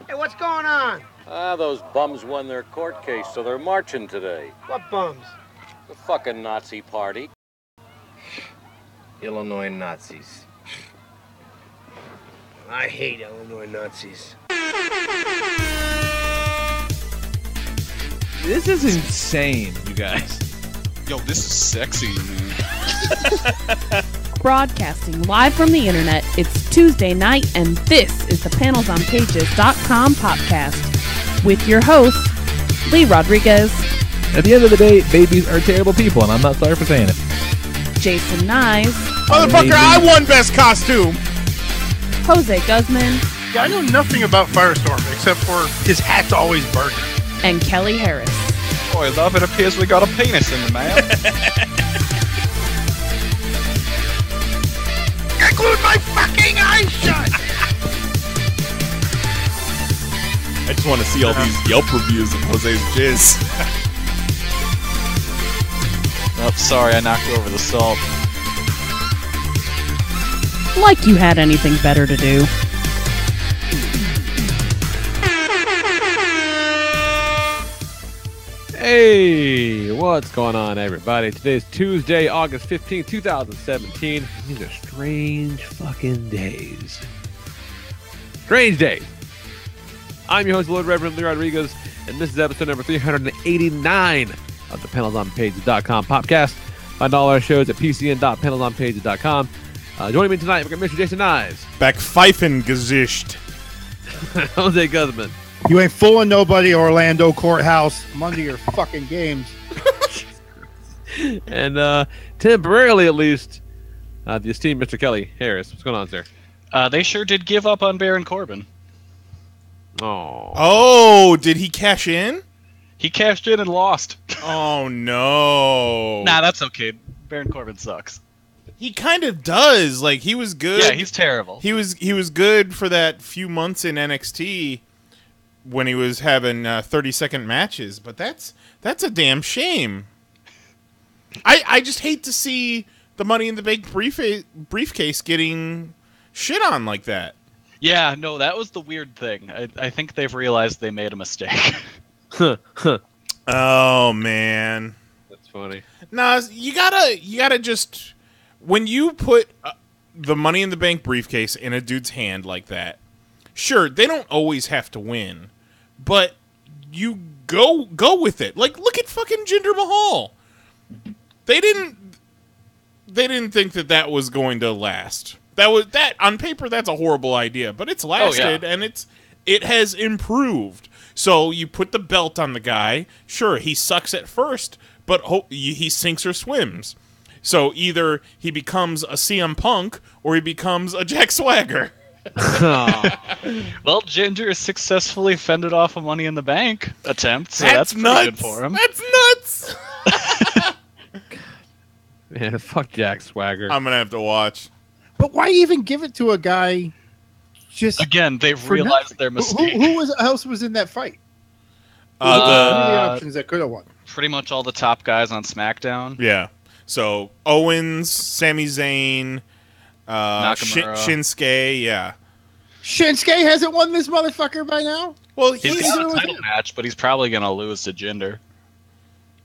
Hey, what's going on? Those bums won their court case, so they're marching today. What bums? The fucking Nazi party. Illinois Nazis. I hate Illinois Nazis. This is insane, you guys. Yo, this is sexy, man. Broadcasting live from the internet, it's Tuesday night, and this is the PanelsOnPages.com podcast with your host, Lee Rodriguez. At the end of the day, babies are terrible people, and I'm not sorry for saying it. Jason Knize. Motherfucker, I won best costume! Jose Guzman. Yeah, I know nothing about Firestorm, except for his hat's always burning. And Kelly Harris. Boy, love, it appears we got a penis in the mail. I glued my fucking eyes shut! I just want to see all these Yelp reviews of Jose's jizz. Oh, sorry, I knocked over the salt. Like you had anything better to do. Hey, what's going on, everybody? Today's Tuesday, August 15th, 2017. These are strange fucking days. Strange days. I'm your host, Lord Reverend Lee Rodriguez, and this is episode number 389 of the PanelsOnPages.com podcast. Find all our shows at pcn.panelsonpages.com. Joining me tonight, we've got Mr. Jason Knize. Back Pfeifen Gesicht. Jose Guzman. You ain't fooling nobody, Orlando Courthouse. I'm under your fucking games. And temporarily, at least, the esteemed Mr. Kelly Harris. What's going on, sir? They sure did give up on Baron Corbin. Oh, did he cash in? He cashed in and lost. Oh, no. Nah, that's okay. Baron Corbin sucks. He kind of does. Like, he was good. Yeah, he's terrible. He was good for that few months in NXT when he was having 30-second matches, but that's a damn shame. I just hate to see the Money in the Bank briefcase getting shit on like that. Yeah, no, that was the weird thing. I think they've realized they made a mistake. Oh, man. That's funny. Nah, you gotta just... When you put the Money in the Bank briefcase in a dude's hand like that, sure, they don't always have to win, but you go with it. Like, look at fucking Jinder Mahal. They didn't think that was going to last. That on paper, that's a horrible idea, but it's lasted, and it has improved. So you put the belt on the guy. Sure, he sucks at first, but he sinks or swims. So either he becomes a CM Punk or he becomes a Jack Swagger. Well, Ginger has successfully fended off a Money in the Bank attempt, so that's pretty nuts. good for him. That's nuts. Man, fuck Jack Swagger. I'm gonna have to watch. But why even give it to a guy? Just again, they've realized their mistake. Who else was in that fight? The options that could have won. Pretty much all the top guys on SmackDown. Yeah. So Owens, Sami Zayn, Nakamura. Shinsuke, yeah. Shinsuke hasn't won this motherfucker by now? Well, He's got a title match, but he's probably going to lose to Jinder.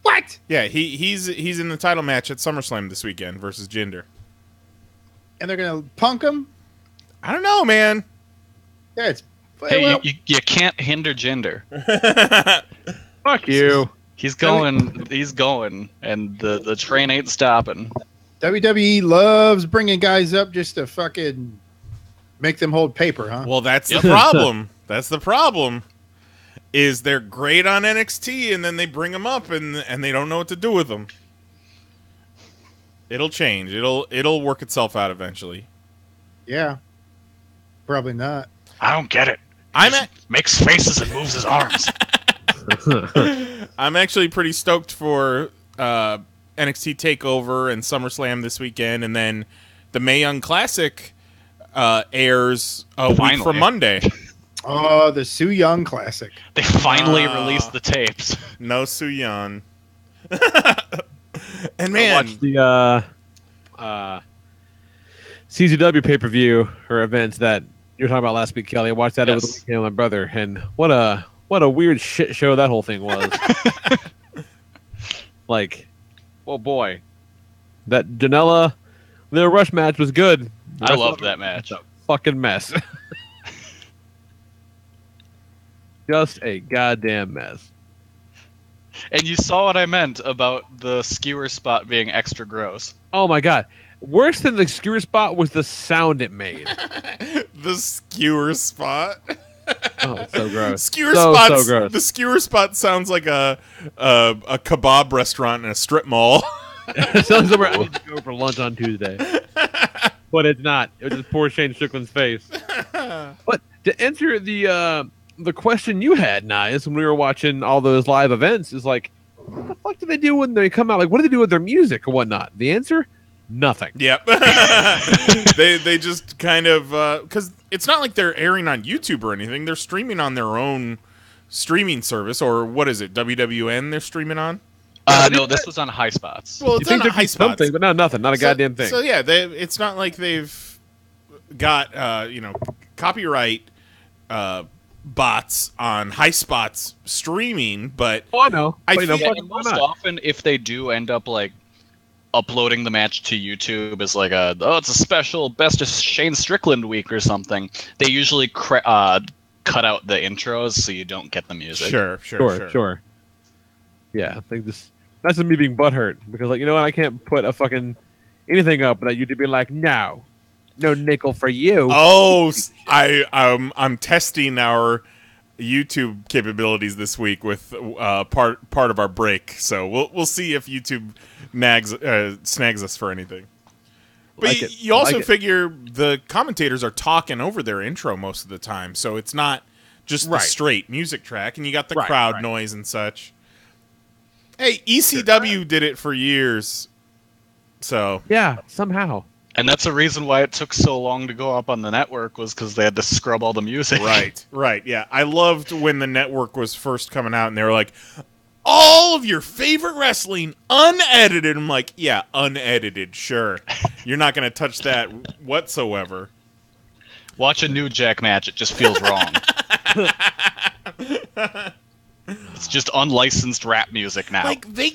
What? Yeah, he's in the title match at SummerSlam this weekend versus Jinder. And they're going to punk him? I don't know, man. Yeah, Hey, you can't hinder Jinder. Fuck you. He's going, and the train ain't stopping. WWE loves bringing guys up just to fucking make them hold paper, huh? Well, that's the problem. That's the problem. Is they're great on NXT, and then they bring them up, and they don't know what to do with them. It'll change. It'll work itself out eventually. Yeah. Probably not. I don't get it. Makes faces and moves his arms. I'm actually pretty stoked for NXT TakeOver and SummerSlam this weekend, and then the Mae Young Classic airs a week from Monday. Oh, the Su Yung Classic. They finally released the tapes. No Su Yung. And man, I watched the CZW pay-per-view or events that you were talking about last week, Kelly. I watched that over the Yes. weekend with my brother, and what a weird shit show that whole thing was. Like, oh boy, that Janela Leo Rush match was good. I loved that match. Fucking mess. Just a goddamn mess. And you saw what I meant about the skewer spot being extra gross. Oh my god. Worse than the skewer spot was the sound it made. The skewer spot. Oh, it's so gross. Skewer so spots. gross. The skewer spot sounds like a kebab restaurant in a strip mall. It sounds like I need to go for lunch on Tuesday. But it's not. It was just poor Shane Strickland's face. But to answer the question you had, Knize, when we were watching all those live events, is like, what the fuck do they do when they come out? Like, what do they do with their music or whatnot? The answer? Nothing. Yep. they just kind of because it's not like they're airing on YouTube or anything. They're streaming on their own streaming service, or what is it? WWN they're streaming on. No, this was on High Spots. Well, You it's think on a there'd high be spots. something, but no, nothing. Not a goddamn thing. So yeah, it's not like they've got copyright bots on High Spots streaming, but Oh, I know. I But, you know, feel- Yeah, fucking and why most not? often, if they do end up like uploading the match to YouTube as like it's a special Best of Shane Strickland week or something, they usually cut out the intros so you don't get the music. Sure. Yeah, I think that's me being butthurt because, like, you know what? I can't put a fucking anything up without you to be like, no nickel for you. Oh, I'm testing our YouTube capabilities this week with part of our break, so we'll see if YouTube snags us for anything. But Like it. you also Like it. figure the commentators are talking over their intro most of the time, so it's not just the Right. straight music track, and you got the Right, crowd right. noise and such. Hey, ECW did it for years, so Yeah, somehow. And that's the reason why it took so long to go up on the network, was because they had to scrub all the music. Right, yeah. I loved when the network was first coming out, and they were like, all of your favorite wrestling unedited. I'm like, yeah, unedited, sure. You're not going to touch that whatsoever. Watch a New Jack match, it just feels wrong. It's just unlicensed rap music now. Like, they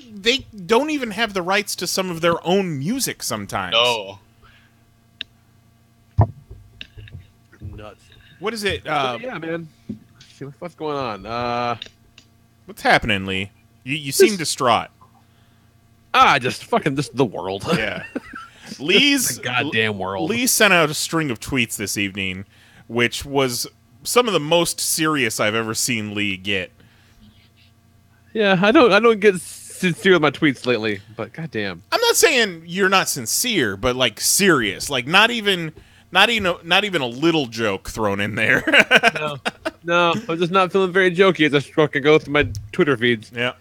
don't even have the rights to some of their own music sometimes. No. Nuts. What is it? Yeah, man. See what's going on. What's happening, Lee? You seem distraught. Just the world. Yeah. Lee's The goddamn world. Lee sent out a string of tweets this evening, which was some of the most serious I've ever seen Lee get. Yeah, I don't get sincere with my tweets lately, but goddamn. I'm not saying you're not sincere, but like serious, like not even a little joke thrown in there. No, I'm just not feeling very jokey as I fucking go through my Twitter feeds. Yeah.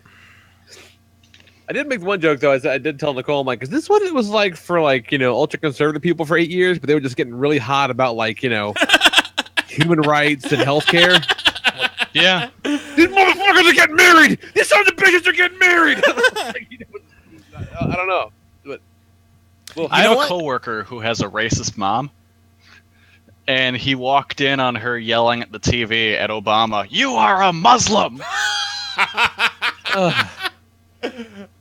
I did make one joke though. I did tell Nicole, I'm like, is this what it was like for ultra conservative people for 8 years, but they were just getting really hot about human rights and healthcare. Yeah. These motherfuckers are getting married. These sons of bitches are getting married. I don't know, but well, I have know a what? coworker who has a racist mom, and he walked in on her yelling at the TV at Obama, "You are a Muslim!"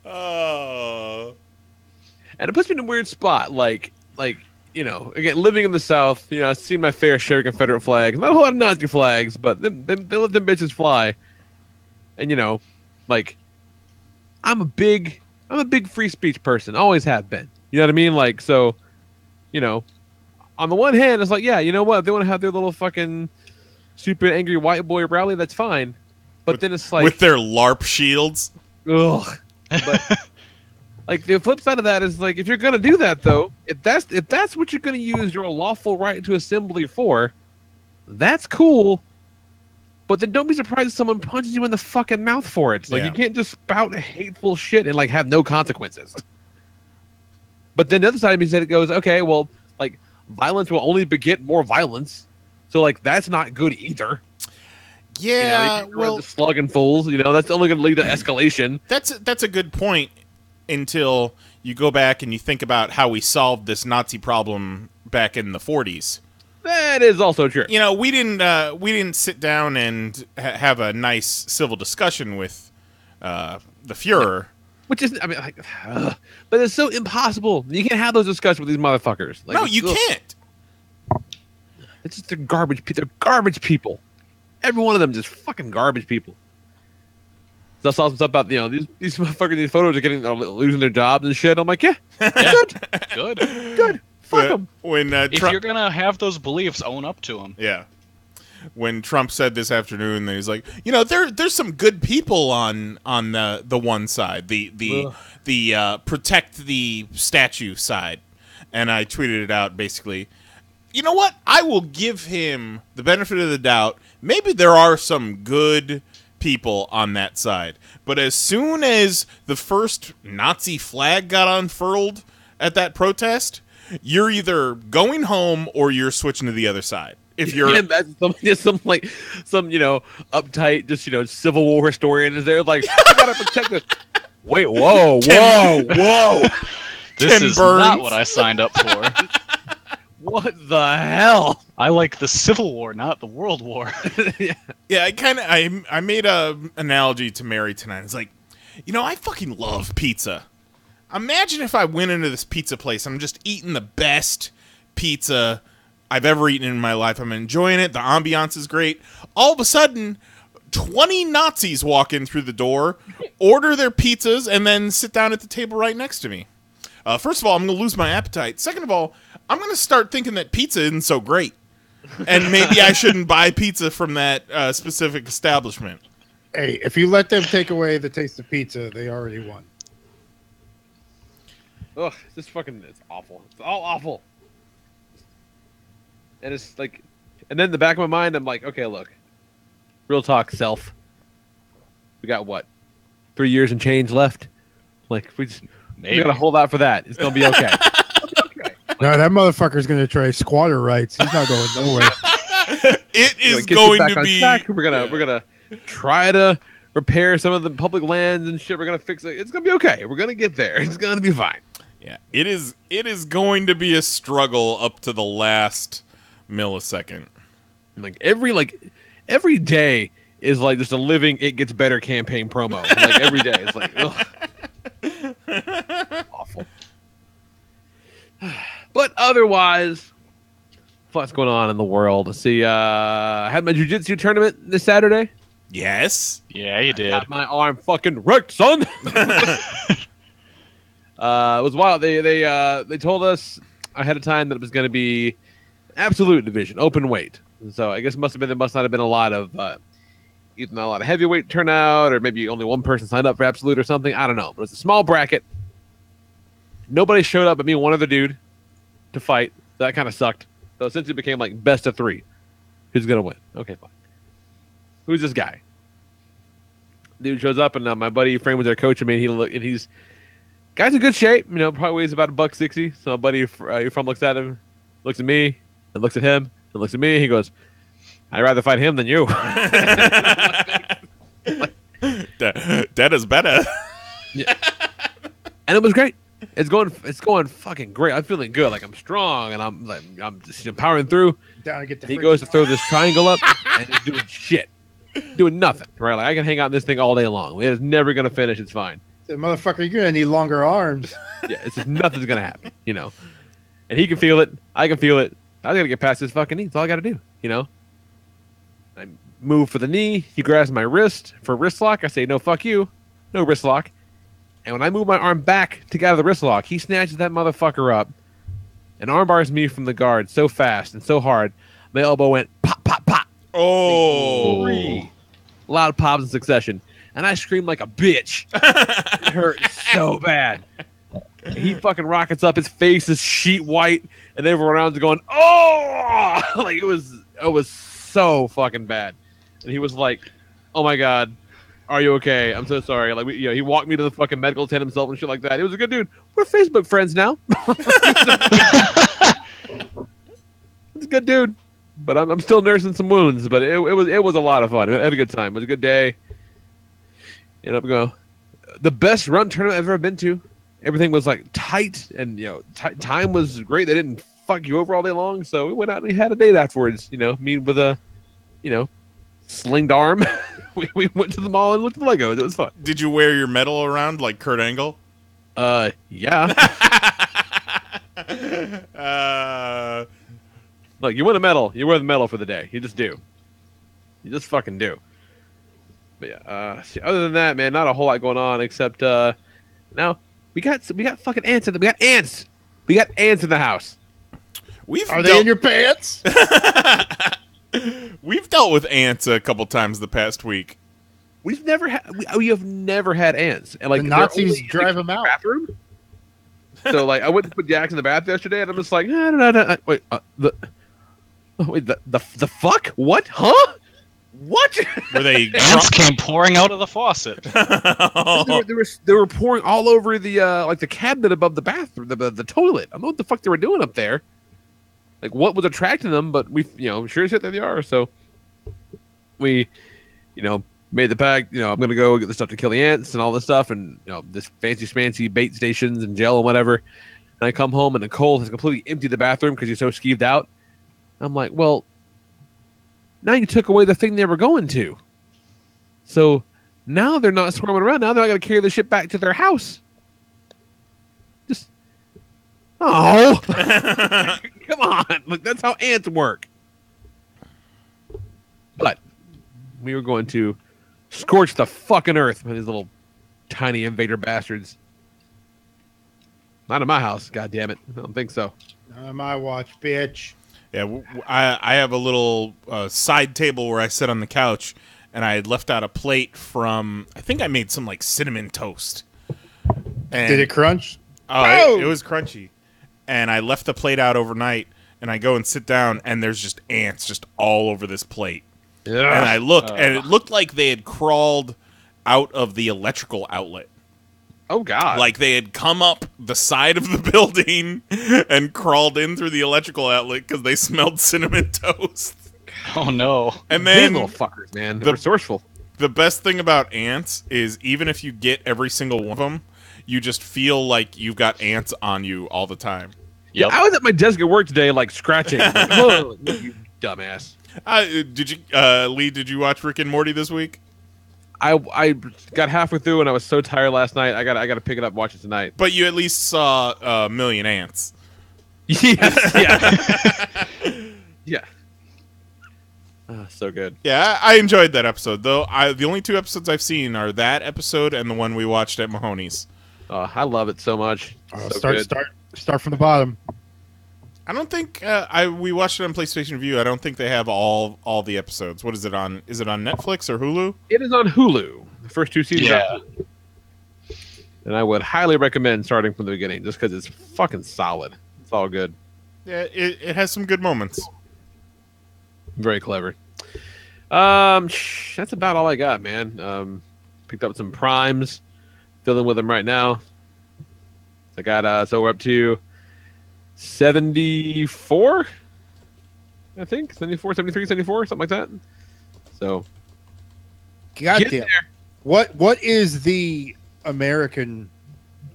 Oh. and it puts me in a weird spot. Again, living in the South, I see my fair share of Confederate flags, not a whole lot of Nazi flags, but they let them bitches fly. And I'm a big free speech person, always have been. You know what I mean? On the one hand, it's like, yeah, you know what? If they want to have their little fucking stupid angry white boy rally, that's fine. But then it's like, With their LARP shields. ugh. But the flip side of that is if you're gonna do that though, if that's what you're gonna use your lawful right to assembly for, that's cool. But then don't be surprised if someone punches you in the fucking mouth for it. Yeah. You can't just spout hateful shit and have no consequences. But then the other side of me said it goes, okay, well, violence will only beget more violence, so that's not good either. Yeah, You can't run the slugging fools. That's only going to lead to escalation. That's a good point until you go back and you think about how we solved this Nazi problem back in the 40s. That is also true. You know, we didn't sit down and have a nice civil discussion with the Fuhrer. Which is, I mean, like, but it's so impossible. You can't have those discussions with these motherfuckers. Like, No, you can't. It's just they're garbage. They're garbage people. Every one of them just fucking garbage people. So I saw some stuff about these motherfuckers. These photos are losing their jobs and shit. I'm like, yeah, good. Fuck them. When If you're gonna have those beliefs, own up to them. Yeah. When Trump said this afternoon that he's like, there's some good people on the one side, the protect the statue side, and I tweeted it out basically. You know what? I will give him the benefit of the doubt. Maybe there are some good people on that side, but as soon as the first Nazi flag got unfurled at that protest, you're either going home or you're switching to the other side. If you're some uptight, just Civil War historian is there like, I gotta protect this. Wait, whoa. This Ken is Burns. not what I signed up for. What the hell? I like the Civil War, not the World War. Yeah, I made a analogy to Mary tonight. It's like, I fucking love pizza. Imagine if I went into this pizza place and I'm just eating the best pizza I've ever eaten in my life. I'm enjoying it. The ambiance is great. All of a sudden, 20 Nazis walk in through the door, order their pizzas, and then sit down at the table right next to me. First of all, I'm going to lose my appetite. Second of all, I'm going to start thinking that pizza isn't so great. And maybe I shouldn't buy pizza from that specific establishment. Hey, if you let them take away the taste of pizza, they already won. Ugh, it's awful. It's all awful. And it's like, and then in the back of my mind, I'm like, okay, look, real talk, self. We got what, 3 years and change left? Like, we gotta hold out for that. It's gonna be okay. No, that motherfucker's gonna try squatter rights. He's not going nowhere. It is going to be. We're gonna try to repair some of the public lands and shit. We're gonna fix it. It's gonna be okay. We're gonna get there. It's gonna be fine. Yeah, it is going to be a struggle up to the last millisecond. Like every day is like just a living It Gets Better campaign promo. Like every day it's like, ugh. Awful. But otherwise, what's going on in the world? Let's see, I had my jiu-jitsu tournament this Saturday. Yes. Yeah, you did. I got my arm fucking wrecked, son. It was wild. They told us ahead of time that it was going to be absolute division, open weight. So I guess there must not have been a lot of either not a lot of heavyweight turnout, or maybe only one person signed up for absolute or something. I don't know. But it was a small bracket. Nobody showed up but me and one other dude to fight. That kind of sucked. So essentially it became like best of three. Who's gonna win? Okay, fine. Who's this guy? Dude shows up and my buddy Frame was there coaching me. He's guy's in good shape. Probably weighs about $160. So my buddy from looks at him, looks at me, and looks at him, and looks at me. He goes, "I'd rather fight him than you." That is better. Yeah. And it was great. It's going fucking great. I'm feeling good. Like I'm strong, and I'm just powering through. Down to get the He goes to throw this triangle up, and he's doing shit, doing nothing. Right? Like I can hang out in this thing all day long. It's never gonna finish. It's fine. Said, motherfucker, you're gonna need longer arms. Yeah, it's just nothing's gonna happen. And he can feel it. I can feel it. I gotta get past his fucking knee. That's all I gotta do. I move for the knee. He grabs my wrist for wrist lock. I say, no, fuck you. No wrist lock. And when I move my arm back to get out of the wrist lock, he snatches that motherfucker up and armbars me from the guard so fast and so hard, my elbow went pop, pop, pop. Oh. Like 3 loud pops in succession. And I screamed like a bitch. It hurt so bad. And he fucking rockets up. His face is sheet white. And everyone around is going, oh! Like it was so fucking bad. And he was like, oh my God. Are you okay? I'm so sorry. Like he walked me to the fucking medical tent himself and shit like that. He was a good dude. We're Facebook friends now. He's a good dude, but I'm still nursing some wounds. But it was a lot of fun. I had a good time. It was a good day. And I'm going, the best run tournament I've ever been to. Everything was like tight, and time was great. They didn't fuck you over all day long. So we went out and we had a date afterwards. Me with a, slinged arm. we went to the mall and looked at the Legos. It was fun. Did you wear your medal around like Kurt Angle? Yeah. Look, you win a medal. You wear the medal for the day. You just do. You just fucking do. But yeah. Other than that, man, not a whole lot going on except now we got fucking ants. We got ants. We got ants in the house. Are they in your pants? We've dealt with ants a couple times the past week. We have never had ants, and like the Nazis only, drive them out. Bathroom. So like, I went to put Jax in the bath yesterday, and I'm just like, no. Wait, the fuck? What? Huh? What? Were they Ants came pouring out of the faucet. they were pouring all over the like the cabinet above the bathroom, the toilet. I don't know what the fuck they were doing up there. Like, what was attracting them? But we, sure as shit, there they are. So we, made the pack. I'm gonna go get the stuff to kill the ants and all this stuff, and this fancy schmancy bait stations and gel and whatever. And I come home and Nicole has completely emptied the bathroom because she's so skeeved out. I'm like, well, now you took away the thing they were going to. So now they're not swarming around. Now they're not going to carry the shit back to their house. Just, oh, come on. Look, that's how ants work. But we were going to scorch the fucking earth with these little tiny invader bastards. Not in my house, god damn it. I don't think so. Not on my watch, bitch. Yeah, I have a little side table where I sit on the couch, and I had left out a plate from, I think I made some like cinnamon toast. And, did it crunch? Oh, it was crunchy. And I left the plate out overnight, and I go and sit down, and there's just ants just all over this plate. Yeah. And I look, and it looked like they had crawled out of the electrical outlet. Oh, God. Like they had come up the side of the building and crawled in through the electrical outlet because they smelled cinnamon toast. Oh, no. And then, little fuckers, man. They're resourceful. The best thing about ants is even if you get every single one of them, you just feel like you've got ants on you all the time. Yep. I was at my desk at work today, like, scratching. Like, oh, you dumbass. Did you, Lee, did you watch Rick and Morty this week? I got halfway through and I was so tired last night. I got to pick it up and watch it tonight. But you at least saw a million ants. Yes, yeah. Yeah. So good. Yeah, I enjoyed that episode, though. The only two episodes I've seen are that episode and the one we watched at Mahoney's. I love it so much. Start from the bottom. I don't think we watched it on PlayStation View. I don't think they have all the episodes. What is it on? Is it on Netflix or Hulu? It is on Hulu. The first two seasons. Yeah. And I would highly recommend starting from the beginning, just because it's fucking solid. It's all good. Yeah, it has some good moments. Very clever. That's about all I got, man. Picked up some primes, filling with them right now. I got so we're up to 74, I think 74, 73, 74, something like that. So, goddamn, what is the American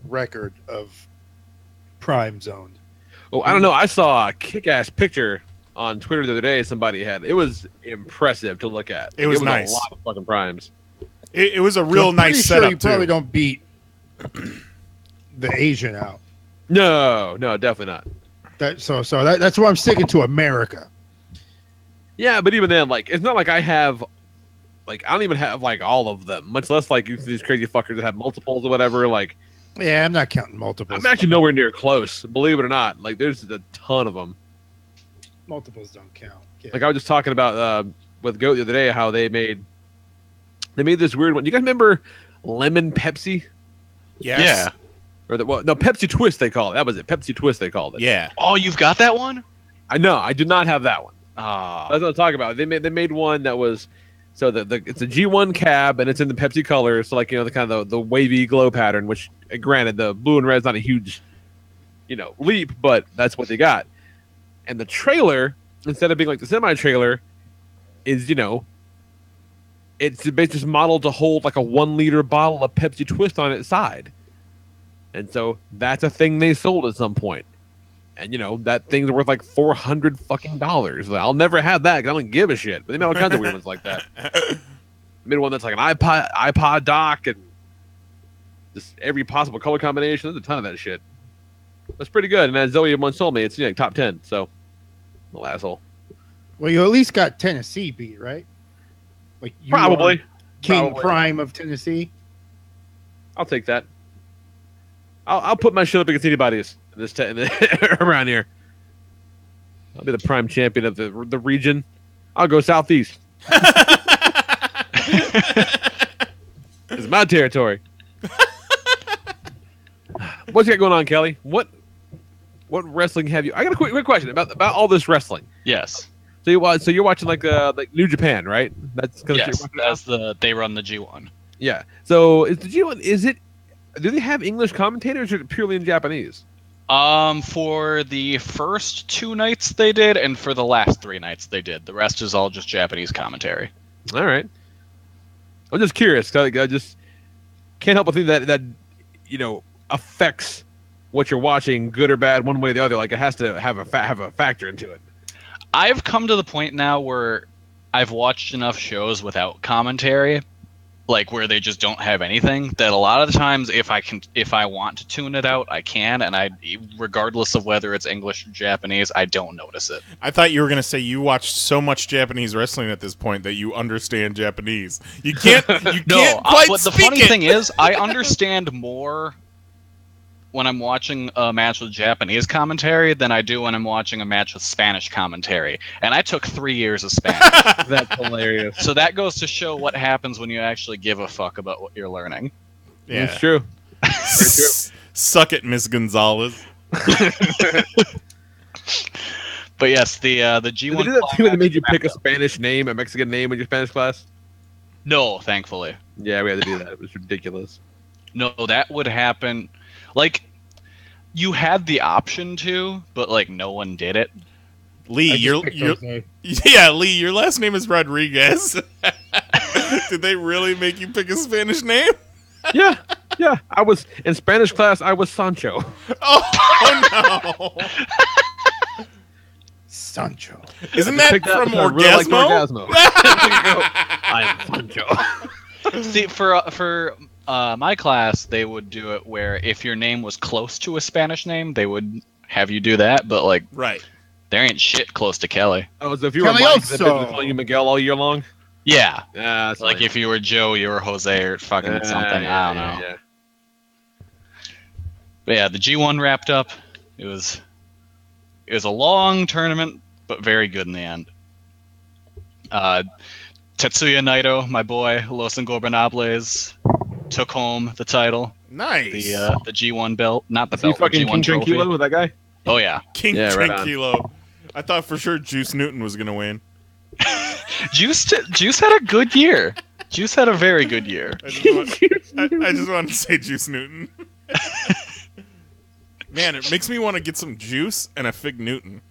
record of Prime Zone? Oh, I don't know. I saw a kick-ass picture on Twitter the other day. Somebody had it was impressive to look at. It was nice. A lot of fucking primes. It was a real nice setup. You probably don't beat the Asian out. No, definitely not. That's why I'm sticking to America. Yeah, but even then, like, it's not like I have, like, I don't even have like all of them, much less like these crazy fuckers that have multiples or whatever. Like, yeah, I'm not counting multiples. I'm actually nowhere near close, believe it or not. Like, there's a ton of them. Multiples don't count. Yeah. Like I was just talking about with Goat the other day, how they made this weird one. Do you guys remember lemon Pepsi? Yes. Yeah. Or no, Pepsi Twist they call it. That was it. Pepsi Twist they called it. Yeah. Oh, you've got that one? I know. I do not have that one. That's what I'm talking about. They made one that was so it's a G1 cab and it's in the Pepsi color. So like the kind of the wavy glow pattern. Which granted, the blue and red is not a huge leap, but that's what they got. And the trailer, instead of being like the semi trailer, is it's basically just modeled to hold like a 1 liter bottle of Pepsi Twist on its side. And so that's a thing they sold at some point. And that thing's worth like $400 fucking. I'll never have that because I don't give a shit. But they made all kinds of weird ones like that. Made one that's like an iPod dock and just every possible color combination. There's a ton of that shit. That's pretty good. And as Zoe once told me, it's like top 10. So, little asshole. Well, you at least got Tennessee beat, right? Like you Probably. are King Probably. Prime of Tennessee. I'll take that. I'll put my shit up against anybody's around here. I'll be the prime champion of the region. I'll go southeast. It's my territory. What's got going on, Kelly? What wrestling have you? I got a quick question about all this wrestling. Yes. So you're watching like New Japan, right? That's yes. They run the G1. Yeah. So is the G1? Do they have English commentators or is it purely in Japanese? For the first 2 nights they did, and for the last 3 nights they did. The rest is all just Japanese commentary. All right. I'm just curious. I just can't help but think that affects what you're watching, good or bad, one way or the other. Like it has to have a factor into it. I've come to the point now where I've watched enough shows without commentary, like where they just don't have anything, that a lot of the times if I want to tune it out, I can, and regardless of whether it's English or Japanese, I don't notice it. I thought you were going to say you watched so much Japanese wrestling at this point that you understand Japanese. You can't No, quite but the speak funny it. thing is, I understand more when I'm watching a match with Japanese commentary than I do when I'm watching a match with Spanish commentary. And I took 3 years of Spanish. That's hilarious. So that goes to show what happens when you actually give a fuck about what you're learning. Yeah. It's true. Suck it, Miss Gonzalez. But yes, the G1. Did they do that too when they made you pick a Spanish name, a Mexican name in your Spanish class? No, thankfully. Yeah, we had to do that. It was ridiculous. No, that would happen. Like, you had the option to, but like no one did it. Lee, your last name is Rodriguez. Did they really make you pick a Spanish name? Yeah. I was in Spanish class. I was Sancho. Oh no! Sancho. Isn't that Picked from I really liked Orgasmo? I am Sancho. See, for my class, they would do it where if your name was close to a Spanish name, they would have you do that. But like, Right. there ain't shit close to Kelly. Oh, so if you were Mike, they'd be calling you Miguel all year long? Yeah. Yeah, Like lame. if you were Joe, you were Jose or fucking something. I don't know. Yeah. But yeah, the G1 wrapped up. It was a long tournament, but very good in the end. Tetsuya Naito, my boy, Los Ingobernables, took home the title. Nice. The G1 belt, not the Is he belt, the fucking G1 King trophy. Tranquilo with that guy? Oh yeah, King Yeah, right on. Tranquilo. I thought for sure Juice Newton was gonna win. Juice had a good year. Juice had a very good year. I just wanted to say Juice Newton. Man, it makes me want to get some juice and a Fig Newton.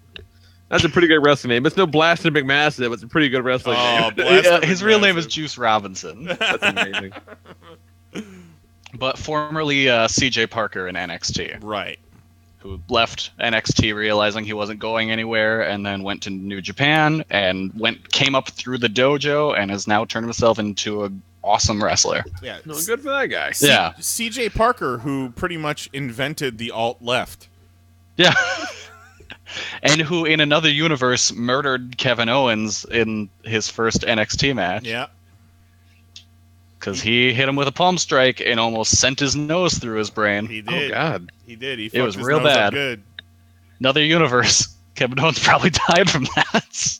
That's a pretty good wrestling name. It's no Blaster McMassive. It's a pretty good wrestling name. Blaster His real name is McMassive. Juice Robinson, That's amazing. but formerly CJ Parker in NXT, Right. who left NXT realizing he wasn't going anywhere, and then went to New Japan and came up through the dojo and has now turned himself into an awesome wrestler. Yeah. No, good for that guy. Yeah. CJ Parker, who pretty much invented the alt left. Yeah. And who, in another universe, murdered Kevin Owens in his first NXT match. Yeah. Because he hit him with a palm strike and almost sent his nose through his brain. He Oh, did. God. He did. He It fucked was his real nose up bad. good. Another universe. Kevin Owens probably died from that.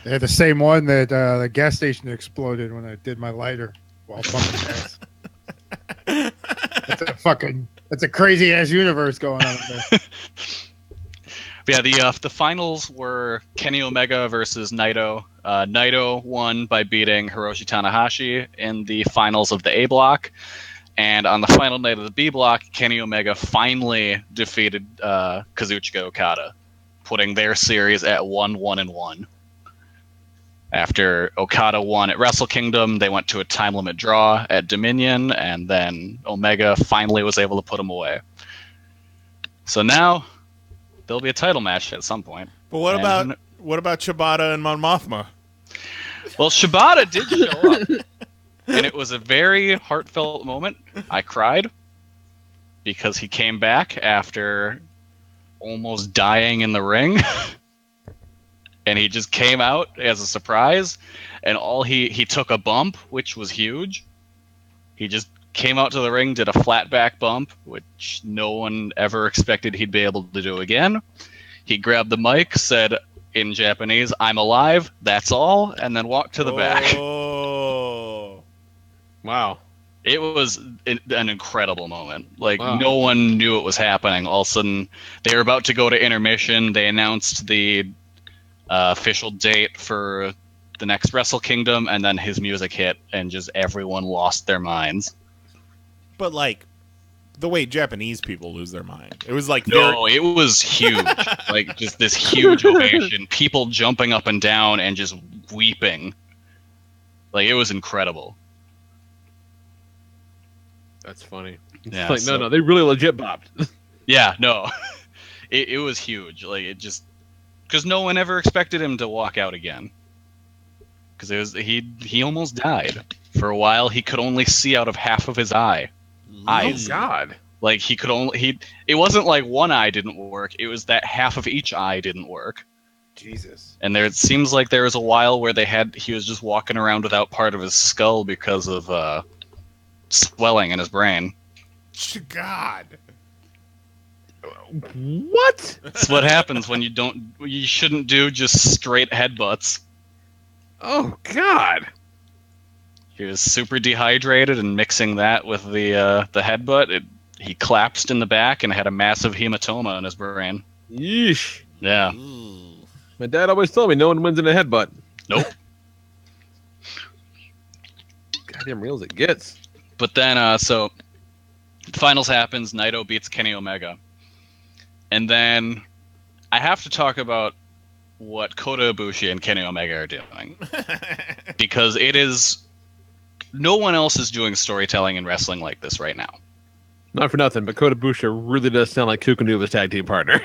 They had the same one that the gas station exploded when I did my lighter while pumping gas. That's a crazy ass universe going on there. But yeah, the finals were Kenny Omega versus Naito. Naito won by beating Hiroshi Tanahashi in the finals of the A block. And on the final night of the B block, Kenny Omega finally defeated Kazuchika Okada, putting their series at 1-1-1. After Okada won at Wrestle Kingdom, they went to a time limit draw at Dominion, and then Omega finally was able to put him away. So now there'll be a title match at some point. But what And- about Shibata and Mon Mothma? Well, Shibata did show up, and it was a very heartfelt moment. I cried because he came back after almost dying in the ring, and he just came out as a surprise. And he took a bump, which was huge. He just came out to the ring, did a flat back bump, which no one ever expected he'd be able to do again. He grabbed the mic, said in Japanese, "I'm alive, that's all," and then walked to the back. Oh. Wow. It was an incredible moment. Like, Wow. no one knew it was happening. All of a sudden, they were about to go to intermission. They announced the official date for the next Wrestle Kingdom, and then his music hit, and just everyone lost their minds. But like the way Japanese people lose their mind. It was like No, it was huge. Like, just this huge ovation. People jumping up and down and just weeping. Like, it was incredible. That's funny. It's Yeah, like, so- no, they really legit bopped. Yeah, no. It was huge. Like, it just... Because no one ever expected him to walk out again. Because he almost died. For a while, he could only see out of half of his eyes. Oh, God. Like, he could only... It wasn't like one eye didn't work. It was that half of each eye didn't work. Jesus. And it seems like there was a while where he was just walking around without part of his skull because of swelling in his brain. God. What? That's what happens when you shouldn't do just straight headbutts. Oh, God. He was super dehydrated, and mixing that with the headbutt, he collapsed in the back and had a massive hematoma in his brain. Yeesh. Yeah. My dad always told me no one wins in a headbutt. Nope. Goddamn real as it gets. But then, so finals happens. Naito beats Kenny Omega, and then I have to talk about what Kota Ibushi and Kenny Omega are doing, because it is no one else is doing storytelling in wrestling like this right now. Not for nothing, but Kota Ibushi really does sound like Kukanuva's tag team partner.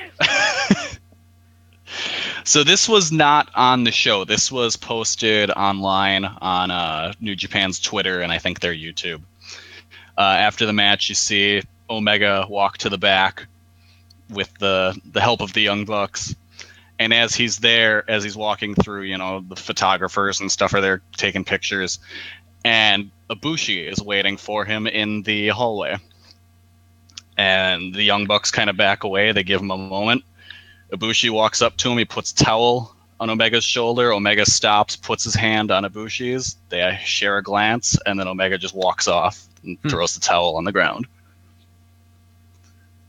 So this was not on the show. This was posted online on New Japan's Twitter and I think their YouTube. After the match, you see Omega walk to the back with the help of the Young Bucks. And as he's walking through, the photographers and stuff are there taking pictures. And Ibushi is waiting for him in the hallway. And the Young Bucks kind of back away. They give him a moment. Ibushi walks up to him. He puts a towel on Omega's shoulder. Omega stops, puts his hand on Ibushi's. They share a glance, and then Omega just walks off and throws the towel on the ground.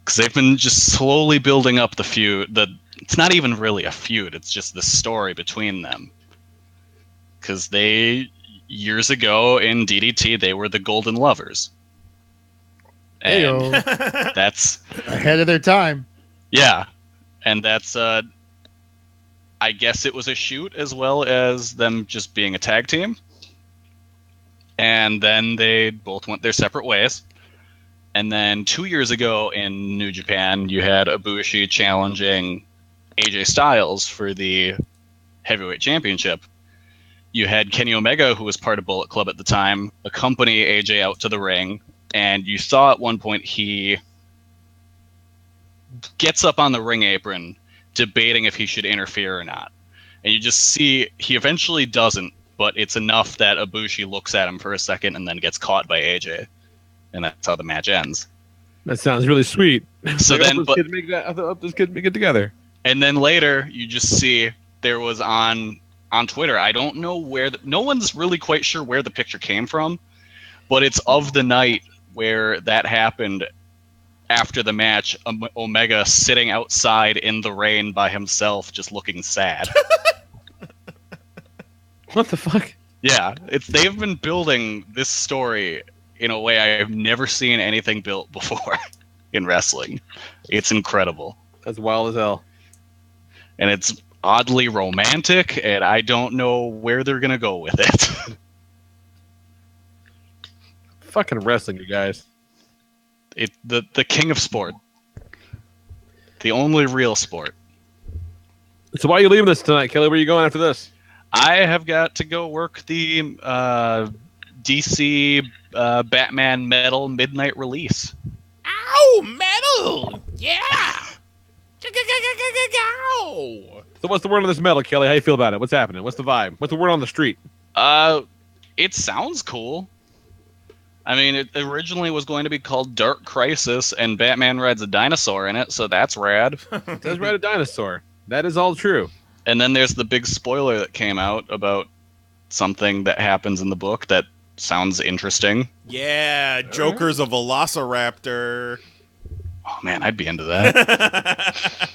Because they've been just slowly building up the feud. It's not even really a feud. It's just the story between them. Because years ago in DDT, they were the Golden Lovers. And Heyo. that's... Ahead of their time. Yeah. And that's, I guess it was a shoot as well as them just being a tag team. And then they both went their separate ways. And then 2 years ago in New Japan, you had Ibushi challenging AJ Styles for the Heavyweight Championship. You had Kenny Omega, who was part of Bullet Club at the time, accompany AJ out to the ring. And you saw at one point he gets up on the ring apron debating if he should interfere or not. And you just see he eventually doesn't, but it's enough that Ibushi looks at him for a second and then gets caught by AJ. And that's how the match ends. That sounds really sweet. So Like, then, help this kid make it together. and then later you just see there was on Twitter, I don't know where, no one's really quite sure where the picture came from, but it's of the night where that happened. After the match, Omega sitting outside in the rain by himself, just looking sad. What the fuck? Yeah, they've been building this story in a way I have never seen anything built before in wrestling. It's incredible. That's wild as hell. And it's oddly romantic, and I don't know where they're going to go with it. Fucking wrestling, you guys. The king of sport. The only real sport. So why are you leaving this tonight, Kelly? Where are you going after this? I have got to go work the DC Batman Metal Midnight release. Ow, metal! Yeah! Ow! So what's the word on this metal, Kelly? How you feel about it? What's happening? What's the vibe? What's the word on the street? It sounds cool. I mean, it originally was going to be called Dark Crisis, and Batman rides a dinosaur in it, so that's rad. It does ride a dinosaur. That is all true. And then there's the big spoiler that came out about something that happens in the book that sounds interesting. Yeah, Joker's a velociraptor. Oh man, I'd be into that.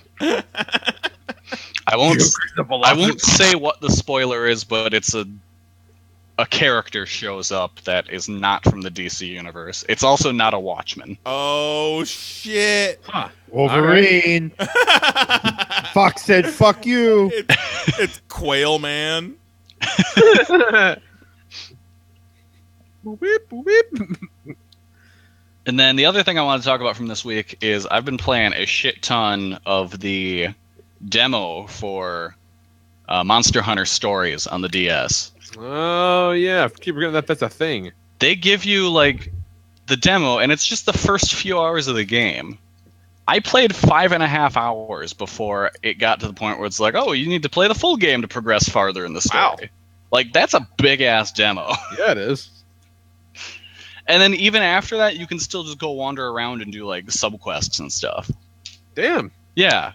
I won't say what the spoiler is, but it's a character shows up that is not from the DC universe. It's also not a Watchman. Oh shit! Huh. Wolverine. Fox said, "Fuck you." It's Quail Man. Whip, whip. And then the other thing I want to talk about from this week is I've been playing a shit ton of the demo for Monster Hunter Stories on the DS. Oh yeah, keep forgetting that's a thing. They give you like the demo, and it's just the first few hours of the game. I played 5.5 hours before it got to the point where it's like, oh, you need to play the full game to progress farther in the story. Wow. Like, that's a big-ass demo. Yeah, it is. And then even after that, you can still just go wander around and do, like, subquests and stuff. Damn. Yeah.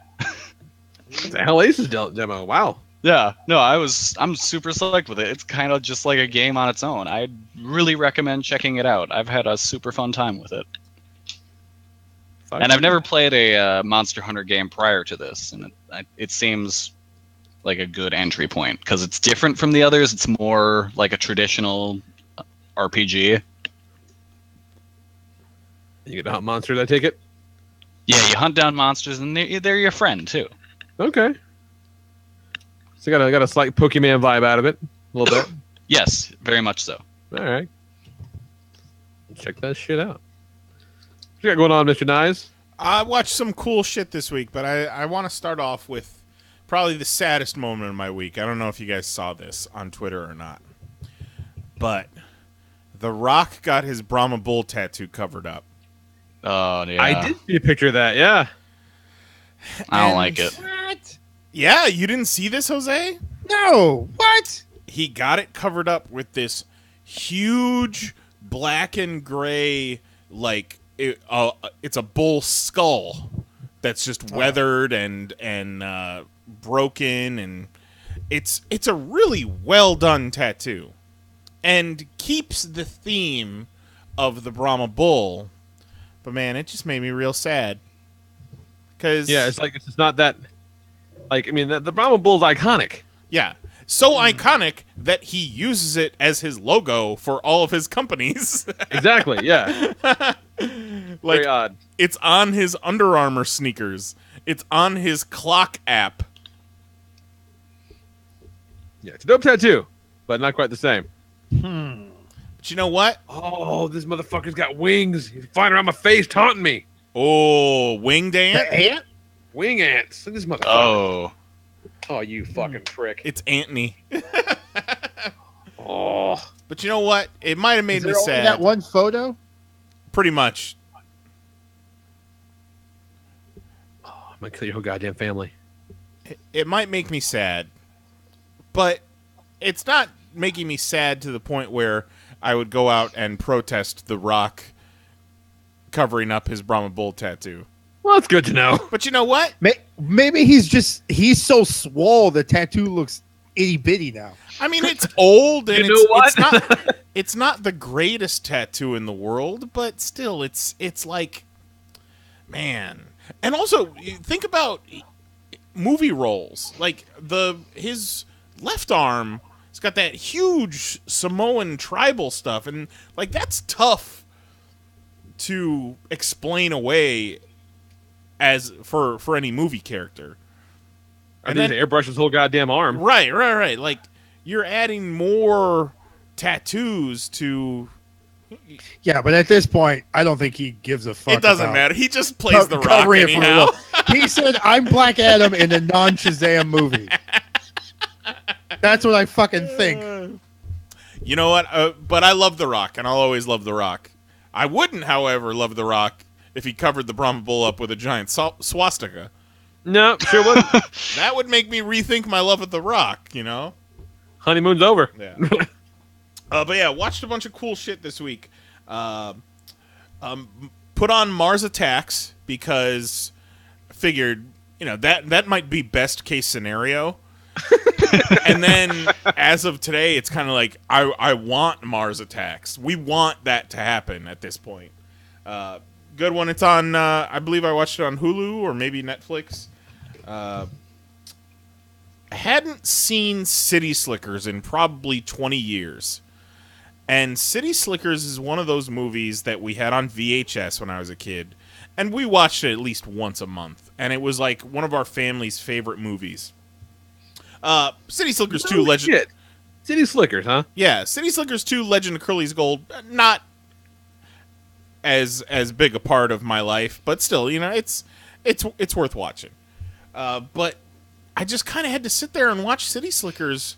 It's a Hell Aces demo. Wow. Yeah. No, I'm super psyched with it. It's kind of just like a game on its own. I really recommend checking it out. I've had a super fun time with it. And I've never played a Monster Hunter game prior to this, and it seems like a good entry point because it's different from the others. It's more like a traditional RPG. You get to hunt monsters, I take it? Yeah, you hunt down monsters, and they're your friend too. Okay. So got a slight Pokemon vibe out of it, a little bit. Yes, very much so. All right. Check that shit out. What you got going on, Mr. Knize? I watched some cool shit this week, but I want to start off with probably the saddest moment of my week. I don't know if you guys saw this on Twitter or not, but The Rock got his Brahma Bull tattoo covered up. Oh, yeah. I did see a picture of that, yeah. I don't like it. What? Yeah, you didn't see this, Jose? No. What? He got it covered up with this huge black and gray, like, it's a bull skull that's just weathered and broken, and it's a really well done tattoo, and keeps the theme of the Brahma Bull. But man, it just made me real sad. Cause Yeah, it's just not that. Like, I mean, the Brahma Bull's iconic. yeah, so iconic that he uses it as his logo for all of his companies. Exactly, yeah. Like, Very odd. it's on his Under Armour sneakers. It's on his clock app. Yeah, it's a dope tattoo, but not quite the same. But you know what? Oh, this motherfucker's got wings. He's flying around my face, taunting me. Oh, winged ant? Ant? Wing ants. Look at this motherfucker. Oh. Oh, you fucking prick. It's Antony. Oh. But you know what? It might have made Is me there only sad. that one photo? Pretty much. I'm going to kill your whole goddamn family. It might make me sad. But it's not making me sad to the point where I would go out and protest The Rock covering up his Brahma Bull tattoo. Well, that's good to know. But you know what? Maybe he's so swole the tattoo looks itty bitty now. I mean, it's old and You know what? it's not the greatest tattoo in the world, but still, it's like, man. And also, you think about movie roles. Like his left arm, it's got that huge Samoan tribal stuff, and like that's tough to explain away as for any movie character. I think airbrush his whole goddamn arm. Right. Like, you're adding more tattoos to Yeah, but at this point, I don't think he gives a fuck. It doesn't about matter. He just plays the Rock covering it for anyhow. real. He said, "I'm Black Adam in a non-Shazam movie." That's what I fucking think. You know what? But I love The Rock, and I'll always love The Rock. I wouldn't, however, love The Rock if he covered the Brahma Bull up with a giant swastika. No, sure wouldn't. That would make me rethink my love of The Rock, you know? Honeymoon's over. Yeah. But yeah, watched a bunch of cool shit this week. Put on Mars Attacks because I figured, you know, that might be best case scenario. And then as of today, it's kind of like I want Mars Attacks. We want that to happen at this point. Good one. It's on. I believe I watched it on Hulu or maybe Netflix. I hadn't seen City Slickers in probably 20 years. And City Slickers is one of those movies that we had on VHS when I was a kid. And we watched it at least once a month. And it was like one of our family's favorite movies. City Slickers 2 Legend. Shit. City Slickers, huh? Yeah, City Slickers 2 Legend of Curly's Gold. Not as big a part of my life, but still, you know, it's worth watching. But I just kind of had to sit there and watch City Slickers.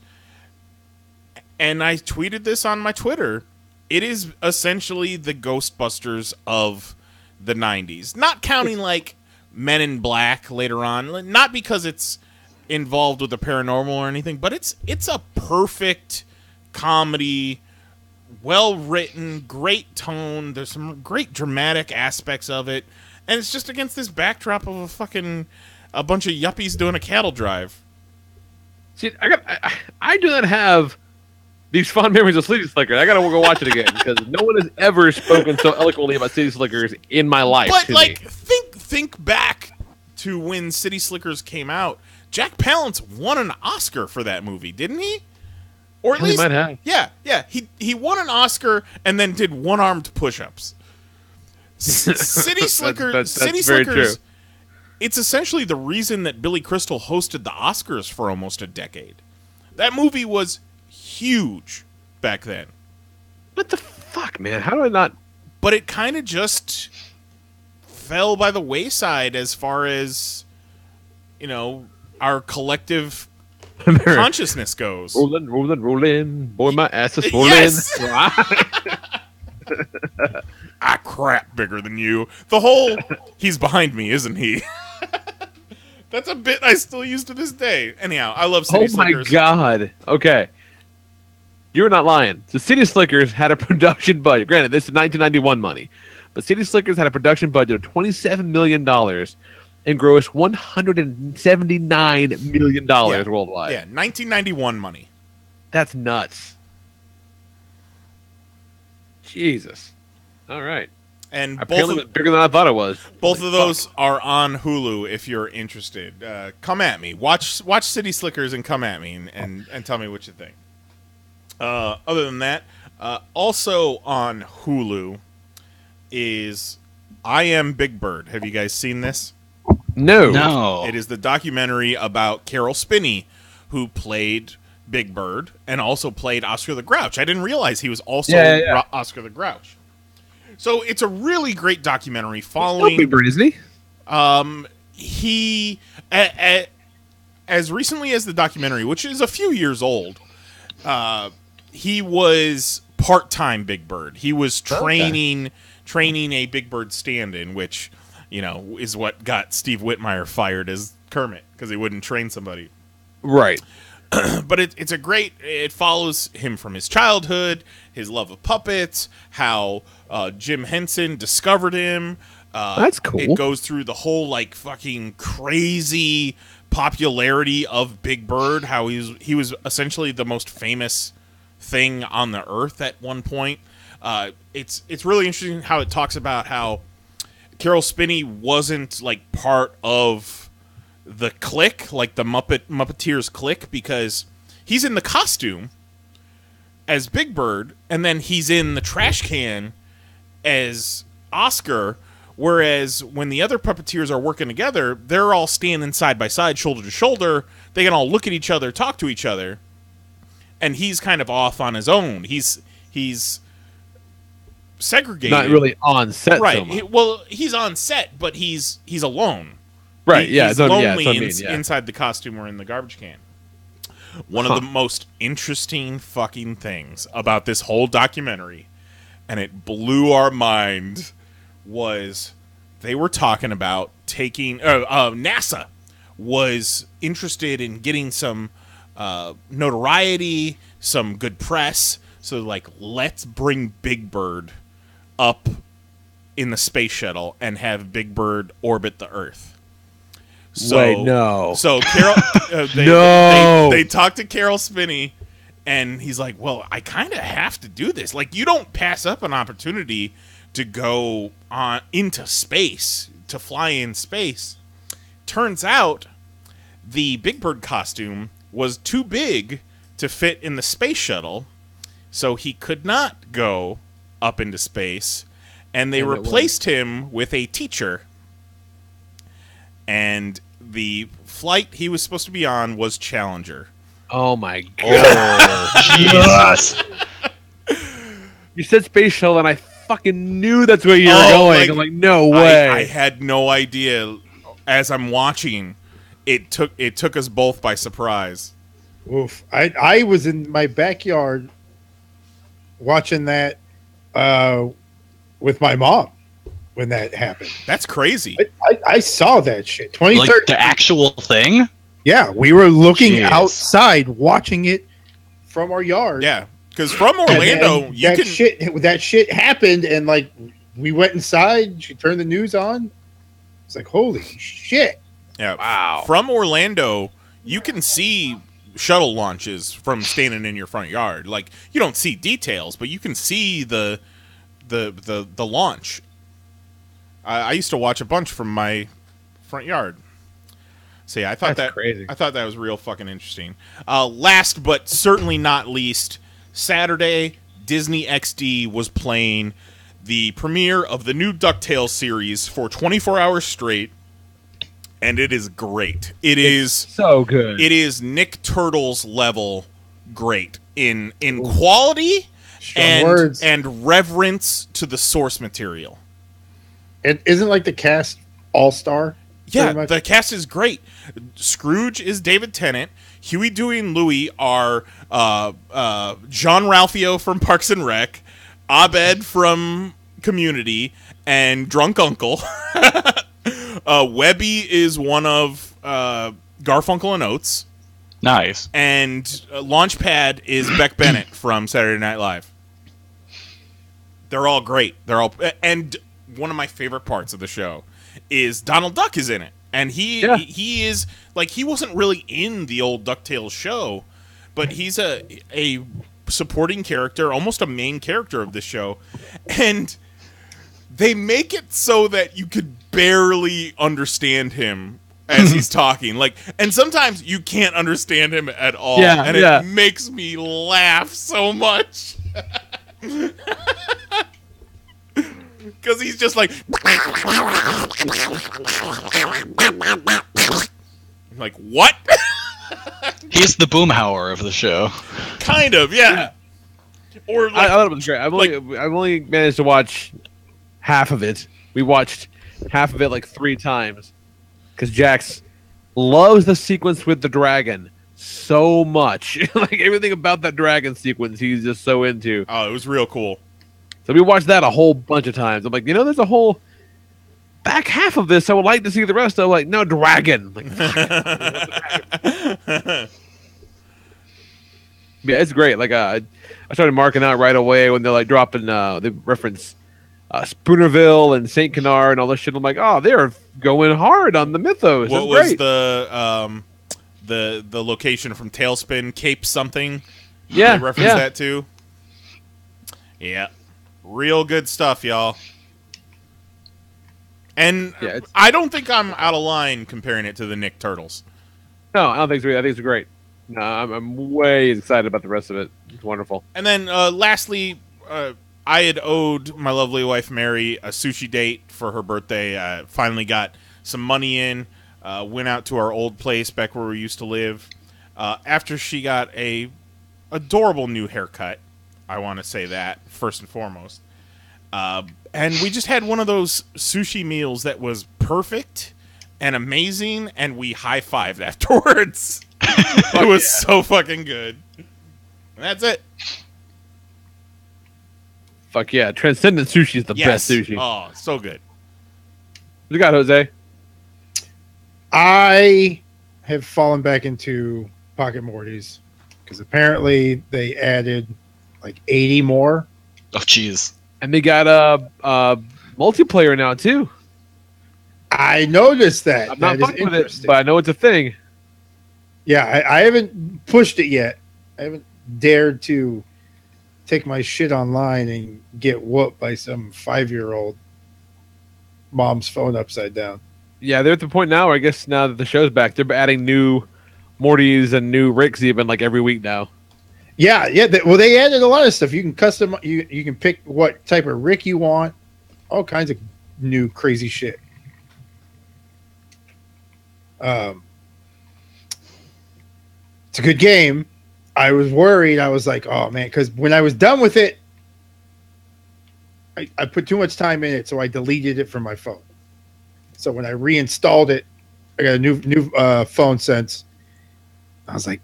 And I tweeted this on my Twitter. It is essentially the Ghostbusters of the 90s. Not counting, like, Men in Black later on. Not because it's involved with the paranormal or anything, but it's a perfect comedy, well-written, great tone. There's some great dramatic aspects of it. And it's just against this backdrop of a bunch of yuppies doing a cattle drive. See, I do not have these fond memories of City Slickers. I gotta go watch it again because no one has ever spoken so eloquently about City Slickers in my life. But like, think back to when City Slickers came out. Jack Palance won an Oscar for that movie, didn't he? Or at least, he might have. Yeah. He won an Oscar and then did one-armed push-ups. City Slickers. That's City very Slickers. true. It's essentially the reason that Billy Crystal hosted the Oscars for almost a decade. That movie was huge back then. What the fuck, man? How do I not? But it kind of just fell by the wayside as far as, you know, our collective consciousness goes. Rolling. Boy, my ass is rolling. Yes! I crap bigger than you. The whole, he's behind me, isn't he? That's a bit I still use to this day. Anyhow, I love City Slickers. Oh my god. Okay. You're not lying. So City Slickers had a production budget. Granted, this is 1991 money. But City Slickers had a production budget of $27 million and grossed $179 million worldwide. Yeah, 1991 money. That's nuts. Jesus. All right. And apparently it was bigger than I thought it was. Both of those are on Hulu if you're interested. Come at me. Watch City Slickers and come at me and tell me what you think. Other than that, also on Hulu is I Am Big Bird. Have you guys seen this? No. It is the documentary about Carol Spinney, who played Big Bird and also played Oscar the Grouch. I didn't realize he was also Oscar the Grouch. So it's a really great documentary following Big Bird, isn't he? He as recently as the documentary, which is a few years old, he was part-time Big Bird. He was training a Big Bird stand-in, which, you know, is what got Steve Whitmire fired as Kermit because he wouldn't train somebody. Right. But it's a great. It follows him from his childhood, his love of puppets, how Jim Henson discovered him. That's cool. It goes through the whole like fucking crazy popularity of Big Bird. How he was essentially the most famous thing on the earth at one point. It's really interesting how it talks about how Carol Spinney wasn't like part of the clique, like the Muppeteers clique, because he's in the costume as Big Bird, and then he's in the trash can as Oscar, whereas when the other puppeteers are working together, they're all standing side by side, shoulder to shoulder. They can all look at each other, talk to each other, and he's kind of off on his own. He's segregated. Not really on set, right? So much. Well, he's on set, but he's alone. Right? Yeah, he's that's what- lonely that's what I mean, yeah. inside the costume or in the garbage can. One of the most interesting fucking things about this whole documentary, and it blew our mind, was they were talking about taking NASA was interested in getting some notoriety, some good press. So, like, let's bring Big Bird up in the space shuttle and have Big Bird orbit the Earth. So, Wait, no. So Carol, they talked to Carol Spinney, and he's like, "Well, I kind of have to do this. Like, you don't pass up an opportunity to go on into space, to fly in space." Turns out, the Big Bird costume was too big to fit in the space shuttle, so he could not go up into space, and they replaced him with a teacher. And the flight he was supposed to be on was Challenger. Oh my god! Jesus! You said space shuttle, and I fucking knew that's where you were going. Like, I'm like, no way! I had no idea. As I'm watching, it took us both by surprise. Oof. I was in my backyard watching that with my mom when that happened. That's crazy. I saw that shit. 2013. Like the actual thing? Yeah, we were looking Jeez. outside watching it from our yard. Yeah, because from Orlando, And you that can that shit happened, and like we went inside. She turned the news on. It's like, holy shit! Yeah, Wow. From Orlando, you can see shuttle launches from standing in your front yard. Like, you don't see details, but you can see the launch. I used to watch a bunch from my front yard. So yeah, I thought That's crazy. I thought that was real fucking interesting. Last but certainly not least, Saturday, Disney XD was playing the premiere of the new DuckTales series for 24 hours straight, and it is great. It's so good. It is Nick Turtle's level great in quality Strong words. and reverence to the source material. It isn't like the cast all-star. Yeah, the cast is great. Scrooge is David Tennant. Huey, Dewey, and Louie are John Ralphio from Parks and Rec, Abed from Community, and Drunk Uncle. Webby is one of Garfunkel and Oates. Nice. And Launchpad is Beck Bennett from Saturday Night Live. They're all great. And one of my favorite parts of the show is Donald Duck is in it. And he is, like, he wasn't really in the old DuckTales show, but he's a supporting character, almost a main character of this show. And they make it so that you could barely understand him as he's talking. Like, and sometimes you can't understand him at all. Yeah, and yeah. it makes me laugh so much. Because he's just like... like, what? He's the Boomhauer of the show. Kind of, yeah. Or like, I thought it was great. I've only managed to watch half of it. We watched half of it like 3 times because Jax loves the sequence with the dragon so much. Like everything about that dragon sequence, he's just so into. oh, it was real cool. So we watched that a whole bunch of times. I'm like, there's a whole back half of this. I would like to see the rest. I'm like, no, dragon. Like, yeah, it's great. Like, I started marking out right away when they're like dropping. They reference Spoonerville and Saint Canard and all this shit. I'm like, oh, they're going hard on the mythos. What That's was great. the location from Tailspin? Cape something? Yeah, They reference yeah. that too? Yeah. Real good stuff, y'all. And Yeah, it's- I don't think I'm out of line comparing it to the Nick Turtles. No, I don't think so. I think it's great. No, I'm way excited about the rest of it. It's wonderful. And then lastly, I had owed my lovely wife Mary a sushi date for her birthday. Finally got some money in. Went out to our old place back where we used to live. After she got a adorable new haircut, I want to say that first and foremost. And we just had one of those sushi meals that was perfect and amazing, and we high-fived afterwards. It was so fucking good. And that's it. Fuck yeah. Transcendent Sushi is the best sushi. Oh, so good. What you got, Jose? I have fallen back into Pocket Mortys because apparently they added like 80 more. Oh, jeez. And they got a multiplayer now, too. I noticed that. I'm not That is fucking with it, interesting. but I know it's a thing. Yeah, I haven't pushed it yet. I haven't dared to take my shit online and get whooped by some 5-year-old mom's phone upside down. Yeah, they're at the point now where I guess now that the show's back, they're adding new Mortys and new Ricks even like every week now. Yeah. They added a lot of stuff. You can custom. You can pick what type of Rick you want. All kinds of new crazy shit. It's a good game. I was worried. I was like, oh man, because when I was done with it, I put too much time in it, so I deleted it from my phone. So when I reinstalled it, I got a new phone since. I was like,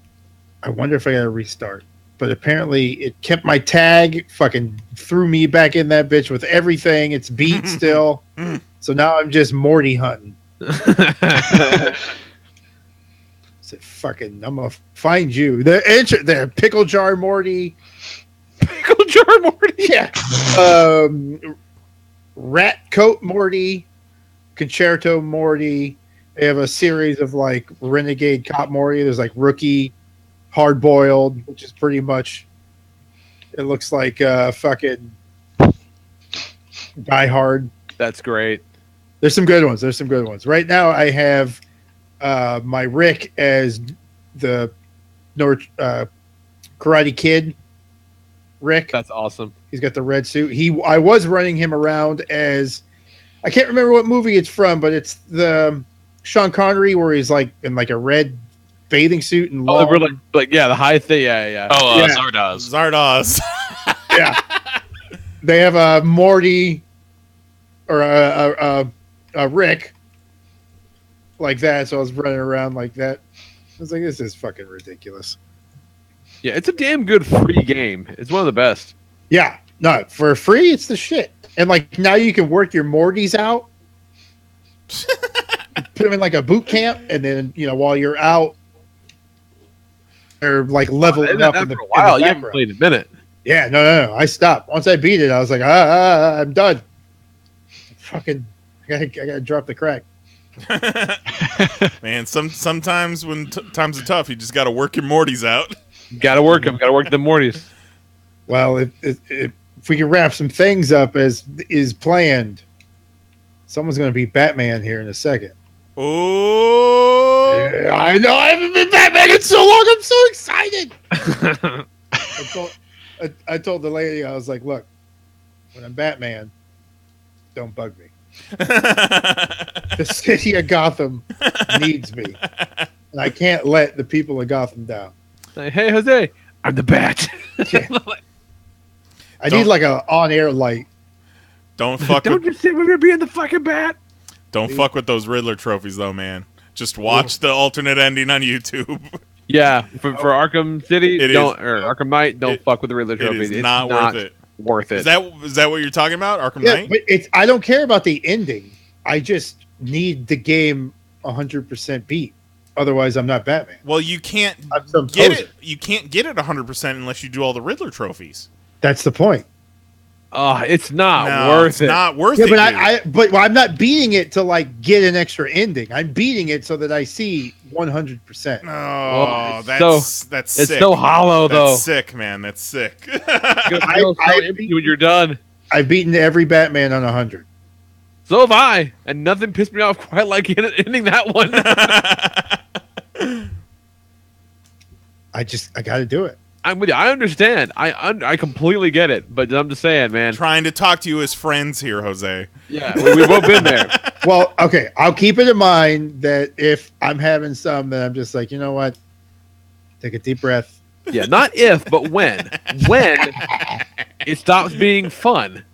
I wonder if I got to restart. But apparently it kept my tag, fucking threw me back in that bitch with everything. It's beat still. So now I'm just Morty hunting. Said, fucking, I'm going to find you. The Pickle Jar Morty. Pickle Jar Morty? Yeah. Rat Coat Morty. Concerto Morty. They have a series of like Renegade Cop Morty. There's like Rookie, Hard Boiled, which is pretty much, it looks like fucking Die Hard. That's great. There's some good ones. Right now I have my Rick as the Karate Kid Rick. That's awesome. He's got the red suit. I was running him around as, I can't remember what movie it's from, but it's the Sean Connery where he's like in like a red bathing suit and Oh, we're like yeah, the high thing, yeah. Oh, Yeah. Zardoz. Zardoz. Yeah. They have a Morty or a Rick like that, so I was running around like that. I was like, this is fucking ridiculous. Yeah, it's a damn good free game. It's one of the best. Yeah, no, for free, it's the shit. And like now you can work your Mortys out, put them in like a boot camp, and then while you're out, they're like leveling up in the, for a while. in the You haven't background. played in a minute. Yeah, no. I stopped once I beat it. I was like, I'm done. Fucking, I gotta drop the crack. Man, sometimes when times are tough, you just got to work your Mortys out. Gotta work them. Gotta work the Mortys. Well, if we can wrap some things up as is planned, someone's going to be Batman here in a second. Oh, Yeah, I know. I haven't been Batman in so long. I'm so excited. I told the lady, I was like, look, when I'm Batman, don't bug me. The city of Gotham needs me. And I can't let the people of Gotham down. Like, hey, Jose, I'm the Bat. I need like a on-air light. don't fuck Don't with you say we're gonna be in the fucking Bat? don't fuck with those Riddler trophies though, man. Just watch the alternate ending on YouTube. Yeah, for Arkham City, It don't is. or Arkham Knight, don't fuck with the Riddler It trophy. is It's not worth it. Worth it. Is that what you're talking about, Arkham Yeah, Knight? but I don't care about the ending. I just need the game 100% beat. Otherwise, I'm not Batman. Well, you can't I'm some get poser. it. You can't get it 100% unless you do all the Riddler trophies. That's the point. Oh, it's not No, worth it's it. not worth Yeah, it. but I'm not beating it to like get an extra ending. I'm beating it so that I see 100%. Oh, it's that's It's sick. so hollow though. That's sick, man. That's sick. It's gonna feel so I- empty when you're done. I've beaten every Batman on 100. So have I, and nothing pissed me off quite like ending that one. I got to do it. I'm with you. I understand. I completely get it. But I'm just saying, man. Trying to talk to you as friends here, Jose. Yeah, we've both been there. Well, okay. I'll keep it in mind that if I'm having some, that I'm just like, you know what? Take a deep breath. Yeah, not if, but when. When it stops being fun.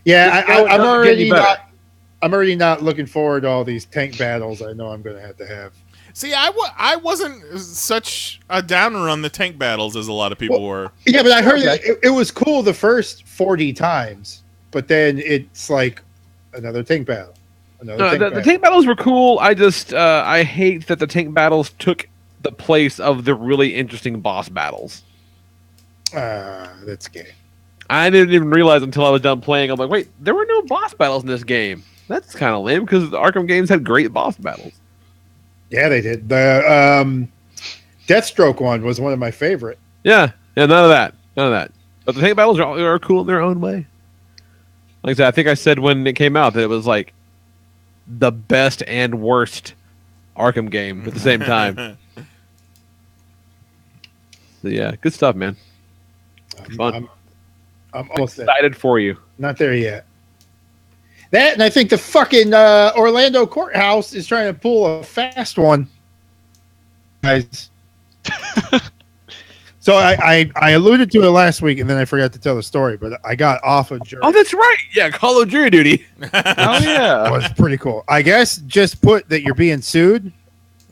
Yeah, No, it I'm doesn't get any already better. not. I'm already not looking forward to all these tank battles. I know I'm going to have. See, I wasn't such a downer on the tank battles as a lot of people were. Yeah, but I heard Okay. it was cool the first 40 times, but then it's like another tank battle. No, the tank battles were cool. I just I hate that the tank battles took the place of the really interesting boss battles. That's gay. I didn't even realize until I was done playing. I'm like, wait, there were no boss battles in this game. That's kind of lame because the Arkham games had great boss battles. Yeah, they did. The Deathstroke one was one of my favorite. Yeah, none of that. But the tank battles are cool in their own way. Like I said, I think I said when it came out that it was like the best and worst Arkham game at the same time. So yeah, good stuff, man. Fun. I'm almost there. Excited for you. Not there yet. That, and I think the fucking Orlando courthouse is trying to pull a fast one, guys. So I alluded to it last week, and then I forgot to tell the story. But I got off of jury. Oh, that's right. Yeah, Call of jury duty. Oh yeah. It was pretty cool. I guess just put that you're being sued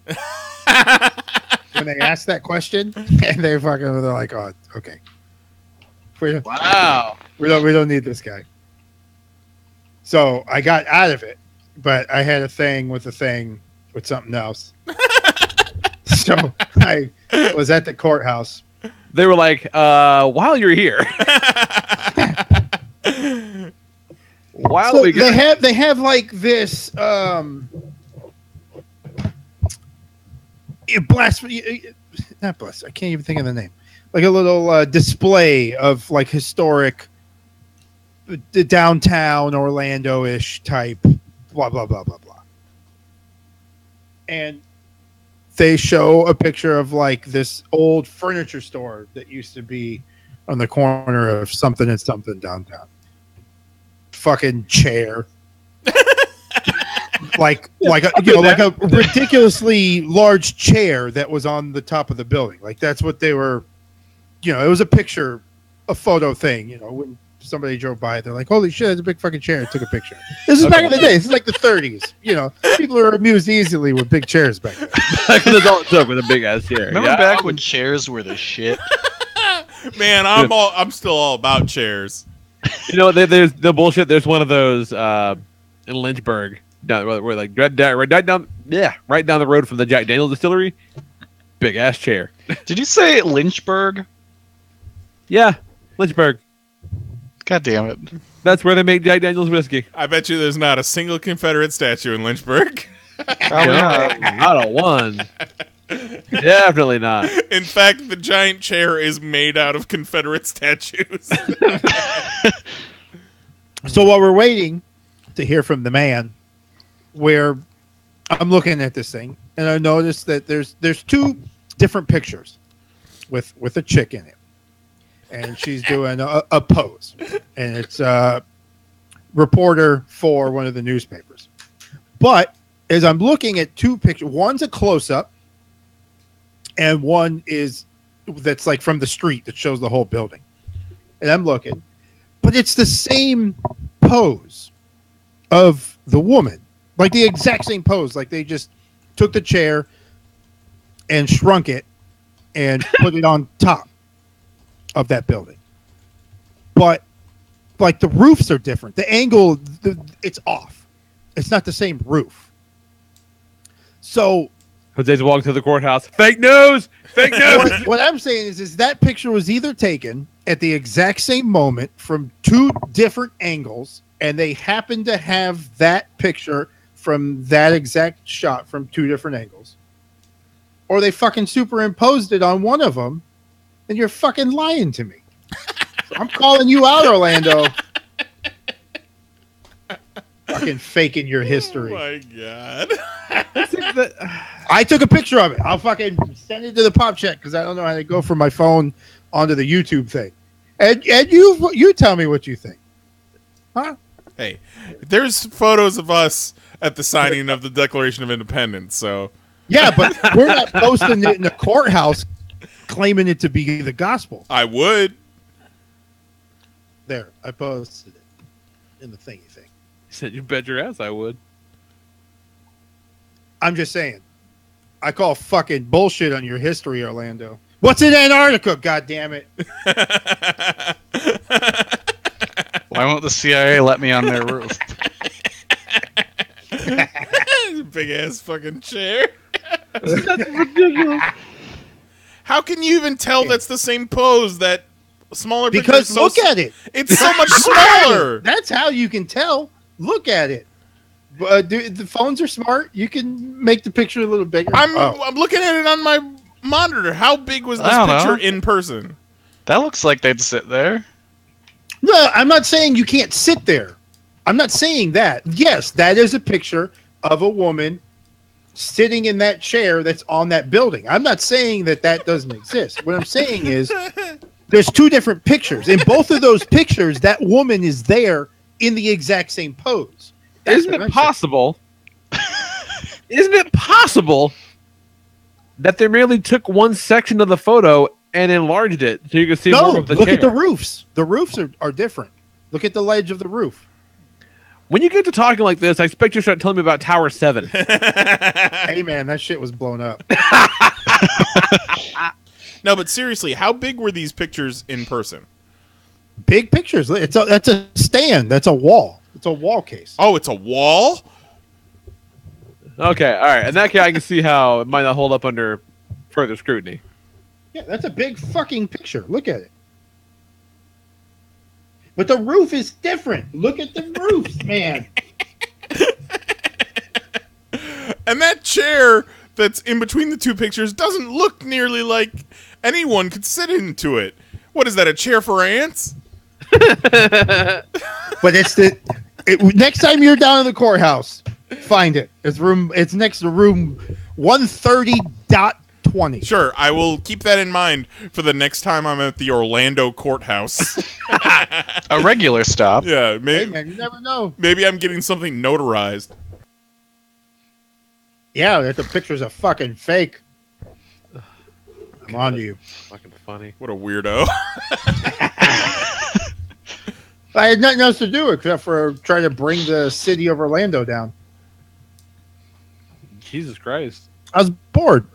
when they asked that question, and they're like, oh, okay. Wow. We don't need this guy. So I got out of it, but I had a thing with something else. So I was at the courthouse. They were like, while you're here. While So we got they have like this blasphemy, not blasphemy. I can't even think of the name. Like a little display of like historic downtown Orlando-ish type blah blah blah blah blah. And they show a picture of like this old furniture store that used to be on the corner of something and something downtown. Fucking chair. like a ridiculously large chair that was on the top of the building. Like that's what they were, it was a photo thing, when somebody drove by, they're like, holy shit, it's a big fucking chair. Took a picture. This is back in the day. This is like the 30s. People are amused easily with big chairs back then. like an adult took with a big ass chair. Remember Yeah. back when chairs were the shit? Man, I'm still all about chairs. There's the bullshit. There's one of those in Lynchburg, where like right down the road from the Jack Daniel's distillery. Big ass chair. Did you say Lynchburg? Yeah, Lynchburg. God damn it. That's where they make Jack Daniel's whiskey. I bet you there's not a single Confederate statue in Lynchburg. Not a one. Definitely not. In fact, the giant chair is made out of Confederate statues. So while we're waiting to hear from the man, where I'm looking at this thing, and I noticed that there's two different pictures with a chick in it, and she's doing a pose, and it's a reporter for one of the newspapers. But as I'm looking at two pictures, one's a close-up, and one that's like from the street that shows the whole building. And I'm looking, but it's the same pose of the woman, like the exact same pose. Like they just took the chair and shrunk it and put it on top of that building. But like the roofs are different. The angle, it's off. It's not the same roof. So Jose's walking to the courthouse. Fake news! Fake news! what I'm saying is that picture was either taken at the exact same moment from two different angles, and they happen to have that picture from that exact shot from two different angles, or they fucking superimposed it on one of them, and you're fucking lying to me. So I'm calling you out, Orlando. Fucking faking your history. Oh my god. I took a picture of it. I'll fucking send it to the pop check because I don't know how to go from my phone onto the YouTube thing. And you tell me what you think. Huh? Hey, there's photos of us at the signing of the Declaration of Independence, so Yeah, but we're not posting it in the courthouse claiming it to be the gospel. I would. There, I posted it. in the thingy thing. He said, "You bet your ass I would." I'm just saying. I call fucking bullshit on your history, Orlando. What's in Antarctica? God damn it! Why won't the CIA let me on their roof? Big ass fucking chair. That's ridiculous. How can you even tell that's the same pose? That smaller picture Because is so look at it. It's so much smaller. That's how you can tell. Look at it. The phones are smart. You can make the picture a little bigger. I'm looking at it on my monitor. How big was this I don't picture know. in person? That looks like they'd sit there. No, I'm not saying you can't sit there. I'm not saying that. Yes, that is a picture of a woman sitting in that chair that's on that building. I'm not saying that doesn't exist. What I'm saying is there's two different pictures. In both of those pictures, that woman is there in the exact same pose. Isn't it possible? Isn't it possible that they merely took one section of the photo and enlarged it so you can see more of the look chair? at the roofs. The roofs are different. Look at the ledge of the roof. When you get to talking like this, I expect you to start telling me about Tower 7. Hey, man, that shit was blown up. No, but seriously, how big were these pictures in person? Big pictures. That's a stand. That's a wall. It's a wall case. Oh, it's a wall? Okay, all right. In that case, I can see how it might not hold up under further scrutiny. Yeah, that's a big fucking picture. Look at it. But the roof is different. Look at the roofs, man. And that chair that's in between the two pictures doesn't look nearly like anyone could sit into it. What is that, a chair for ants? But next time you're down in the courthouse, find it. It's next to room 130.20. Sure, I will keep that in mind for the next time I'm at the Orlando courthouse. A regular stop. Yeah, Hey, maybe, man, you never know. maybe I'm getting something notarized. Yeah, that the picture's a fucking fake. I'm on to you. Fucking funny. What a weirdo. I had nothing else to do except for trying to bring the city of Orlando down. Jesus Christ. I was bored.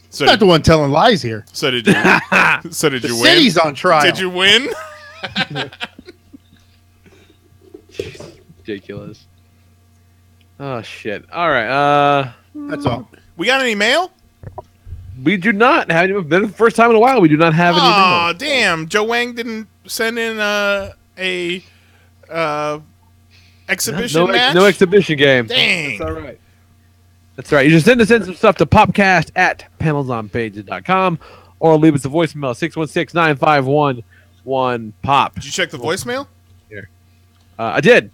So Not the one telling lies here. So did you? So did The you win? city's on trial. Did you win? Ridiculous. Oh, shit. All right. That's all. We got any mail? We do not have any. This is the first time in a while we do not have any. Aw, mail. damn! Joe Wang didn't send in a exhibition match. No exhibition game. Dang! That's all right. That's right. You just send us in some stuff to popcast@PanelsOnPages.com or leave us a voicemail 616-951-1POP. Did you check the voicemail? I did.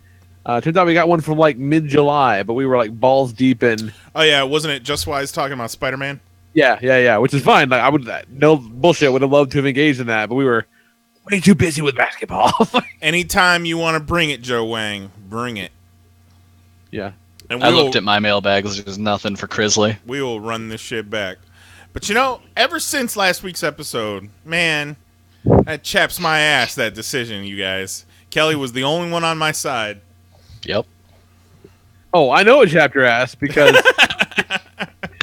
Turns out we got one from like mid-July, but we were like balls deep in. Oh yeah, wasn't it Just Wise talking about Spider-Man? Yeah, which is fine. Like I would no bullshit. Would have loved to have engaged in that, but we were way too busy with basketball. Anytime you want to bring it, Joe Wang, bring it. Yeah. And I looked at my mailbag. There's nothing for Crisley. we will run this shit back. But ever since last week's episode, man, that chaps my ass, that decision, you guys. Kelly was the only one on my side. Yep. Oh, I know a chapter ass because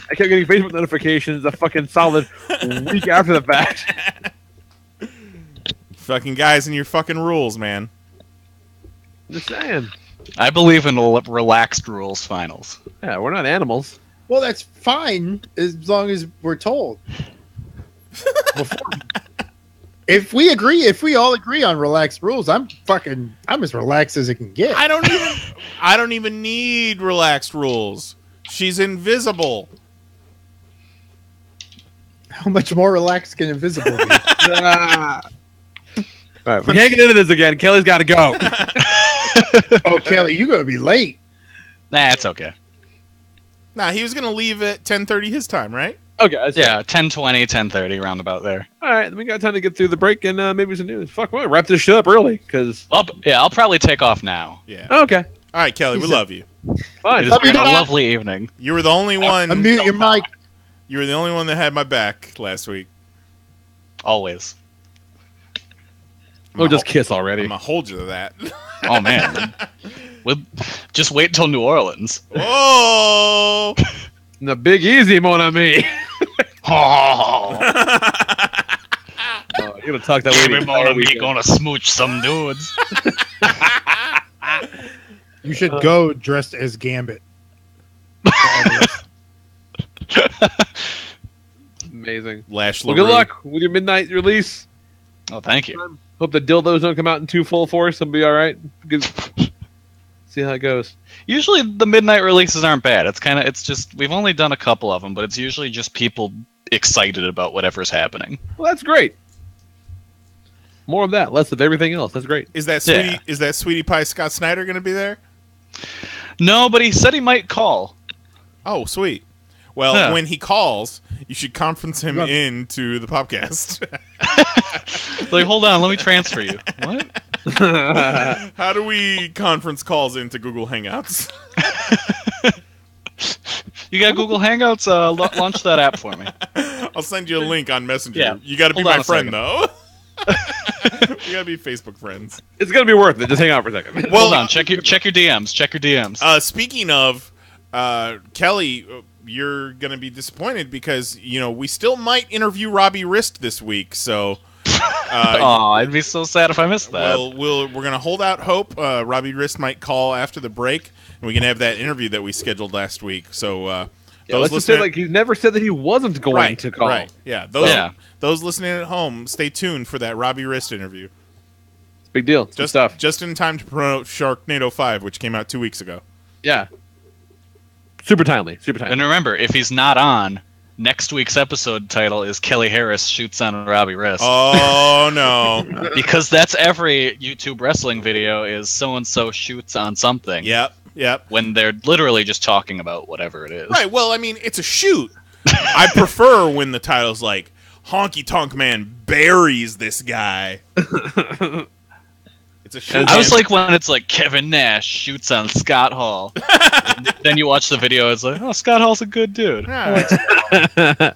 I kept getting Facebook notifications a fucking solid week after the fact. Fucking guys and your fucking rules, man. Just saying. I believe in relaxed rules finals. Yeah, we're not animals. Well, that's fine as long as we're told. If we all agree on relaxed rules, I'm as relaxed as it can get. I don't even need relaxed rules. She's invisible. How much more relaxed can invisible be? All right, we can't get into this again. Kelly's got to go. Oh, Kelly, you're gonna be late. Nah, it's okay. Nah, he was gonna leave at 10:30 his time, right? Okay, that's Yeah, 10:20, 10:30, roundabout there. All right, we got time to get through the break and maybe some news. Fuck, we'll wrap this shit up early because. I'll probably take off now. Yeah. Okay, All right, Kelly, we love you. fine. It has been a Bye. lovely evening. You were the only one. Unmute your mic. You were the only one that had my back last week. Always. Oh, just kiss already. I'm gonna hold you to that. Oh man, we'll just wait till New Orleans. Whoa! The big easy, mon ami. Oh, You're gonna talk that way. baby, mon ami, gonna smooch some dudes. You should go dressed as Gambit. Amazing. Lash Well, LaRue. good luck with your midnight release. Oh, thank you. Hope the dildos don't come out in too full force. It'll be all right. See how it goes. Usually the midnight releases aren't bad. It's just we've only done a couple of them, but it's usually just people excited about whatever's happening. Well, that's great. More of that, less of everything else. That's great. Is that Sweetie Pie Scott Snyder going to be there? No, but he said he might call. Oh, sweet. Well, Yeah. when he calls, you should conference him into the podcast. Like, hold on, let me transfer you. What? How do we conference calls into Google Hangouts? You got Google Hangouts? Launch that app for me. I'll send you a link on Messenger. Yeah. You got to be Hold on my a friend, second. though. You got to be Facebook friends. It's gonna be worth it. Just hang out for a second. Well, Hold on, check your DMs. Check your DMs. Speaking of Kelly, you're going to be disappointed because, we still might interview Robbie Wrist this week. So, Oh, I'd be so sad if I missed that. we're going to hold out hope. Robbie Wrist might call after the break, and we can have that interview that we scheduled last week. So, Let's just say, he's never said that he wasn't going to call. Right. Yeah. Those listening at home, stay tuned for that Robbie Wrist interview. It's a big deal. It's good stuff. Just in time to promote Sharknado 5, which came out 2 weeks ago. Yeah. Super timely. Super timely. And remember, if he's not on, next week's episode title is Kelly Harris shoots on Robbie Wrist. Oh, no. Because that's every YouTube wrestling video is so-and-so shoots on something. Yep. When they're literally just talking about whatever it is. Right. Well, I mean, it's a shoot. I prefer when the title's like, Honky Tonk Man buries this guy. It's a shoot. I was like when it's like Kevin Nash shoots on Scott Hall. Then you watch the video, it's like, oh, Scott Hall's a good dude. Yeah,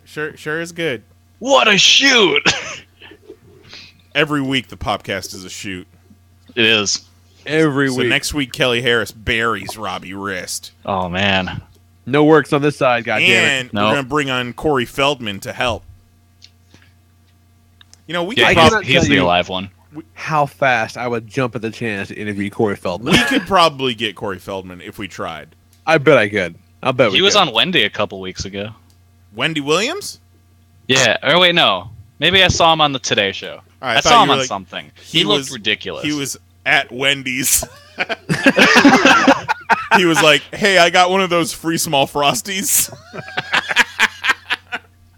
sure is good. What a shoot! Every week the podcast is a shoot. It is. Every So week. next week Kelly Harris buries Robbie Wrist. Oh, man. No works on this side, goddammit. And No. we're going to bring on Corey Feldman to help. We Yeah, could I probably... cannot he's tell the you- alive one. How fast I would jump at the chance to interview Corey Feldman. We could probably get Corey Feldman if we tried. I bet I could. I'll bet we He was could. on Wendy a couple weeks ago. Wendy Williams? Yeah. Or wait, no. Maybe I saw him on the Today Show. I I thought saw you him were on like- something. he He looked was- ridiculous. He was at Wendy's. He was like, hey, I got one of those free small Frosties.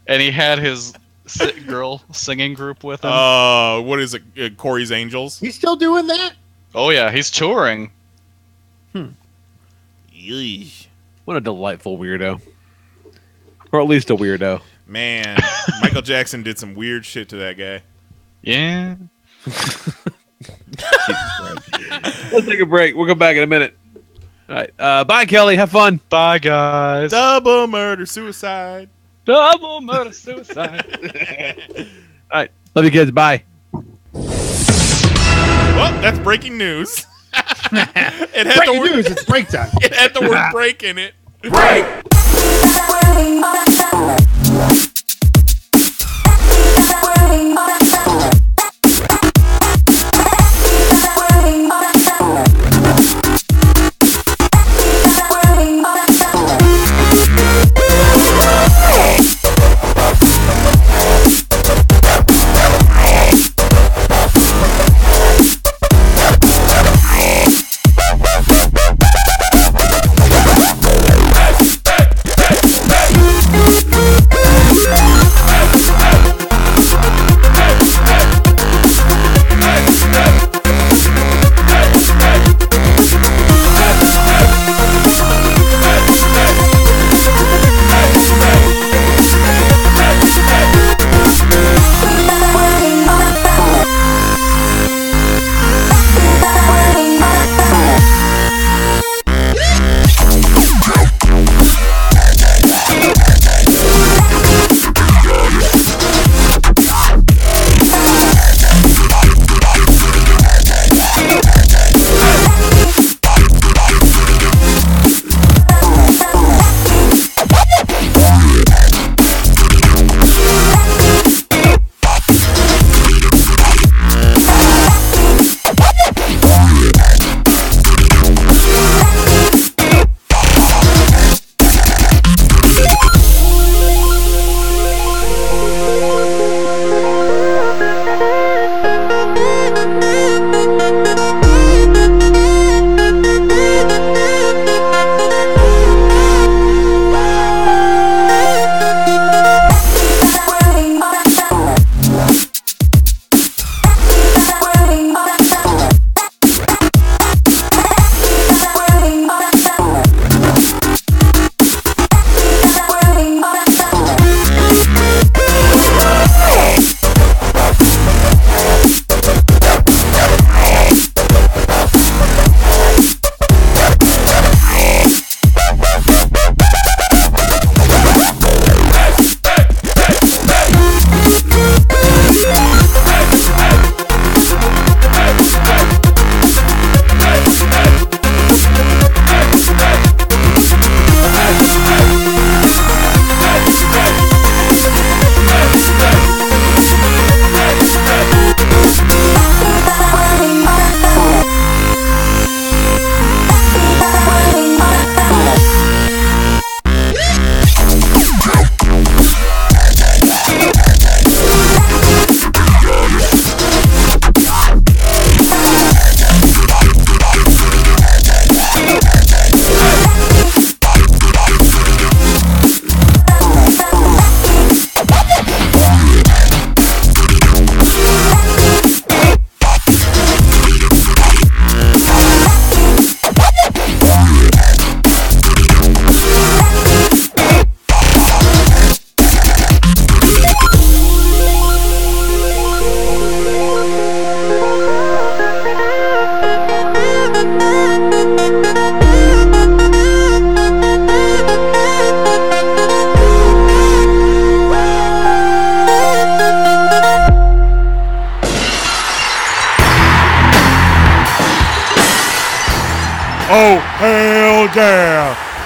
And he had his girl singing group with him. What is it? Corey's Angels? He's still doing that? Oh, yeah. He's touring. Yeesh. What a delightful weirdo. Or at least a weirdo. Man, Michael Jackson did some weird shit to that guy. Yeah. Let's take a break. We'll come back in a minute. All right. Bye, Kelly. Have fun. Bye, guys. Double murder, suicide. Double murder suicide. All right. Love you, kids. Bye. Well, that's breaking news. It had Breaking the word, news, it's break time. it had the word break in it.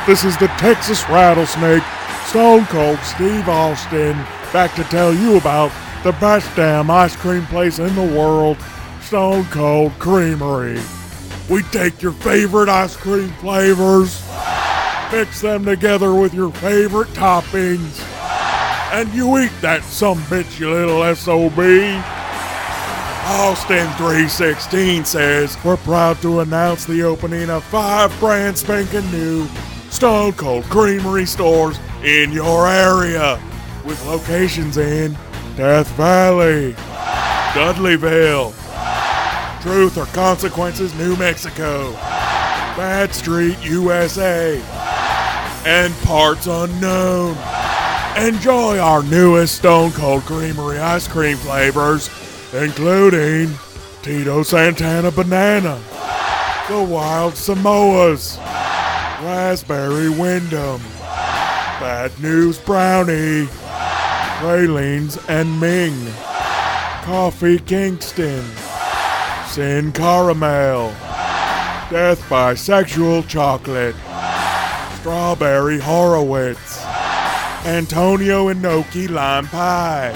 This is the Texas Rattlesnake, Stone Cold Steve Austin, back to tell you about the best damn ice cream place in the world, Stone Cold Creamery. We take your favorite ice cream flavors, mix them together with your favorite toppings, and you eat that sumbitch, you little SOB. Austin 316 says, we're proud to announce the opening of 5 brand spanking new Stone Cold Creamery stores in your area, with locations in Death Valley, Dudleyville, Truth or Consequences, New Mexico, Bad Street, USA, and parts unknown. Enjoy our newest Stone Cold Creamery ice cream flavors, including Tito Santana Banana, the Wild Samoas, Raspberry Wyndham, Bad News Brownie, Pralines and Ming, Coffee Kingston, Sin Caramel, Death by Sexual Chocolate, Strawberry Horowitz, Antonio Inoki Lime Pie,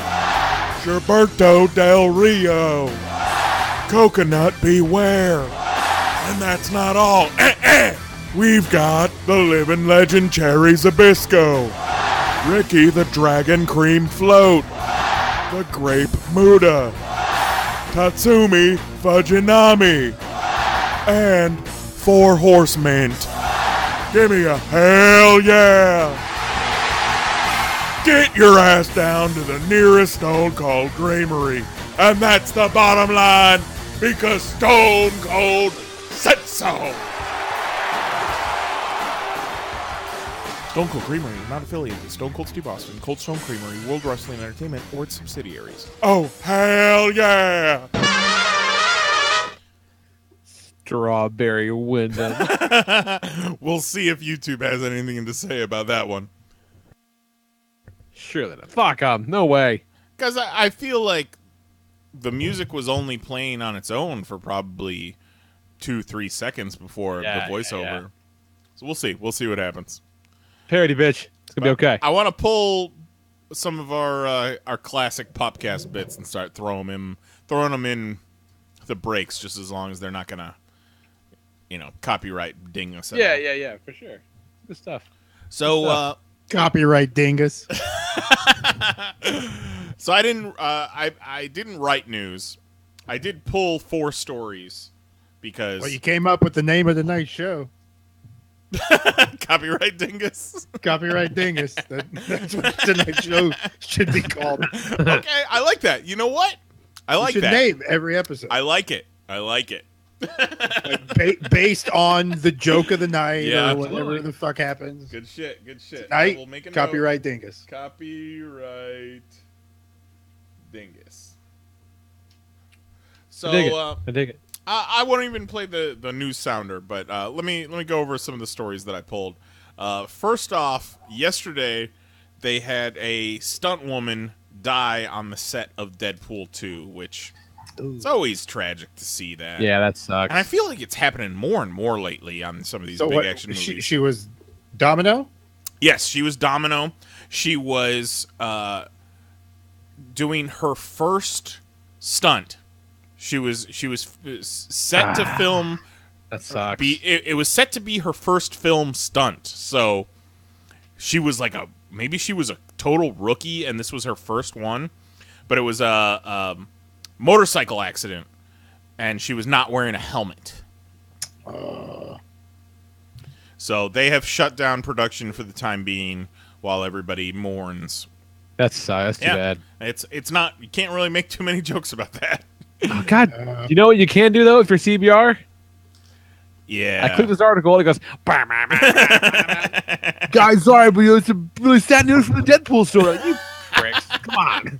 Gilberto Del Rio, Coconut Beware. And that's not all. We've got the Living Legend Cherry Zabisco, Ricky the Dragon Cream Float, the Grape Muda, Tatsumi Fujinami, and 4 Horse Mint. Give me a hell yeah! Get your ass down to the nearest Stone Cold Creamery. And that's the bottom line, because Stone Cold said so. Stone Cold Creamery is not affiliated with Stone Cold Steve Austin, Cold Stone Creamery, World Wrestling Entertainment, or its subsidiaries. Oh, hell yeah! Strawberry Wyndham. We'll see if YouTube has anything to say about that one. Surely not. Fuck 'em. No way. Because I feel like the music was only playing on its own for probably 2-3 seconds before the voiceover. Yeah. So we'll see. We'll see what happens. Parody, bitch. It's going to be okay. I want to pull some of our classic Popcast bits and start throwing them in the breaks, just as long as they're not going to, copyright ding us. Yeah, for sure. Good stuff. So, copyright dingus. So I didn't write news. I did pull 4 stories because... Well, you came up with the name of the night show. Copyright Dingus. Copyright Dingus. That's what tonight's show should be called. Okay, I like that. You know what? I like that. Name every episode. I like it. Like based on the joke of the night or whatever the fuck happens. Good shit. Tonight, we'll make a Copyright Dingus. Copyright Dingus. So I dig it. I won't even play the news sounder, but let me go over some of the stories that I pulled. First off, yesterday they had a stunt woman die on the set of Deadpool 2, which it's always tragic to see that. Yeah, that sucks. And I feel like it's happening more and more lately on some of these big action movies. She was Domino? Yes, she was Domino. She was doing her first stunt. She was set to film. That sucks. It was set to be her first film stunt. So she was maybe she was a total rookie, and this was her first one. But it was a motorcycle accident, and she was not wearing a helmet. So they have shut down production for the time being while everybody mourns. That's too bad. It's not. You can't really make too many jokes about that. Oh God! You know what you can do though if you're CBR? Yeah. I clicked this article and it goes, guys, sorry, but it's really sad news from the Deadpool story. You pricks, come on.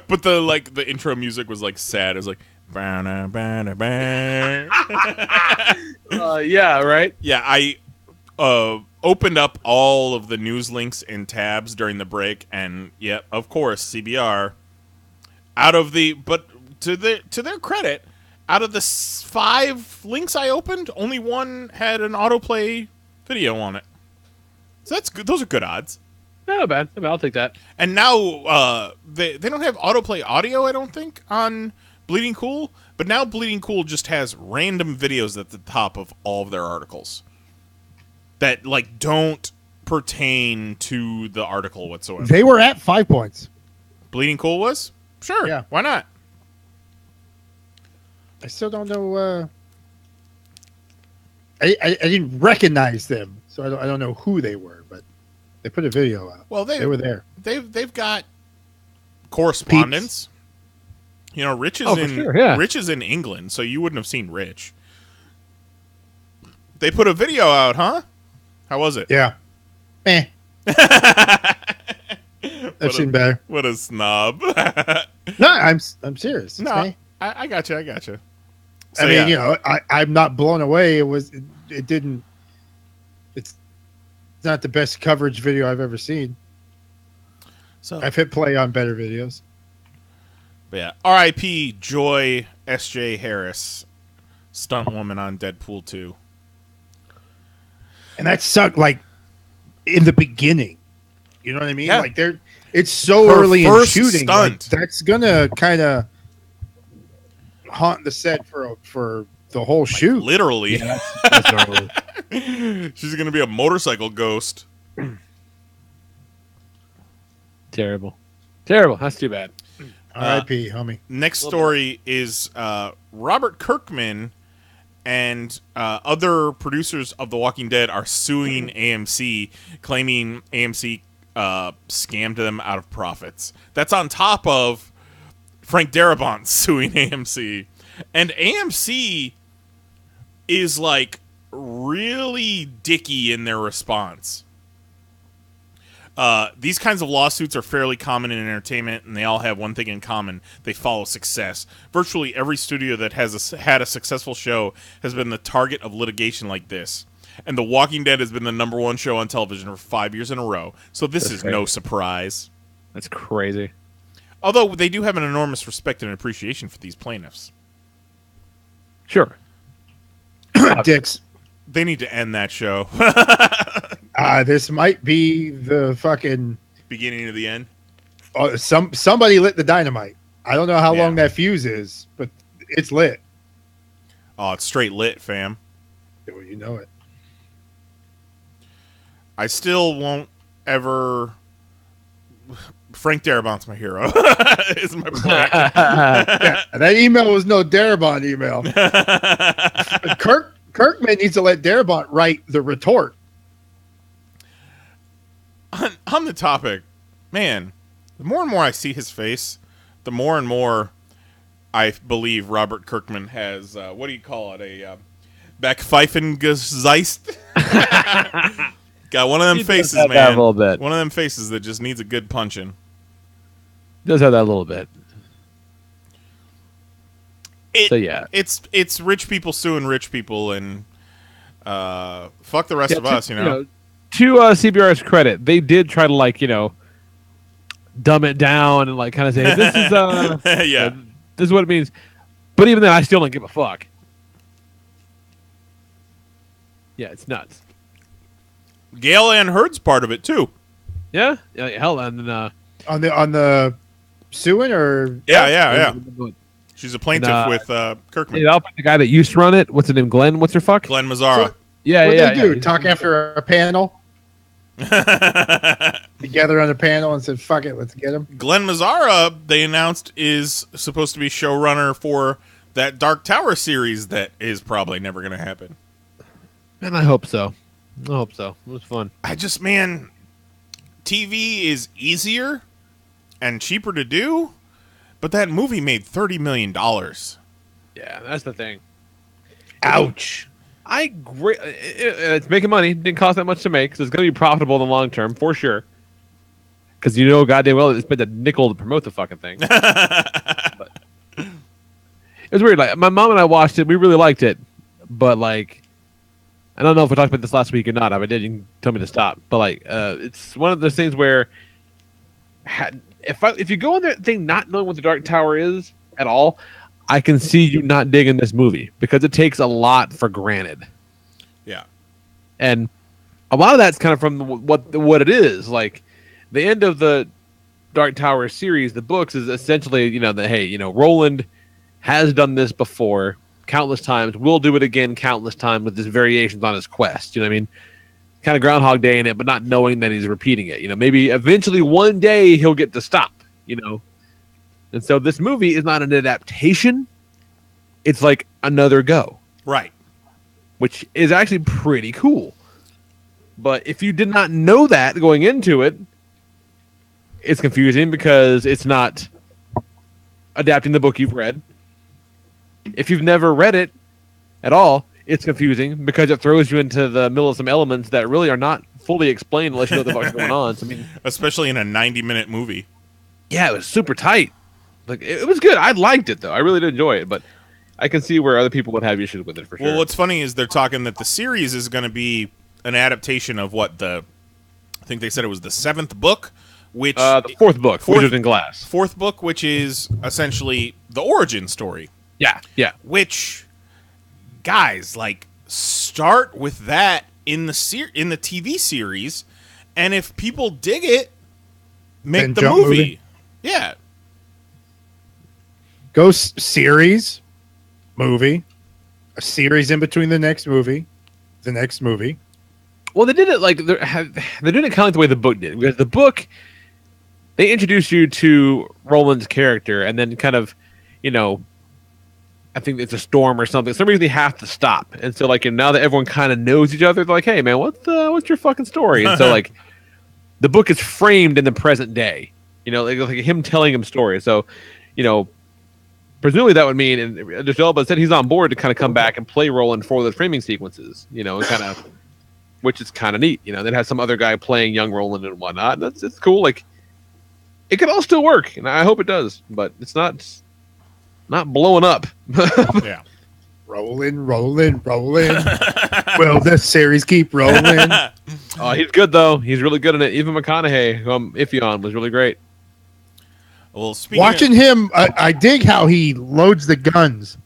But the intro music was sad. It was like, yeah, right. Yeah, I opened up all of the news links in tabs during the break, and of course, CBR. But to their credit, out of the 5 links I opened, only one had an autoplay video on it. So that's good. Those are good odds. Not bad. I'll take that. And now they don't have autoplay audio, I don't think, on Bleeding Cool. But now Bleeding Cool just has random videos at the top of all of their articles that like don't pertain to the article whatsoever. They were at 5 points. Bleeding Cool was? Sure. Yeah. Why not? I still don't know. I didn't recognize them, so I don't know who they were, but they put a video out. Well, they were there. They've got correspondence. Peeps. You know, Rich is in England, so you wouldn't have seen Rich. They put a video out, huh? How was it? Yeah. I've seen better. What a snob. No, I'm serious. No, I got you. So, I mean, you know, I'm not blown away. It didn't. It's not the best coverage video I've ever seen. So I've hit play on better videos. But yeah, R.I.P. Joy S.J. Harris, stunt woman on Deadpool 2. And that sucked. Like in the beginning, you know what I mean? Yeah. Like it's so Her early in first shooting. stunt. Like, that's gonna kind of haunt the set for the whole shoot. Literally. Yeah, that's normal. She's going to be a motorcycle ghost. Terrible. That's too bad. R.I.P. homie. Next story is Robert Kirkman and other producers of The Walking Dead are suing AMC, claiming AMC scammed them out of profits. That's on top of Frank Darabont suing AMC. And AMC is like really dicky in their response. These kinds of lawsuits are fairly common in entertainment, and they all have one thing in common. They follow success. Virtually every studio that has had a successful show has been the target of litigation like this. And The Walking Dead has been the #1 show on television for 5 years in a row. So this is no surprise. That's crazy. Although they do have an enormous respect and appreciation for these plaintiffs. Sure. Dicks. They need to end that show. This might be the fucking beginning of the end. Somebody lit the dynamite. I don't know how long that fuse is, but it's lit. Oh, it's straight lit, fam. Well, you know it. I still won't ever. Frank Darabont's my hero. Is my point. Yeah, that email was no Darabont email. Kirkman needs to let Darabont write the retort. On the topic, man, the more and more I see his face, the more and more I believe Robert Kirkman has, what do you call it, a Backpfeifengeist? Got one of them faces, man. That a little bit. One of them faces that just needs a good punching. Does have that a little bit. So yeah, it's rich people suing rich people, and fuck the rest of us, you know. To CBR's credit, they did try to dumb it down and kind of say this is this is what it means. But even then, I still don't give a fuck. Yeah, it's nuts. Gail Ann Hurd's part of it too. Yeah, hell, and then on the suing or yeah. She's a plaintiff with Kirkman. The guy that used to run it. What's his name? Glenn. What's her fuck? Glenn Mazzara. What they do? Talk after a panel. Together on a panel and said, "Fuck it, let's get him." Glenn Mazzara, they announced, is supposed to be showrunner for that Dark Tower series that is probably never going to happen. And I hope so. It was fun. Man, TV is easier and cheaper to do, but that movie made $30 million. Yeah, that's the thing. Ouch. It's making money. It didn't cost that much to make, so it's going to be profitable in the long term for sure. Because goddamn well, it's spent a nickel to promote the fucking thing. But it was weird. My mom and I watched it. We really liked it, but I don't know if we talked about this last week or not. If I did, you can tell me to stop. But it's one of those things where if you go in that thing not knowing what the Dark Tower is at all, I can see you not digging this movie because it takes a lot for granted. Yeah. And a lot of that's kind of from what it is. Like the end of the Dark Tower series, the books is essentially, that hey, Roland has done this before countless times, will do it again countless times with his variations on his quest. You know what I mean? Kind of Groundhog Day in it, but not knowing that he's repeating it. Maybe eventually one day he'll get to stop. And so this movie is not an adaptation. It's like another go. Right. Which is actually pretty cool. But if you did not know that going into it, it's confusing because it's not adapting the book you've read. If you've never read it at all, it's confusing because it throws you into the middle of some elements that really are not fully explained unless you know what the fuck's going on. So, especially in a 90-minute movie. Yeah, it was super tight. Like it was good. I liked it though. I really did enjoy it, but I can see where other people would have issues with it for sure. Well, what's funny is they're talking that the series is going to be an adaptation of I think they said it was the 7th book, which the 4th book, Wizards in Glass. 4th book, which is essentially the origin story. Yeah. Which, guys, like, start with that in the TV series, and if people dig it, make Then the jump movie. Yeah. Go series, movie, a series in between the next movie, the next movie. Well, they did it like they're doing it kind of like the way the book did, because the book they introduce you to Roland's character, and then kind of, I think it's a storm or something. Some reason they have to stop, and so like now that everyone kind of knows each other, they're like, "Hey, man, what's your fucking story?" And so like the book is framed in the present day, like him telling him stories. So, presumably that would mean, and Elba said he's on board to kind of come back and play Roland for those framing sequences, and kind of, which is kind of neat. Then have some other guy playing young Roland and whatnot. It's cool. Like it could all still work, and I hope it does, but it's not blowing up. Yeah. Rolling. Will this series keep rolling? Oh, he's good though. He's really good in it. Even McConaughey, who I'm iffy on, was really great. Well, Watching him, I dig how he loads the guns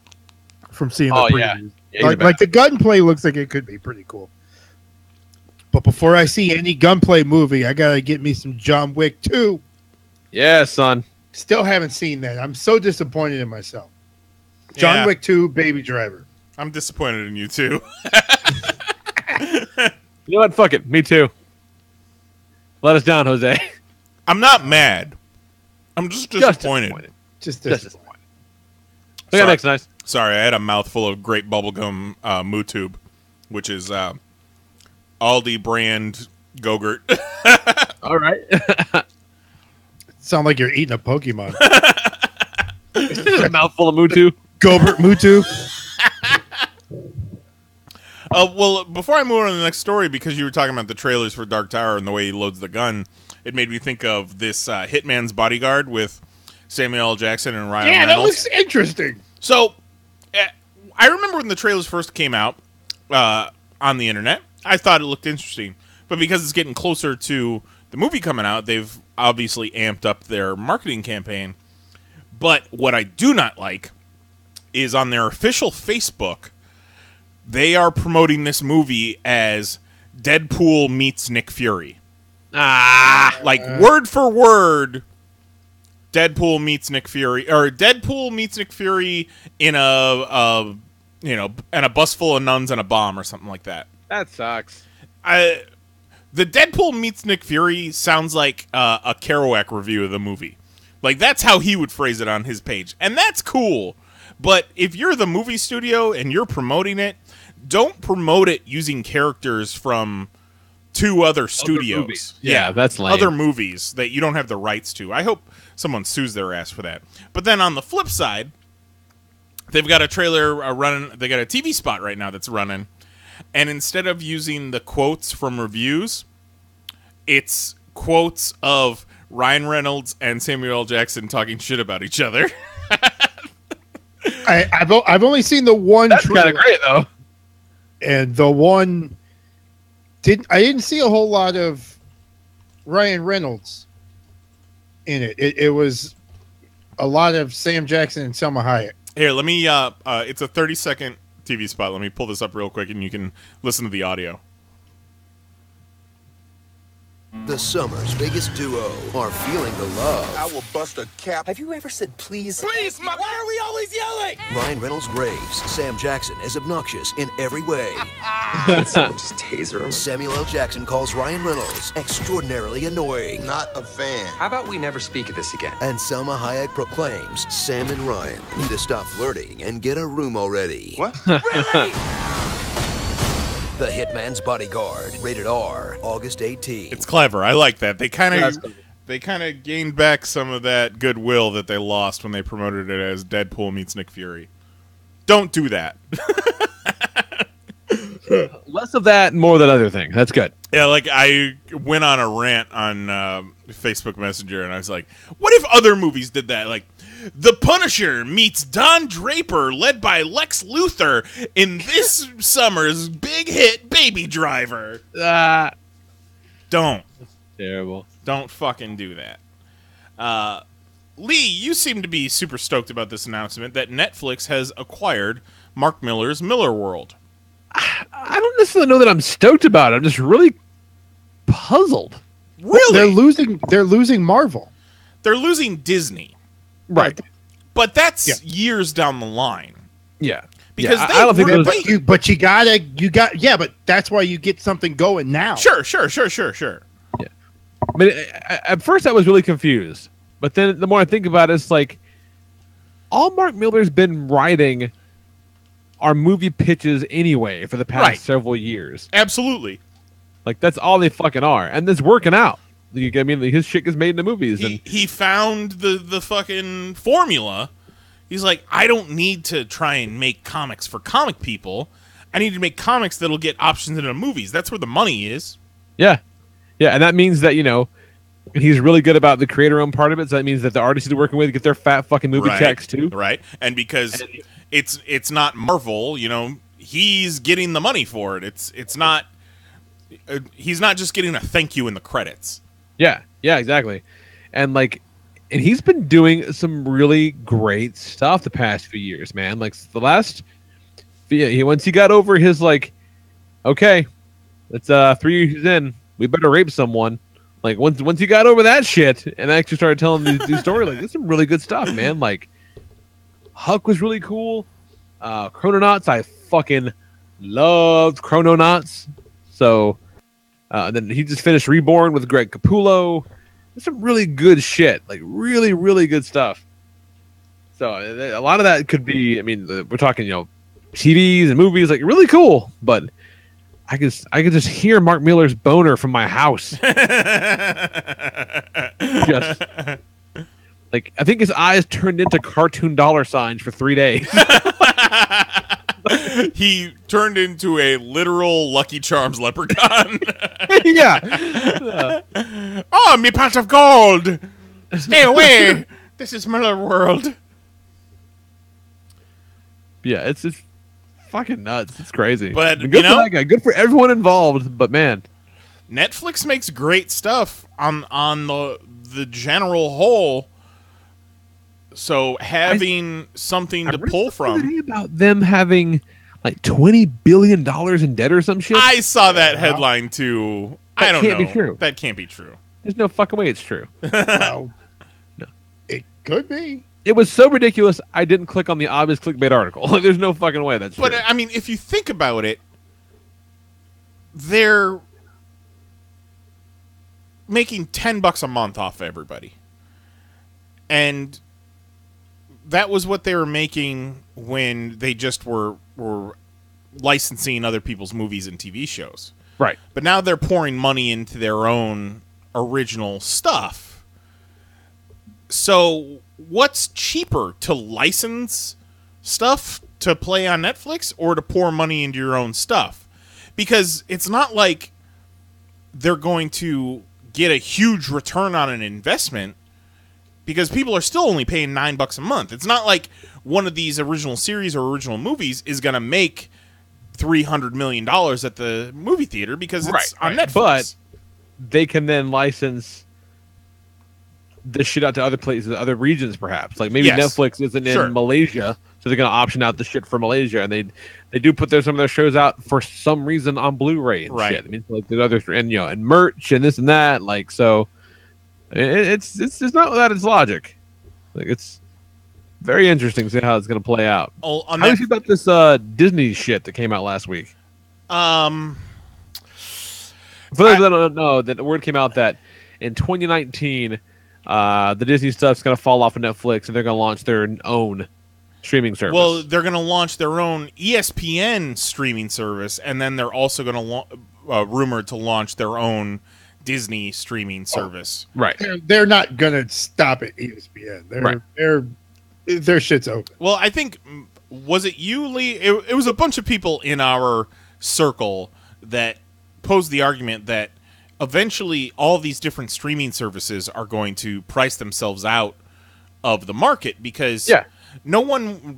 from seeing the previews. Yeah, like the gunplay looks like it could be pretty cool. But before I see any gunplay movie, I gotta get me some John Wick 2. Yeah, son. Still haven't seen that. I'm so disappointed in myself. John Wick 2, Baby Driver. I'm disappointed in you too. You know what? Fuck it. Me too. Let us down, Jose. I'm not mad. I'm just disappointed. Just disappointed. Look at next, nice. Sorry, I had a mouthful of great bubblegum Mootube, which is Aldi brand Go-Gurt. All right. Sound like you're eating a Pokemon. A mouthful of Mutu. Gobert Mutu. Well, before I move on to the next story, because you were talking about the trailers for Dark Tower and the way he loads the gun, it made me think of this Hitman's Bodyguard with Samuel L. Jackson and Ryan Reynolds. Yeah, that looks interesting. So, I remember when the trailers first came out on the internet, I thought it looked interesting. But because it's getting closer to the movie coming out, they've obviously amped up their marketing campaign. But what I do not like is on their official Facebook, they are promoting this movie as Deadpool meets Nick Fury. Like word for word, Deadpool meets Nick Fury, or Deadpool meets Nick Fury in a bus full of nuns and a bomb or something like that. That sucks. The Deadpool meets Nick Fury sounds like a Kerouac review of the movie. Like, that's how he would phrase it on his page. And that's cool. But if you're the movie studio and you're promoting it, don't promote it using characters from two other studios. Yeah, that's lame. Other movies that you don't have the rights to. I hope someone sues their ass for that. But then on the flip side, they've got a trailer running. They got a TV spot right now that's running. And instead of using the quotes from reviews, it's quotes of Ryan Reynolds and Samuel L. Jackson talking shit about each other. I've only seen the one. That's kind of great though. And the one I didn't see a whole lot of Ryan Reynolds in it. It was a lot of Sam Jackson and Selma Hayek. Here, let me. It's a 30-second TV spot. Let me pull this up real quick, and you can listen to the audio. The summer's biggest duo are feeling the love. I will bust a cap. Have you ever said please? Please, why are we always yelling? Ryan Reynolds Graves, Sam Jackson is obnoxious in every way. Someone just taser him. Samuel L. Jackson calls Ryan Reynolds extraordinarily annoying. Not a fan. How about we never speak of this again? And Selma Hayek proclaims Sam and Ryan need to stop flirting and get a room already. What? Really? The Hitman's Bodyguard, rated R, August 18. It's clever. I like that. They kind of gained back some of that goodwill that they lost when they promoted it as Deadpool meets Nick Fury. Don't do that. Less of that, more than other thing. That's good. Yeah, like I went on a rant on Facebook Messenger, and I was like, "What if other movies did that? Like, The Punisher meets Don Draper, led by Lex Luthor, in this summer's big hit, Baby Driver." Don't. Terrible. Don't fucking do that. Lee, you seem to be super stoked about this announcement that Netflix has acquired Mark Millar's Miller World. I don't necessarily know that I'm stoked about it. I'm just really puzzled. Really? They're losing Marvel. They're losing Disney. Right. But that's years down the line. Yeah. Because I they don't think were- those- but that's why you get something going now. Sure. Yeah. I mean, at first I was really confused, but then the more I think about it, it's like all Mark Miller's been writing are movie pitches anyway for the past several years. Absolutely. Like that's all they fucking are, and it's working out. I mean, his shit gets made into movies. He found the fucking formula. He's like, I don't need to try and make comics for comic people. I need to make comics that'll get options into movies. That's where the money is. Yeah, and that means that he's really good about the creator-owned part of it. So that means that the artists he's working with get their fat fucking movie checks too. Right, and because it's not Marvel, he's getting the money for it. It's not. He's not just getting a thank you in the credits. Yeah, exactly. And he's been doing some really great stuff the past few years, man. Like the last, once he got over his okay, it's 3 years in, we better rape someone. Like once he got over that shit and actually started telling these stories, there's some really good stuff, man. Like Huck was really cool. Chrononauts, I fucking loved Chrononauts. So then he just finished Reborn with Greg Capullo. There's some really good shit, really, really good stuff. So a lot of that could be, I mean, we're talking, TVs and movies, really cool. But I could just hear Mark Miller's boner from my house. Just I think his eyes turned into cartoon dollar signs for 3 days. He turned into a literal Lucky Charms leprechaun. Yeah. Oh, me pot of gold! Stay away! This is Miller World. Yeah, it's just fucking nuts. It's crazy. But good for that guy. Good for everyone involved. But man, Netflix makes great stuff on the general whole. So having something to pull from. About them having $20 billion in debt or some shit. I saw that headline too. I don't know. That can't be true. That can't be true. There's no fucking way it's true. No. It could be. It was so ridiculous, I didn't click on the obvious clickbait article. There's no fucking way that's true. But I mean, if you think about it, they're making $10 a month off everybody. And that was what they were making when they just were licensing other people's movies and TV shows. Right. But now they're pouring money into their own original stuff. So what's cheaper, to license stuff to play on Netflix or to pour money into your own stuff? Because it's not like they're going to get a huge return on an investment, because people are still only paying $9 a month. It's not like one of these original series or original movies is going to make $300 million at the movie theater because it's on Netflix. But they can then license this shit out to other places, other regions, perhaps. Maybe Netflix isn't in Malaysia, so they're going to option out the shit for Malaysia, and they do put some of their shows out for some reason on Blu-ray and Right. shit. I mean, like there's other and merch and this and that. Like so, it's not without its logic. Like it's very interesting to see how it's going to play out. Oh, on how do you that, feel about this Disney shit that came out last week? um, For those that don't know, that the word came out that in 2019, the Disney stuff's going to fall off of Netflix, and they're going to launch their own streaming service. well, they're going to launch their own ESPN streaming service, and then they're also going to rumored to launch their own Disney streaming service. Right. They're not gonna stop at ESPN. Their shit's open. Well, I think was it you, Lee? It was a bunch of people in our circle that posed the argument that eventually all these different streaming services are going to price themselves out of the market because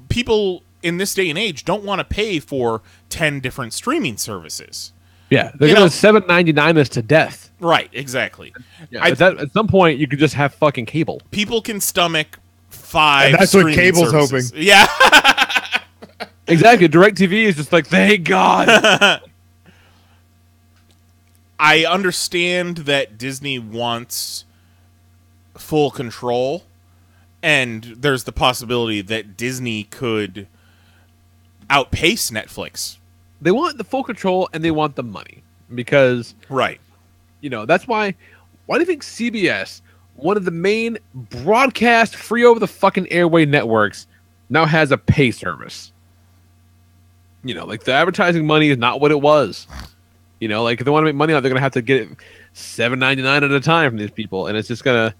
people in this day and age don't want to pay for 10 different streaming services. Yeah, they're going to $7.99 this to death. Right, exactly. Yeah, at some point, you could just have fucking cable. People can stomach 5 And that's what streaming cable's services. hoping. Yeah. Exactly. DirecTV is just like, thank God. I understand that Disney wants full control, and there's the possibility that Disney could outpace Netflix. They want the full control and they want the money because, right? That's why. Why do you think CBS, one of the main broadcast free over the fucking airway networks, now has a pay service? Like the advertising money is not what it was. Like if they want to make money out, they're gonna have to get it $7.99 at a time from these people, and it's just gonna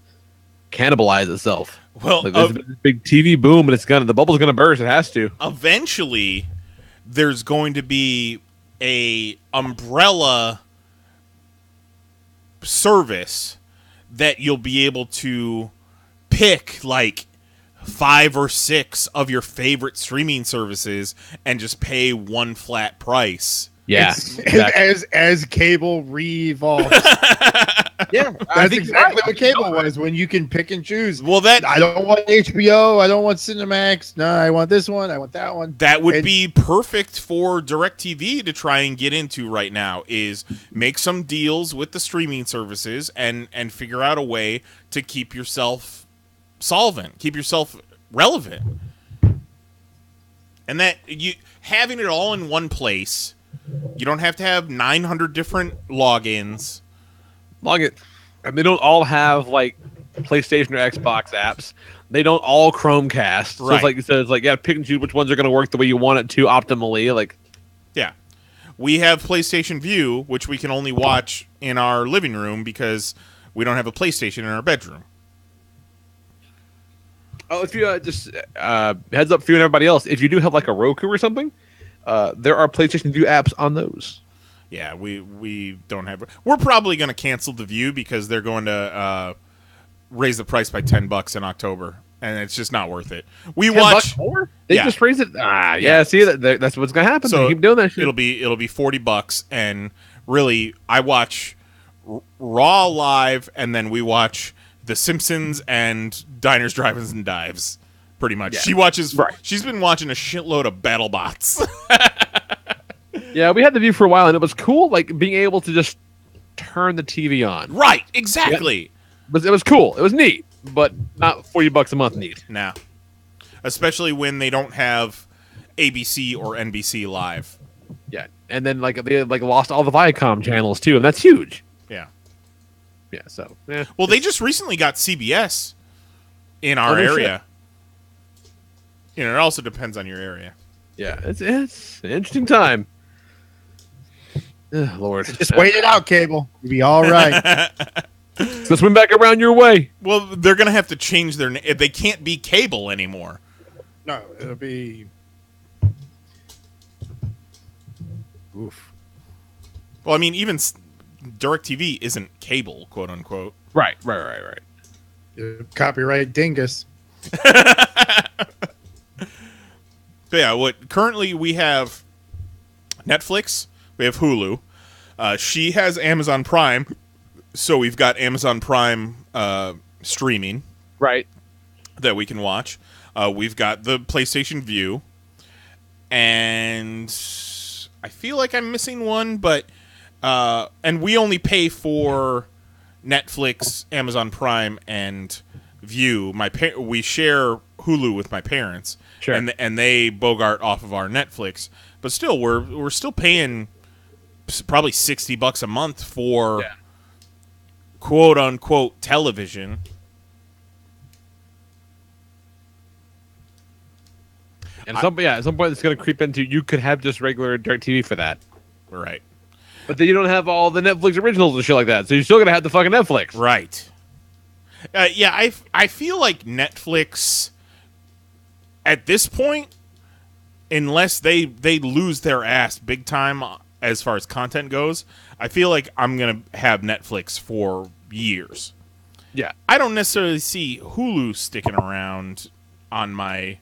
cannibalize itself. Well, like, there's a big TV boom, and the bubble's gonna burst. It has to. Eventually, there's going to be a umbrella service that you'll be able to pick like 5 or 6 of your favorite streaming services and just pay one flat price. Yeah, exactly. as cable re-evolves. Yeah, that's exactly what cable was when you can pick and choose. Well, I don't want HBO. I don't want Cinemax. No, I want this one. I want that one. That would be perfect for DirecTV to try and get into right now. Is make some deals with the streaming services and figure out a way to keep yourself solvent, keep yourself relevant, and that you having it all in one place. You don't have to have 900 different logins. And they don't all have like PlayStation or Xbox apps. They don't all Chromecast. So Right. it's like pick and choose which ones are going to work the way you want it to optimally. Like, yeah, we have PlayStation View, which we can only watch in our living room because we don't have a PlayStation in our bedroom. oh, if you just heads up for you and everybody else, if you do have like a Roku or something, there are PlayStation View apps on those. Yeah, we don't have. We're probably going to cancel the View because they're going to raise the price by $10 in October, and it's just not worth it. We watch more. They just raised it. Yeah. See that's what's going to happen. So they keep doing that shit. It'll be $40, and really, I watch Raw live, and then we watch The Simpsons and Diners, Drive-ins, and Dives. Pretty much, she watches. Right. She's been watching a shitload of BattleBots. Yeah, we had the View for a while, and it was cool, like being able to just turn the TV on. Right, exactly. Yeah. But it was cool. It was neat, but not $40 a month neat. Nah, especially when they don't have ABC or NBC live. Yeah, and then like they lost all the Viacom channels too, and that's huge. Yeah. Yeah. So. Yeah. Well, they just recently got CBS in our area. It also depends on your area. Yeah, it's an interesting time. Ugh, Lord, just wait it out, cable. You'll be all right. So swing back around your way. Well, they're gonna have to change their name. They can't be cable anymore. No, it'll be. Oof. Well, I mean, even DirecTV isn't cable, quote unquote. Right. Copyright Dingus. So yeah, currently we have Netflix, we have Hulu. She has Amazon Prime, so we've got Amazon Prime streaming, right, that we can watch. We've got the PlayStation View, and I feel like I'm missing one, but and we only pay for Netflix, Amazon Prime, and View. We share Hulu with my parents, Sure. and they bogart off of our Netflix. But still, we're still paying probably $60 a month for quote unquote television. And at some point it's going to creep into you could have just regular DirecTV for that. Right. But then you don't have all the Netflix originals and shit like that, so you're still going to have the fucking Netflix. Right. I feel like Netflix, at this point, unless they lose their ass big time as far as content goes, I feel like I'm going to have Netflix for years. Yeah. I don't necessarily see Hulu sticking around on my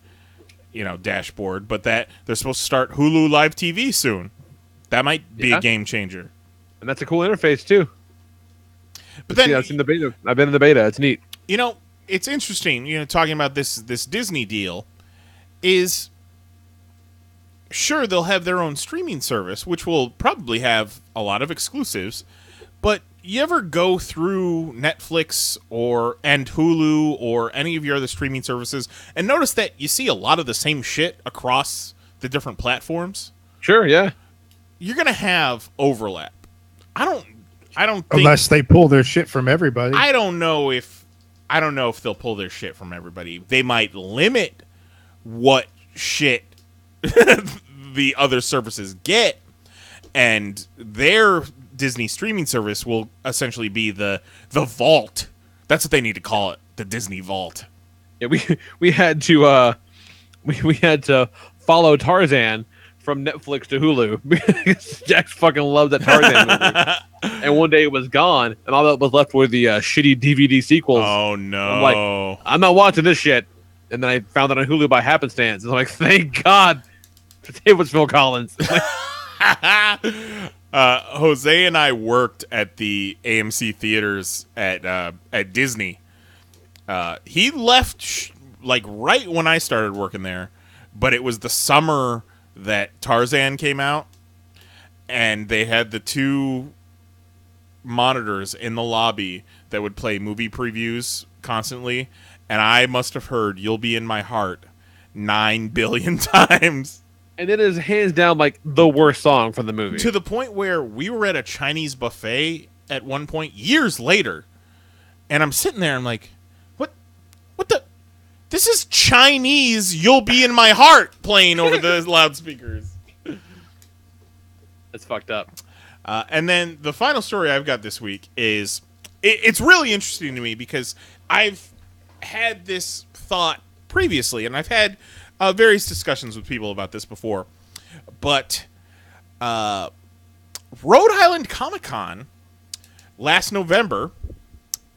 dashboard, but that they're supposed to start Hulu Live TV soon. That might be a game changer. And that's a cool interface too. But then I've seen the beta. I've been in the beta. It's neat. It's interesting, talking about this Disney deal is sure they'll have their own streaming service, which will probably have a lot of exclusives, but you ever go through Netflix and Hulu or any of your other streaming services and notice that you see a lot of the same shit across the different platforms? Sure, yeah. You're going to have overlap. I don't think, unless they pull their shit from everybody. I don't know if they'll pull their shit from everybody. They might limit what shit the other services get, and their Disney streaming service will essentially be the vault. That's what they need to call it, the Disney Vault. Yeah, we had to we had to follow Tarzan from Netflix to Hulu because Jack fucking loved that Tarzan movie. And one day it was gone, and all that was left were the shitty DVD sequels. Oh no! I'm like, I'm not watching this shit. And then I found it on Hulu by happenstance. And I'm like, thank God, it was Phil Collins. Jose and I worked at the AMC theaters at Disney. He left like right when I started working there, but it was the summer that Tarzan came out, and they had the 2 monitors in the lobby that would play movie previews constantly, and I must have heard "You'll Be in My Heart" 9 billion times. And it is hands down like the worst song from the movie. To the point where we were at a Chinese buffet at one point years later, and I'm sitting there, I'm like, what the? This is Chinese "You'll Be in My Heart" playing over the loudspeakers. That's fucked up. And then the final story I've got this week is, it's really interesting to me because I've had this thought previously, and I've had various discussions with people about this before. But Rhode Island Comic-Con last November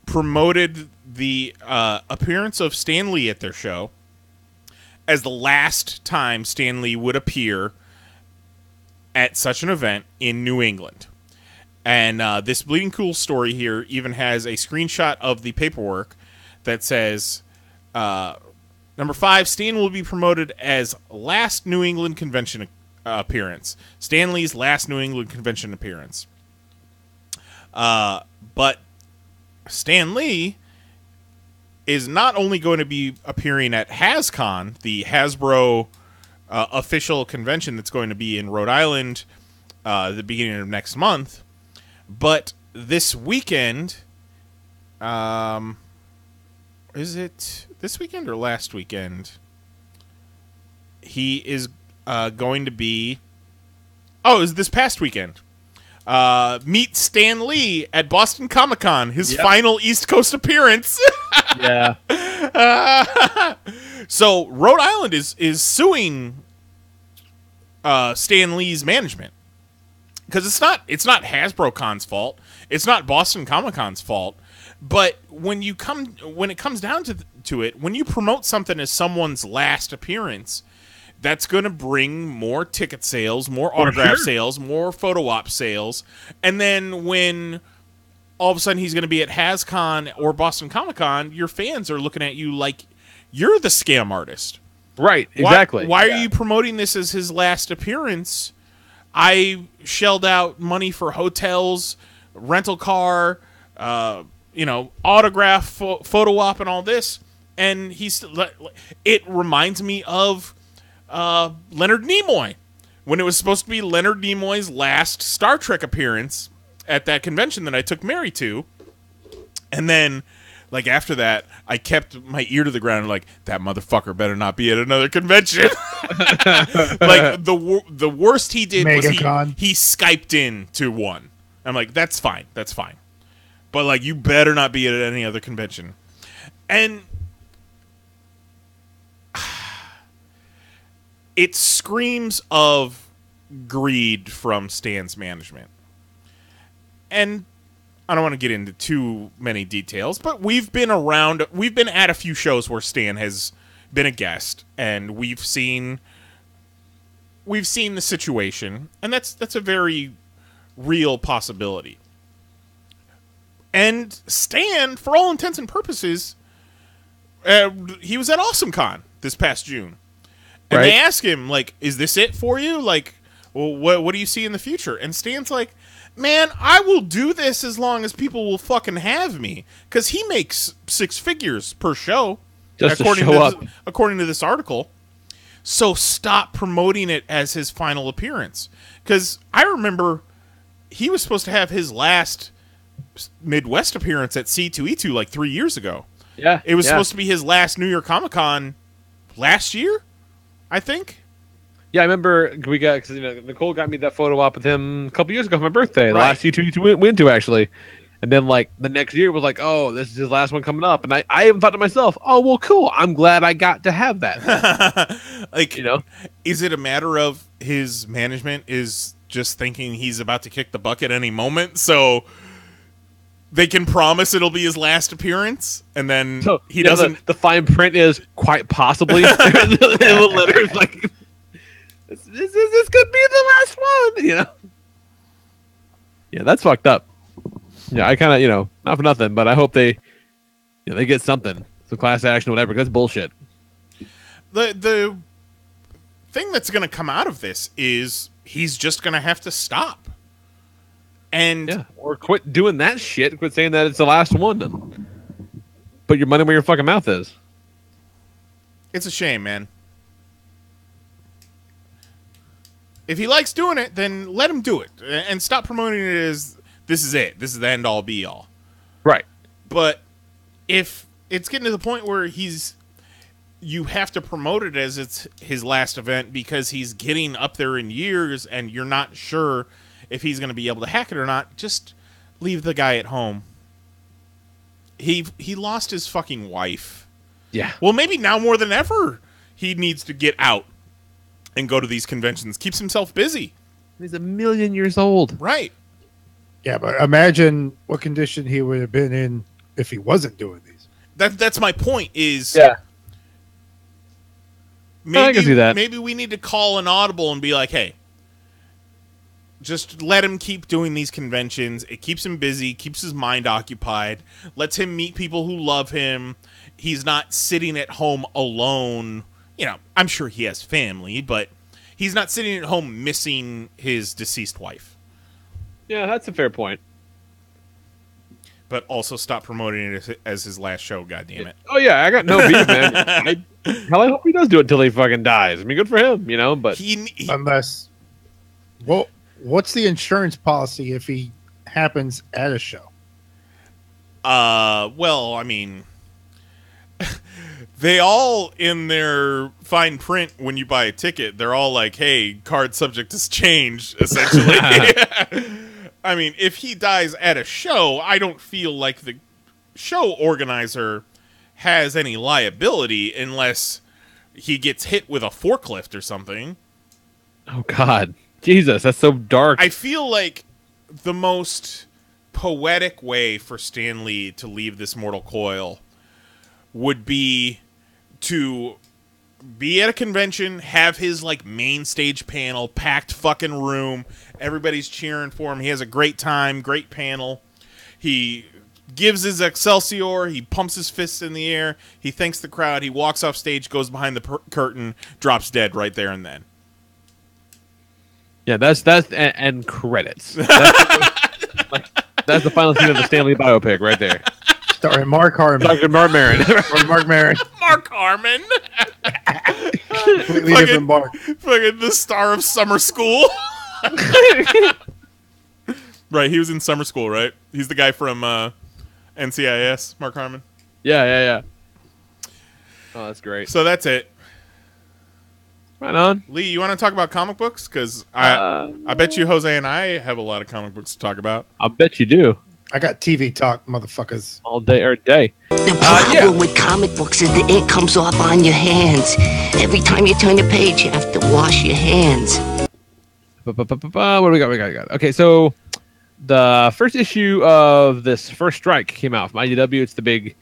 promoted the appearance of Stan Lee at their show as the last time Stan Lee would appear at such an event in New England. And this Bleeding Cool story here even has a screenshot of the paperwork that says, number 5, Stan will be promoted as last New England convention appearance. Stan Lee's last New England convention appearance. But Stan Lee is not only going to be appearing at HasCon, the Hasbro official convention that's going to be in Rhode Island the beginning of next month, but this weekend, is it this weekend or last weekend? He is going to be... Oh, it was this past weekend. Meet Stan Lee at Boston Comic-Con, his final East Coast appearance. Yeah. So Rhode Island is suing Stan Lee's management because it's not HasbroCon's fault. It's not Boston Comic-Con's fault. But when it comes down to it, when you promote something as someone's last appearance, that's going to bring more ticket sales, more autograph sales, more photo op sales. And then when all of a sudden he's going to be at HasCon or Boston Comic-Con, your fans are looking at you like you're the scam artist. Right, exactly. Why are you promoting this as his last appearance? I shelled out money for hotels, rental car, autograph, photo op, and all this, and it reminds me of Leonard Nimoy when it was supposed to be Leonard Nimoy's last Star Trek appearance at that convention that I took Mary to, and then. Like, after that, I kept my ear to the ground, like, that motherfucker better not be at another convention. Like, the worst he did was he Skyped in to one. I'm like, that's fine. But, like, you better not be at any other convention. And it screams of greed from Stan's management. And I don't want to get into too many details, but we've been at a few shows where Stan has been a guest, and we've seen the situation, and that's a very real possibility. And Stan, for all intents and purposes, he was at AwesomeCon this past June, and they asked him, like, "Is this it for you? Like, well, what do you see in the future?" And Stan's like, "Man, I will do this as long as people will fucking have me." Because he makes 6 figures per show, according to this article. So stop promoting it as his final appearance. Because I remember he was supposed to have his last Midwest appearance at C2E2 like 3 years ago. Yeah. It was supposed to be his last New York Comic Con last year, I think. Yeah, I remember because Nicole got me that photo op with him a couple years ago for my birthday. The last C2 went to, actually. And then, like, the next year was like, oh, this is his last one coming up. And I even thought to myself, oh, well, cool. I'm glad I got to have that. Like, is it a matter of his management is just thinking he's about to kick the bucket any moment, so they can promise it'll be his last appearance, and then he doesn't... The fine print is quite possibly. The letters like... This could be the last one, Yeah, that's fucked up. Yeah, I kind of, not for nothing, but I hope they get something, some class action, whatever. 'Cause that's bullshit. The thing that's going to come out of this is he's just going to have to stop, and or quit doing that shit. Quit saying that it's the last one. Then put your money where your fucking mouth is. It's a shame, man. If he likes doing it, then let him do it. And stop promoting it as, this is it. This is the end-all, be-all. Right. But if it's getting to the point where you have to promote it as it's his last event because he's getting up there in years and you're not sure if he's going to be able to hack it or not, just leave the guy at home. He lost his fucking wife. Yeah. Well, maybe now more than ever, he needs to get out and go to these conventions. Keeps himself busy. He's 1,000,000 years old. Right. Yeah, but imagine what condition he would have been in if he wasn't doing these. That's my point is... Yeah. Maybe, I can see that. Maybe we need to call an audible and be like, hey, just let him keep doing these conventions. It keeps him busy, keeps his mind occupied, lets him meet people who love him. He's not sitting at home alone. I'm sure he has family, but he's not sitting at home missing his deceased wife. Yeah, that's a fair point. But also stop promoting it as his last show, goddammit. Oh, yeah, I got no beef, man. I hope he does do it until he fucking dies. I mean, good for him, but... Unless... Well, what's the insurance policy if he happens at a show? Well, I mean... They all, in their fine print, when you buy a ticket, they're all like, hey, card subject to change, essentially. I mean, if he dies at a show, I don't feel like the show organizer has any liability unless he gets hit with a forklift or something. Oh, God. Jesus, that's so dark. I feel like the most poetic way for Stan Lee to leave this mortal coil would be to be at a convention, have his main stage panel, packed fucking room, everybody's cheering for him, he has a great time, great panel, he gives his Excelsior. He pumps his fists in the air. He thanks the crowd. He walks off stage, goes behind the curtain, drops dead right there and then. Yeah, that's and credits. That's the final scene of the Stanley biopic right there. Starring Mark Harmon. Dr. Mark Maron. Mark Maron. Mark Harmon. Completely different Mark. Fucking the star of Summer School. Right, he was in Summer School, right? He's the guy from NCIS, Mark Harmon. Yeah. Oh, that's great. So that's it. Right on. Lee, you want to talk about comic books? Because I bet you Jose and I have a lot of comic books to talk about. I bet you do. I got TV talk, motherfuckers. All day, every day. The problem with comic books is the ink comes off on your hands. Every time you turn the page, you have to wash your hands. What do we got? Okay, so the first issue of this First Strike came out from IDW. It's the big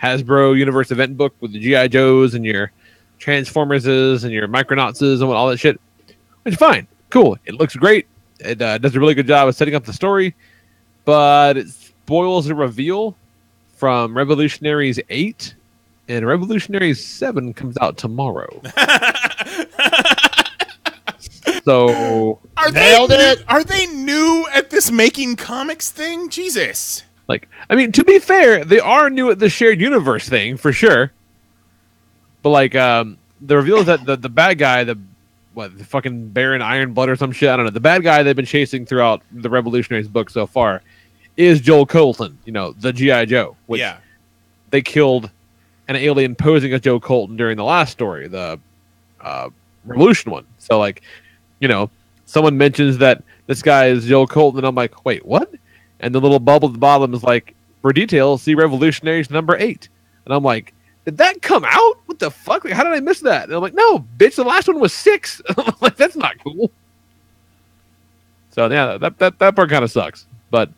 Hasbro Universe event book with the G.I. Joes and your Transformerses and your Micronauts and all that shit. Which is fine. Cool. It looks great. It does a really good job of setting up the story. But it spoils a reveal from Revolutionaries 8. And Revolutionaries 7 comes out tomorrow. So Are they new at this making comics thing? Jesus. Like, I mean, to be fair, they are new at the shared universe thing for sure. But like, the reveal is that the bad guy, the fucking Baron Ironblood or some shit, I don't know. The bad guy they've been chasing throughout the Revolutionaries book so far is Joel Colton. You know, the G.I. Joe. Which they killed an alien posing as Joe Colton during the last story, the Revolution one. So like, you know, someone mentions that this guy is Joe Colton, and I'm like, wait, what? And the little bubble at the bottom is like, for details, see Revolutionaries number 8. And I'm like, did that come out? What the fuck? Like, how did I miss that? And I'm like, no, bitch, the last one was 6. I'm like, that's not cool. So yeah, that part kind of sucks. But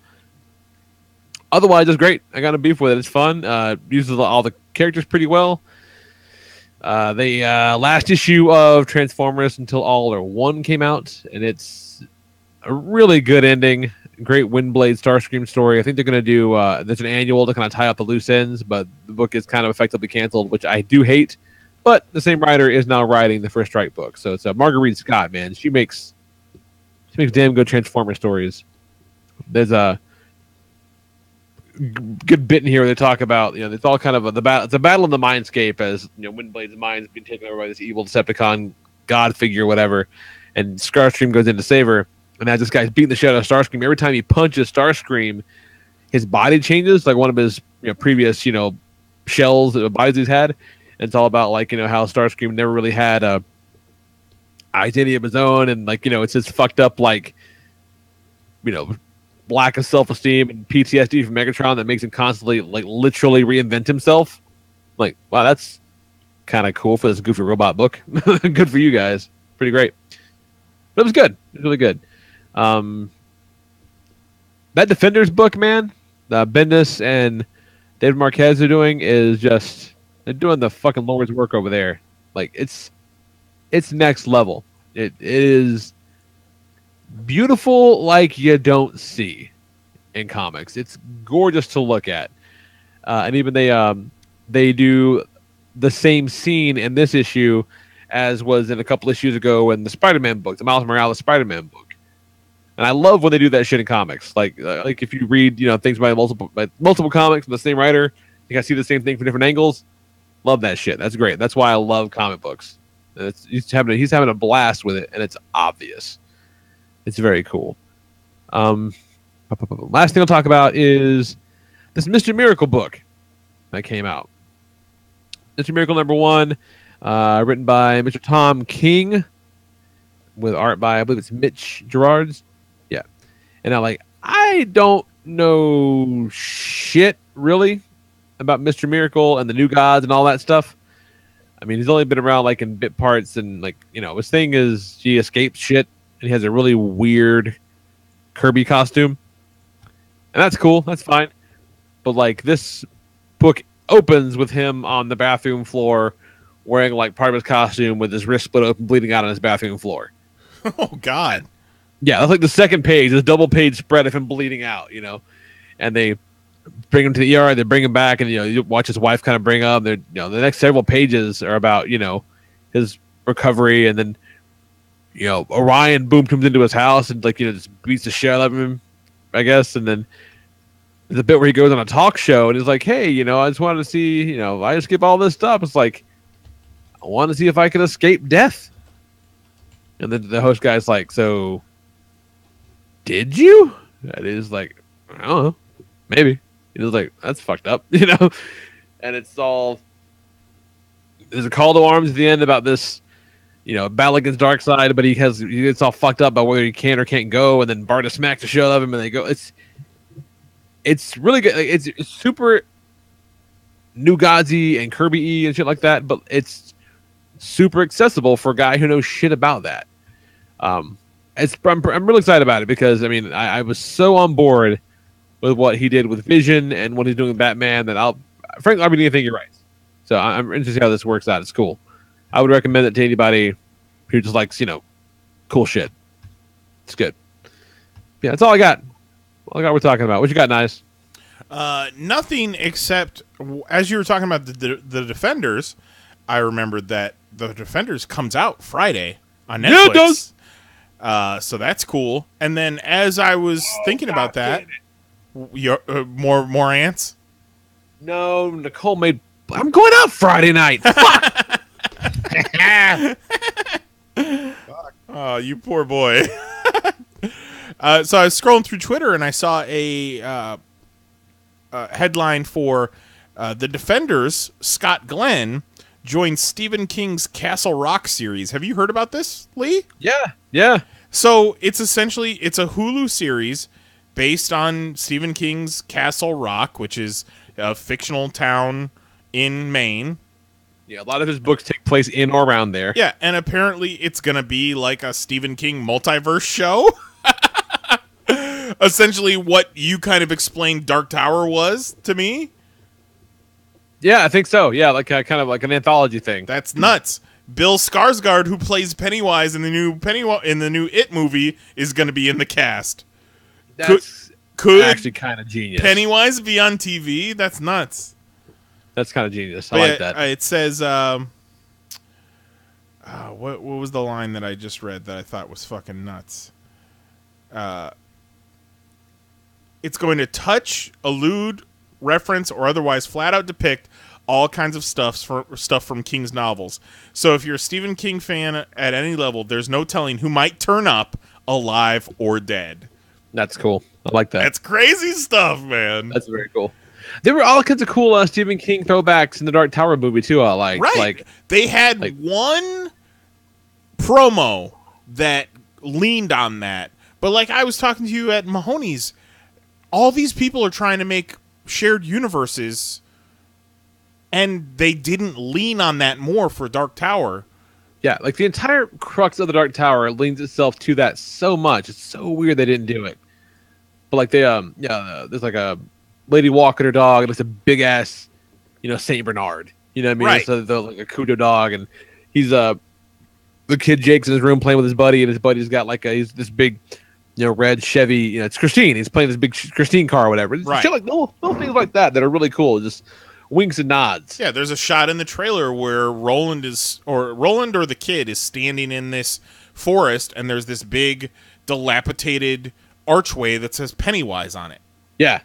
otherwise, it's great. I got a beef with it. It's fun. Uses all the characters pretty well. The last issue of Transformers Until All Are One came out, and it's a really good ending. Great Windblade Starscream story. I think they're going to do there's an annual to kind of tie up the loose ends, but the book is kind of effectively canceled, which I do hate. But the same writer is now writing the First Strike book, so it's Marguerite Scott. Man, she makes damn good Transformer stories. There's a good bit in here where they talk about, you know, it's all kind of it's a battle in the mindscape as, you know, Windblade's mind's being taken over by this evil Decepticon god figure, whatever, and Starscream goes in to save her. And as this guy's beating the shit out of Starscream, every time he punches Starscream, his body changes, like one of his, you know, previous, you know, shells, bodies he's had. And it's all about, like, you know, how Starscream never really had a identity of his own, and, like, you know, it's this fucked up, like, you know, lack of self-esteem and PTSD from Megatron that makes him constantly, like, literally reinvent himself. Like, wow, that's kind of cool for this goofy robot book. Good for you guys. Pretty great. But it was good. It was really good. That Defenders book, man, Bendis and David Marquez are doing is just, they're doing the fucking Lord's work over there. Like, it's next level. It is beautiful like you don't see in comics. It's gorgeous to look at. And even they do the same scene in this issue as was in a couple issues ago in the Spider-Man book, the Miles Morales Spider-Man book. And I love when they do that shit in comics. Like if you read, you know, things by multiple comics from the same writer, you can see the same thing from different angles. Love that shit. That's great. That's why I love comic books. And he's having a blast with it, and it's obvious. It's very cool. Last thing I'll talk about is this Mr. Miracle book that came out. Mr. Miracle #1, written by Mr. Tom King, with art by, I believe it's Mitch Gerards. Yeah. And I don't know shit, really, about Mr. Miracle and the New Gods and all that stuff. I mean, he's only been around, like, in bit parts, and, like, you know, his thing is he escapes shit, and he has a really weird Kirby costume. And that's cool. That's fine. But, like, this book opens with him on the bathroom floor wearing, like, part of his costume with his wrist split open, bleeding out on his bathroom floor. Oh, God. Yeah, that's like the second page, this double-page spread of him bleeding out, you know. And they bring him to the ER. They bring him back, and you watch his wife kind of bring up. They're the next several pages are about his recovery, and then Orion comes into his house and just beats the shit out of him, I guess, and then there's a bit where he goes on a talk show and he's like, hey, I just wanted to see, I just skip all this stuff. It's like, I want to see if I can escape death. And then the host guy's like, so did you? And he's like, I don't know, maybe. He was like, that's fucked up, And it's all, there's a call to arms at the end about this, battle against Darkseid, but he gets all fucked up about whether he can or can't go, and then Barda smacks the shit out of him, and they go. It's really good. It's super Nugazi and Kirby-y and shit like that, but it's super accessible for a guy who knows shit about that. I'm really excited about it because I was so on board with what he did with Vision and what he's doing with Batman that I'll be anything he writes. So I'm interested to see how this works out. It's cool. I would recommend it to anybody who just likes cool shit. It's good. Yeah, that's all I got. We're talking about. What you got, Knize? Nothing except, as you were talking about the Defenders, I remembered that the Defenders comes out Friday on Netflix. Yeah, it does. So that's cool. And then as I was thinking about that, more ants? No, Nicole made... I'm going out Friday night. Fuck! Oh, you poor boy. So I was scrolling through Twitter and I saw a headline for the Defenders. Scott Glenn joined Stephen King's Castle Rock series. Have you heard about this, Lee? Yeah. So it's a Hulu series based on Stephen King's Castle Rock, which is a fictional town in Maine. Yeah, a lot of his books take place in or around there. Yeah, and apparently it's going to be like a Stephen King multiverse show. Essentially what you kind of explained Dark Tower was to me. Yeah, I think so. Yeah, like kind of like an anthology thing. That's nuts. Bill Skarsgård, who plays Pennywise in the new It movie, is going to be in the cast. That's could actually kind of genius. Pennywise be on TV? That's nuts. That's kind of genius. I like that. It says, what was the line that I just read that I thought was fucking nuts? It's going to touch, allude, reference, or otherwise flat out depict all kinds of stuff from King's novels. So if you're a Stephen King fan at any level, there's no telling who might turn up alive or dead. That's cool. I like that. That's crazy stuff, man. That's very cool. There were all kinds of cool Stephen King throwbacks in the Dark Tower movie too. I like. Right. Like they had one promo that leaned on that, but like I was talking to you at Mahoney's, all these people are trying to make shared universes, and they didn't lean on that more for Dark Tower. Yeah, like the entire crux of the Dark Tower leans itself to that so much. It's so weird they didn't do it. But like they there's like a lady walking her dog, and it's a big ass, Saint Bernard. You know what I mean? Right. So they're like a Kudo dog, and he's the kid Jake's in his room playing with his buddy, and his buddy's got he's this big, red Chevy. It's Christine. He's playing this big Christine car or whatever. Right. Shit like little things like that are really cool. Just winks and nods. Yeah, there's a shot in the trailer where Roland or the kid is standing in this forest, and there's this big dilapidated archway that says Pennywise on it. Yeah.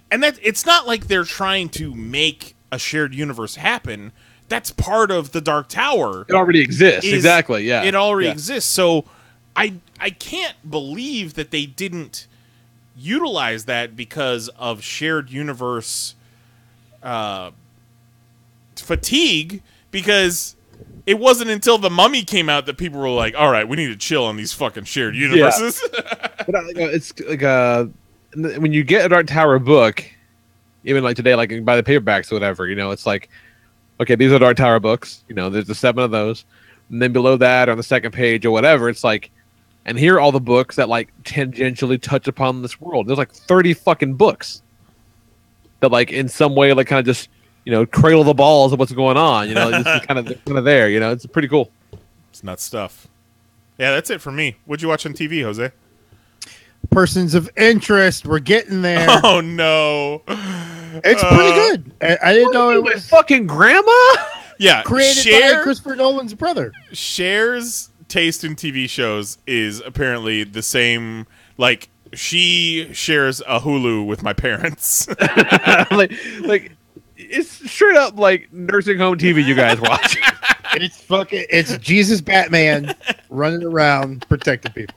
And that it's not like they're trying to make a shared universe happen. That's part of the Dark Tower. It already exists. Exactly. Yeah. It already exists. So I can't believe that they didn't utilize that because of shared universe fatigue, because it wasn't until The Mummy came out that people were like, all right, we need to chill on these fucking shared universes. Yeah. But it's like when you get a Dark Tower book, even like today, like by the paperbacks or whatever, it's like, okay, these are Dark Tower books. There's the 7 of those. And then below that on the second page or whatever, it's like, and here are all the books that like tangentially touch upon this world. There's like 30 fucking books that like in some way like kind of just cradle the balls of what's going on. It's kind of there. It's pretty cool. It's nuts stuff. Yeah, that's it for me. What'd you watch on TV, Jose? Persons of Interest. We're getting there. Oh no, it's pretty good. I didn't know it was fucking grandma. Yeah, created by Christopher Nolan's brother. Cher's taste in TV shows is apparently the same. Like, she shares a Hulu with my parents. like it's straight up like nursing home TV you guys watch. It's Jesus Batman running around protecting people.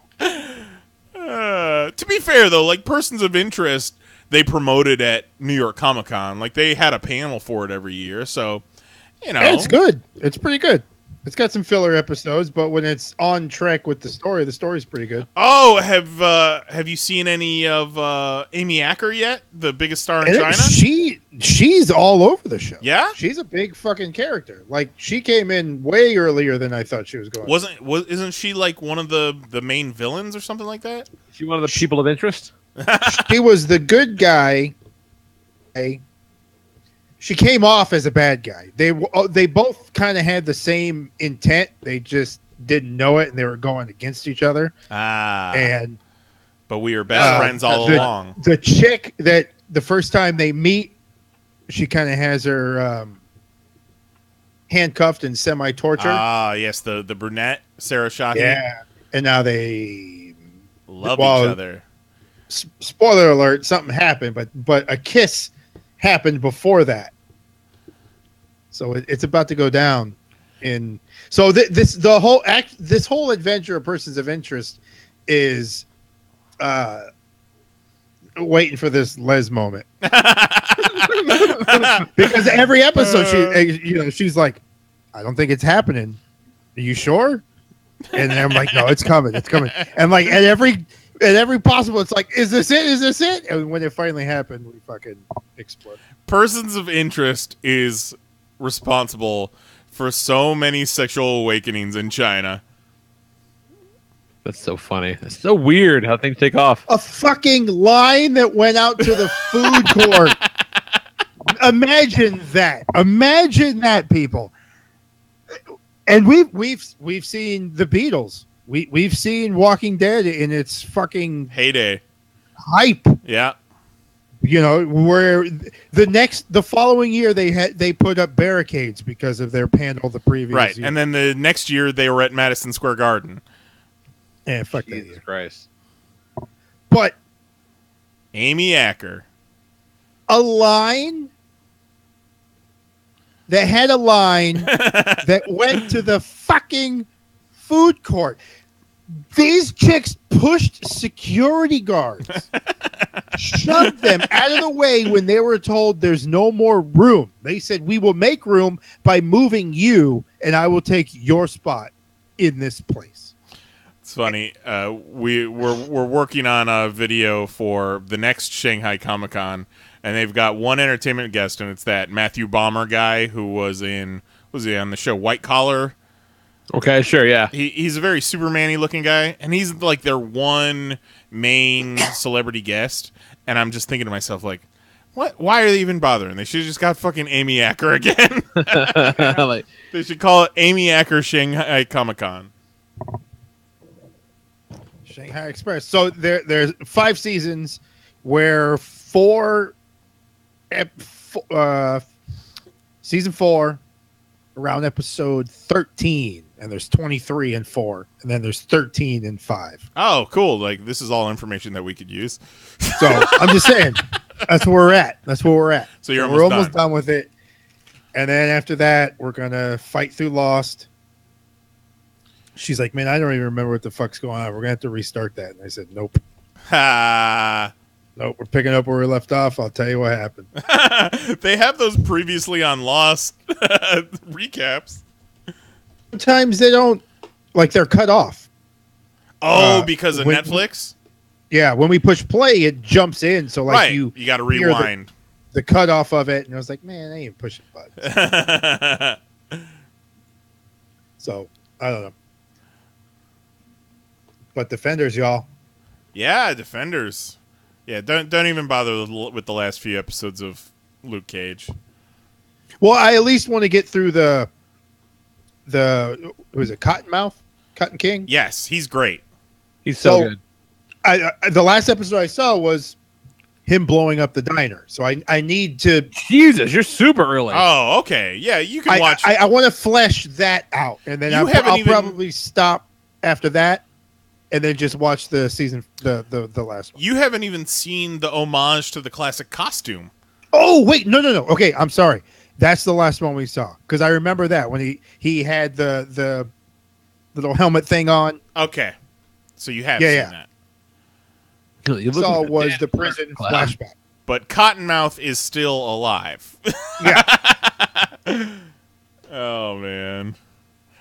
To be fair though, like Persons of Interest, they promoted at New York Comic Con. Like they had a panel for it every year, so you know, it's good. It's pretty good. It's got some filler episodes, but when it's on track with the story's pretty good. Oh, have you seen any of Amy Acker yet? The biggest star in China? She's all over the show. Yeah? She's a big fucking character. Like, she came in way earlier than I thought she was going. Isn't she like one of the main villains or something like that? Is she one of the people of interest? She was the good guy. She came off as a bad guy. They both kind of had the same intent. They just didn't know it, and they were going against each other. But we were best friends all along. The chick that the first time they meet, she kind of has her handcuffed and semi-tortured. Yes, the brunette, Sarah Shockey. Yeah, and now they love each other. Spoiler alert: something happened, but a kiss happened before that. So it's about to go down. So this whole adventure of Persons of Interest is waiting for this Les moment. Because every episode she's like, I don't think it's happening. Are you sure? And then I'm like, no, it's coming. It's coming. And like at every possible, it's like, is this it? Is this it? And when it finally happened, we fucking explode. Persons of Interest is responsible for so many sexual awakenings in China. That's so funny. It's so weird how things take off. A fucking line that went out to the food court. Imagine that. Imagine that, people. And we've seen the Beatles. We've seen Walking Dead in its fucking heyday, hype. Yeah, you know, where the following year they put up barricades because of their panel the previous year. And then the next year they were at Madison Square Garden. Yeah, fuck Jesus Christ. But Amy Acker, a line that had a line that went to the fucking food court. These chicks pushed security guards, shoved them out of the way when they were told there's no more room. They said, we will make room by moving you, and I will take your spot in this place. It's funny. We're working on a video for the next Shanghai Comic-Con, and they've got one entertainment guest, and it's that Matthew Balmer guy who was he on the show White Collar? Okay, sure, yeah. He's a very Superman-y looking guy, and he's like their one main celebrity guest. And I'm just thinking to myself, like, what? Why are they even bothering? They should have just got fucking Amy Acker again. They should call it Amy Acker Shanghai Comic-Con. Shanghai Express. So there's 5 seasons where season 4 around episode 13, and there's 23 and 4, and then there's 13 and 5. Oh, cool. Like, this is all information that we could use. So I'm just saying, that's where we're at. So we're almost done with it. And then after that, we're going to fight through Lost. She's like, man, I don't even remember what the fuck's going on. We're going to have to restart that. And I said, nope. Nope, we're picking up where we left off. I'll tell you what happened. They have those previously on Lost recaps. Sometimes they don't, like, they're cut off. Oh, because of Netflix? Yeah, when we push play, it jumps in. So, like, right. you got to rewind. The cut off of it. And I was like, man, I ain't pushing buttons. So, I don't know. But Defenders, y'all. Yeah, Defenders. Yeah, don't even bother with the last few episodes of Luke Cage. Well, I at least want to get through the who is it, Cotton King? Yes, he's great. He's so good. The last episode I saw was him blowing up the diner. So I need to. Jesus, you're super early. Oh, okay. Yeah, you can watch. I want to flesh that out, and then I'll probably stop after that, and then just watch the season, the last one. You haven't even seen the homage to the classic costume. Oh wait, no. Okay, I'm sorry. That's the last one we saw because I remember that when he had the little helmet thing on. Okay, so you have seen that. Saw was the prison flashback. But Cottonmouth is still alive. Yeah. Oh man.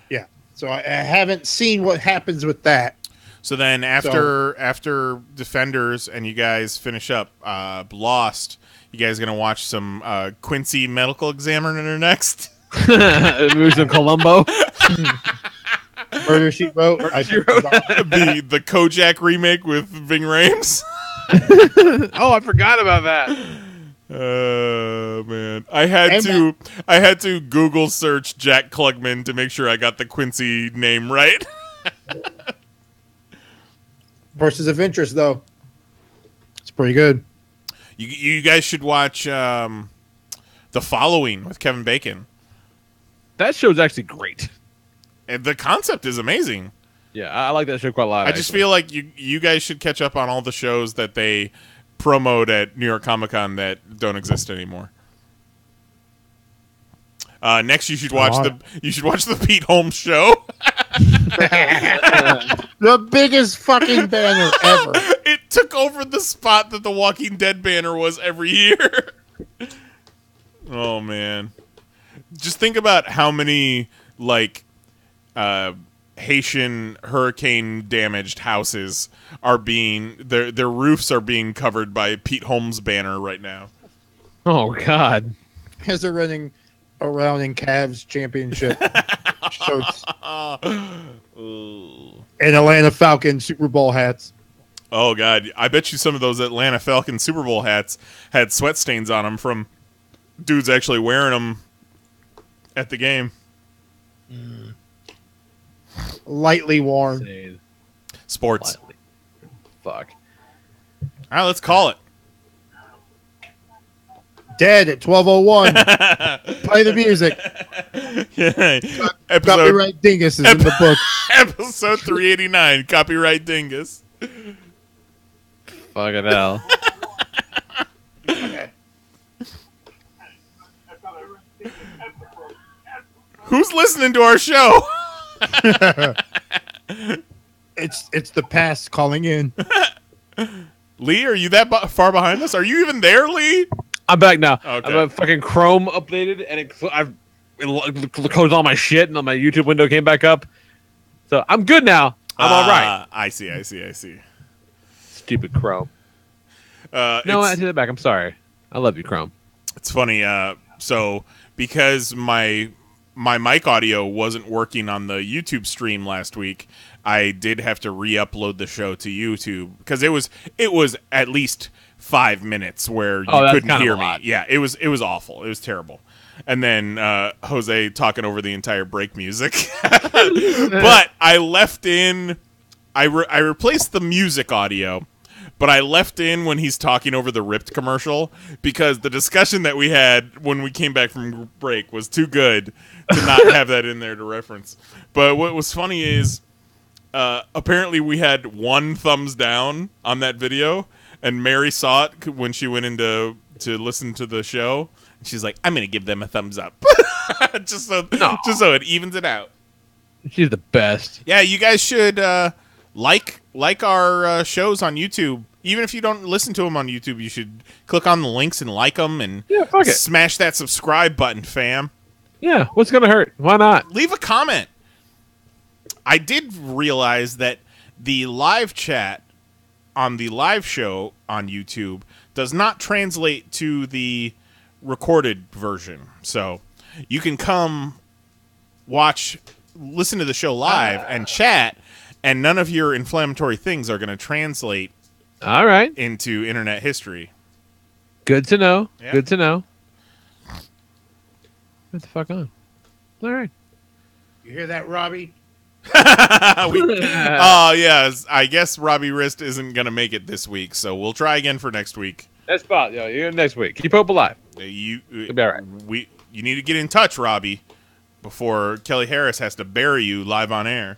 Yeah. So I haven't seen what happens with that. So then after Defenders and you guys finish up Lost, you guys gonna watch some Quincy Medical Examiner next? Maybe some Columbo. Murder She Wrote. The Kojak remake with Ving Rhames. Oh, I forgot about that. Man, I had to Google search Jack Klugman to make sure I got the Quincy name right. Persons of Interest, though, it's pretty good. You guys should watch The Following with Kevin Bacon. That show's actually great. And the concept is amazing. Yeah, I like that show quite a lot. I just feel like you guys should catch up on all the shows that they promote at New York Comic Con that don't exist anymore. Next, you should watch the Pete Holmes Show. The biggest fucking banner ever. It took over the spot that the Walking Dead banner was every year. Oh man, just think about how many Haitian hurricane damaged houses are being their roofs are being covered by Pete Holmes banner right now. Oh God. As they're running around in Cavs championship shirts and Atlanta Falcons Super Bowl hats. Oh God, I bet you some of those Atlanta Falcons Super Bowl hats had sweat stains on them from dudes actually wearing them at the game. Lightly worn. Sports. Lightly. Fuck. All right, let's call it. Dead at 12:01. Play the music. Yeah. Copyright Dingus is in the book. Episode 389. Copyright Dingus. Fucking hell. Who's listening to our show? It's the past calling in. Lee, are you that far behind us? Are you even there, Lee? I'm back now. Okay. I'm fucking Chrome updated, and it closed all my shit, and my YouTube window came back up. So I'm good now. I'm all right. I see. Stupid Chrome. No, I take that back. I'm sorry. I love you, Chrome. It's funny. So because my mic audio wasn't working on the YouTube stream last week, I did have to re-upload the show to YouTube because it was at least 5 minutes where you couldn't hear me. Yeah, it was awful. It was terrible. And then Jose talking over the entire break music. But I left in I replaced the music audio, but I left in when he's talking over the Ripped commercial because the discussion that we had when we came back from break was too good to not have that in there to reference. But what was funny is apparently we had 1 thumbs down on that video, and Mary saw it when she went in to listen to the show. She's like, I'm going to give them a thumbs up. just so it evens it out. She's the best. Yeah, you guys should like our shows on YouTube. Even if you don't listen to them on YouTube, you should click on the links and like them and smash that subscribe button, fam. Yeah, what's going to hurt? Why not? Leave a comment. I did realize that the live chat on the live show on YouTube does not translate to the recorded version. So you can come listen to the show live and chat, and none of your inflammatory things are going to translate into internet history. Good to know. Yeah. Good to know. What the fuck on? All right. You hear that, Robbie? Yes. I guess Robbie Wrist isn't going to make it this week, so we'll try again for next week. That's fine. You're next week. Keep hope alive. You It'll be all right. You need to get in touch, Robbie, before Kelly Harris has to bury you live on air.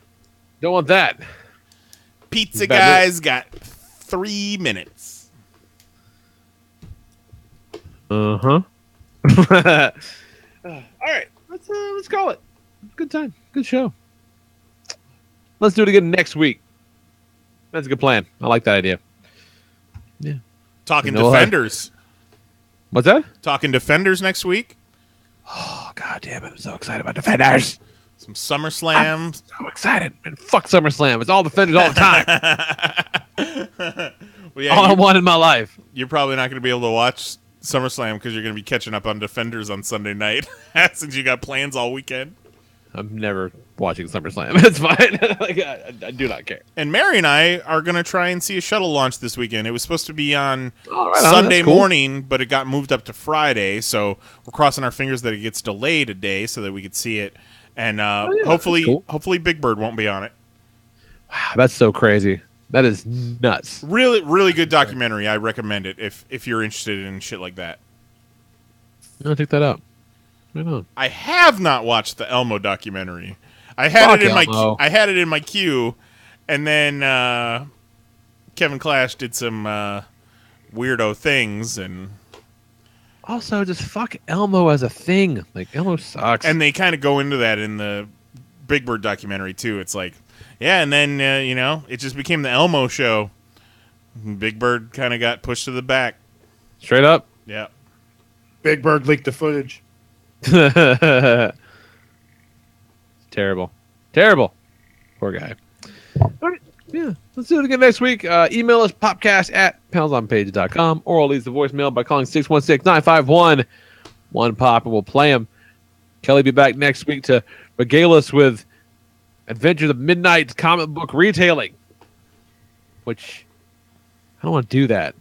Don't want that. Pizza Guy's got 3 minutes. Uh-huh. All right. Let's call it. Good time. Good show. Let's do it again next week. That's a good plan. I like that idea. Yeah. Talking Defenders. What's that? Talking Defenders next week. Oh, God damn it. I'm so excited about Defenders. Some SummerSlam. I'm so excited. Man, fuck SummerSlam. It's all Defenders all the time. Well, yeah, all I want in my life. You're probably not going to be able to watch SummerSlam because you're going to be catching up on Defenders on Sunday night since you got plans all weekend. I'm never watching SummerSlam. It's fine. I do not care. And Mary and I are going to try and see a shuttle launch this weekend. It was supposed to be on right Sunday on. Cool. morning, but it got moved up to Friday. So we're crossing our fingers that it gets delayed a day so that we could see it. And hopefully Big Bird won't be on it. Wow, that's so crazy. That is nuts. Really, really good documentary. I recommend it if you're interested in shit like that. I'll take that out. Right on. I have not watched the Elmo documentary. I had it in my queue, and then Kevin Clash did some weirdo things, and also just fuck Elmo as a thing. Like Elmo sucks. And they kind of go into that in the Big Bird documentary too. It's like, yeah, and then it just became the Elmo show. Big Bird kind of got pushed to the back. Straight up. Yeah. Big Bird leaked the footage. Terrible. Poor guy. All right. Yeah. Let's do it again next week. Email us popcast@PanelsOnPages.com or leave the voicemail by calling 616-951-1POP and we'll play them. Kelly be back next week to regale us with Adventures of Midnight comic book retailing. Which I don't want to do that.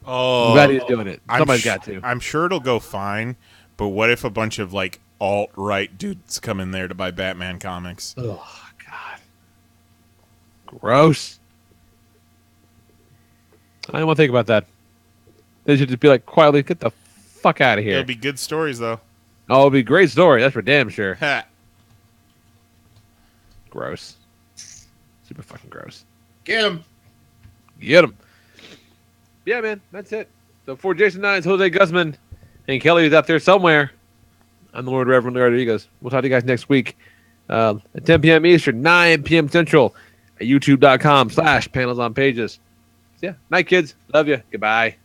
Oh, I'm glad he's doing it. Somebody's got to. I'm sure it'll go fine. But what if a bunch of like alt-right dudes come in there to buy Batman comics? Oh God, gross! I don't want to think about that. They should just be like quietly, get the fuck out of here. It'll be good stories though. Oh, it'll be a great story. That's for damn sure. Gross. Super fucking gross. Get him. Yeah, man, that's it. So for Jason Nines, Jose Guzman, and Kelly is out there somewhere. I'm the Lord Reverend Rodriguez. We'll talk to you guys next week at 10 p.m. Eastern, 9 p.m. Central at youtube.com/panelsonpages. So yeah, night, kids. Love you. Goodbye.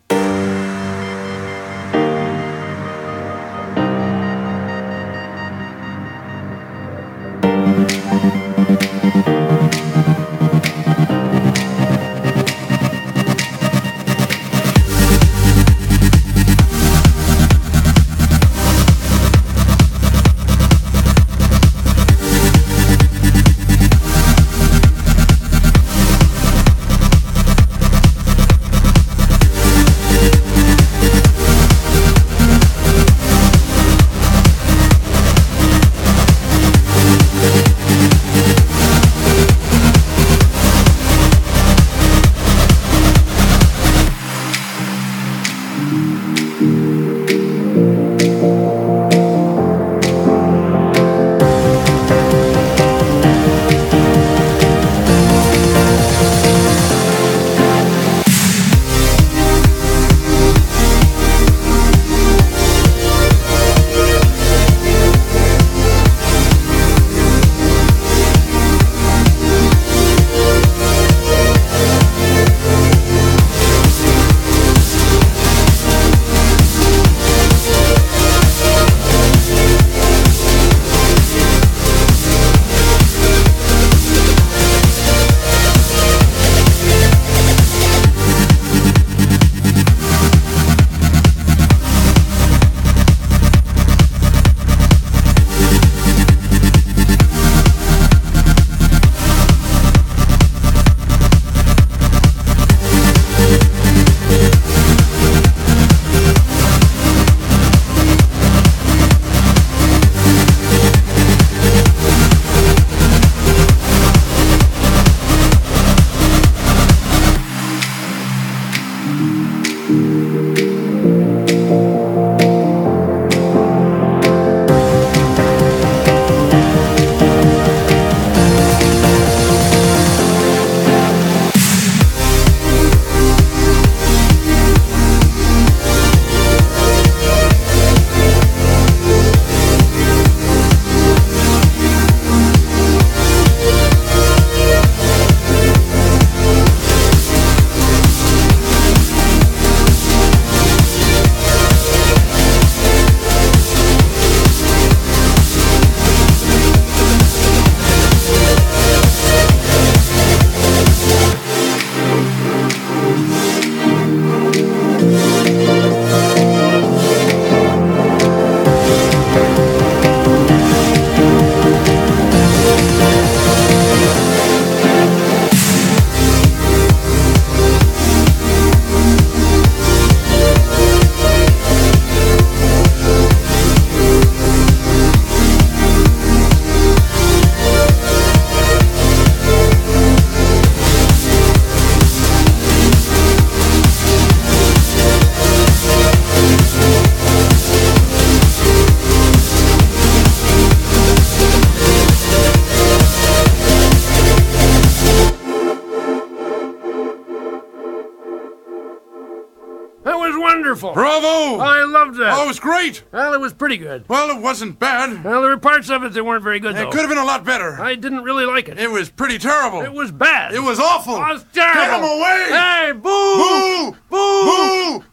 wonderful. Bravo! I loved that. Oh, it was great. Well, it was pretty good. Well, it wasn't bad. Well, there were parts of it that weren't very good, though. It could have been a lot better. I didn't really like it. It was pretty terrible. It was bad. It was awful. It was terrible. Get him away! Hey, boo! Boo! Boo!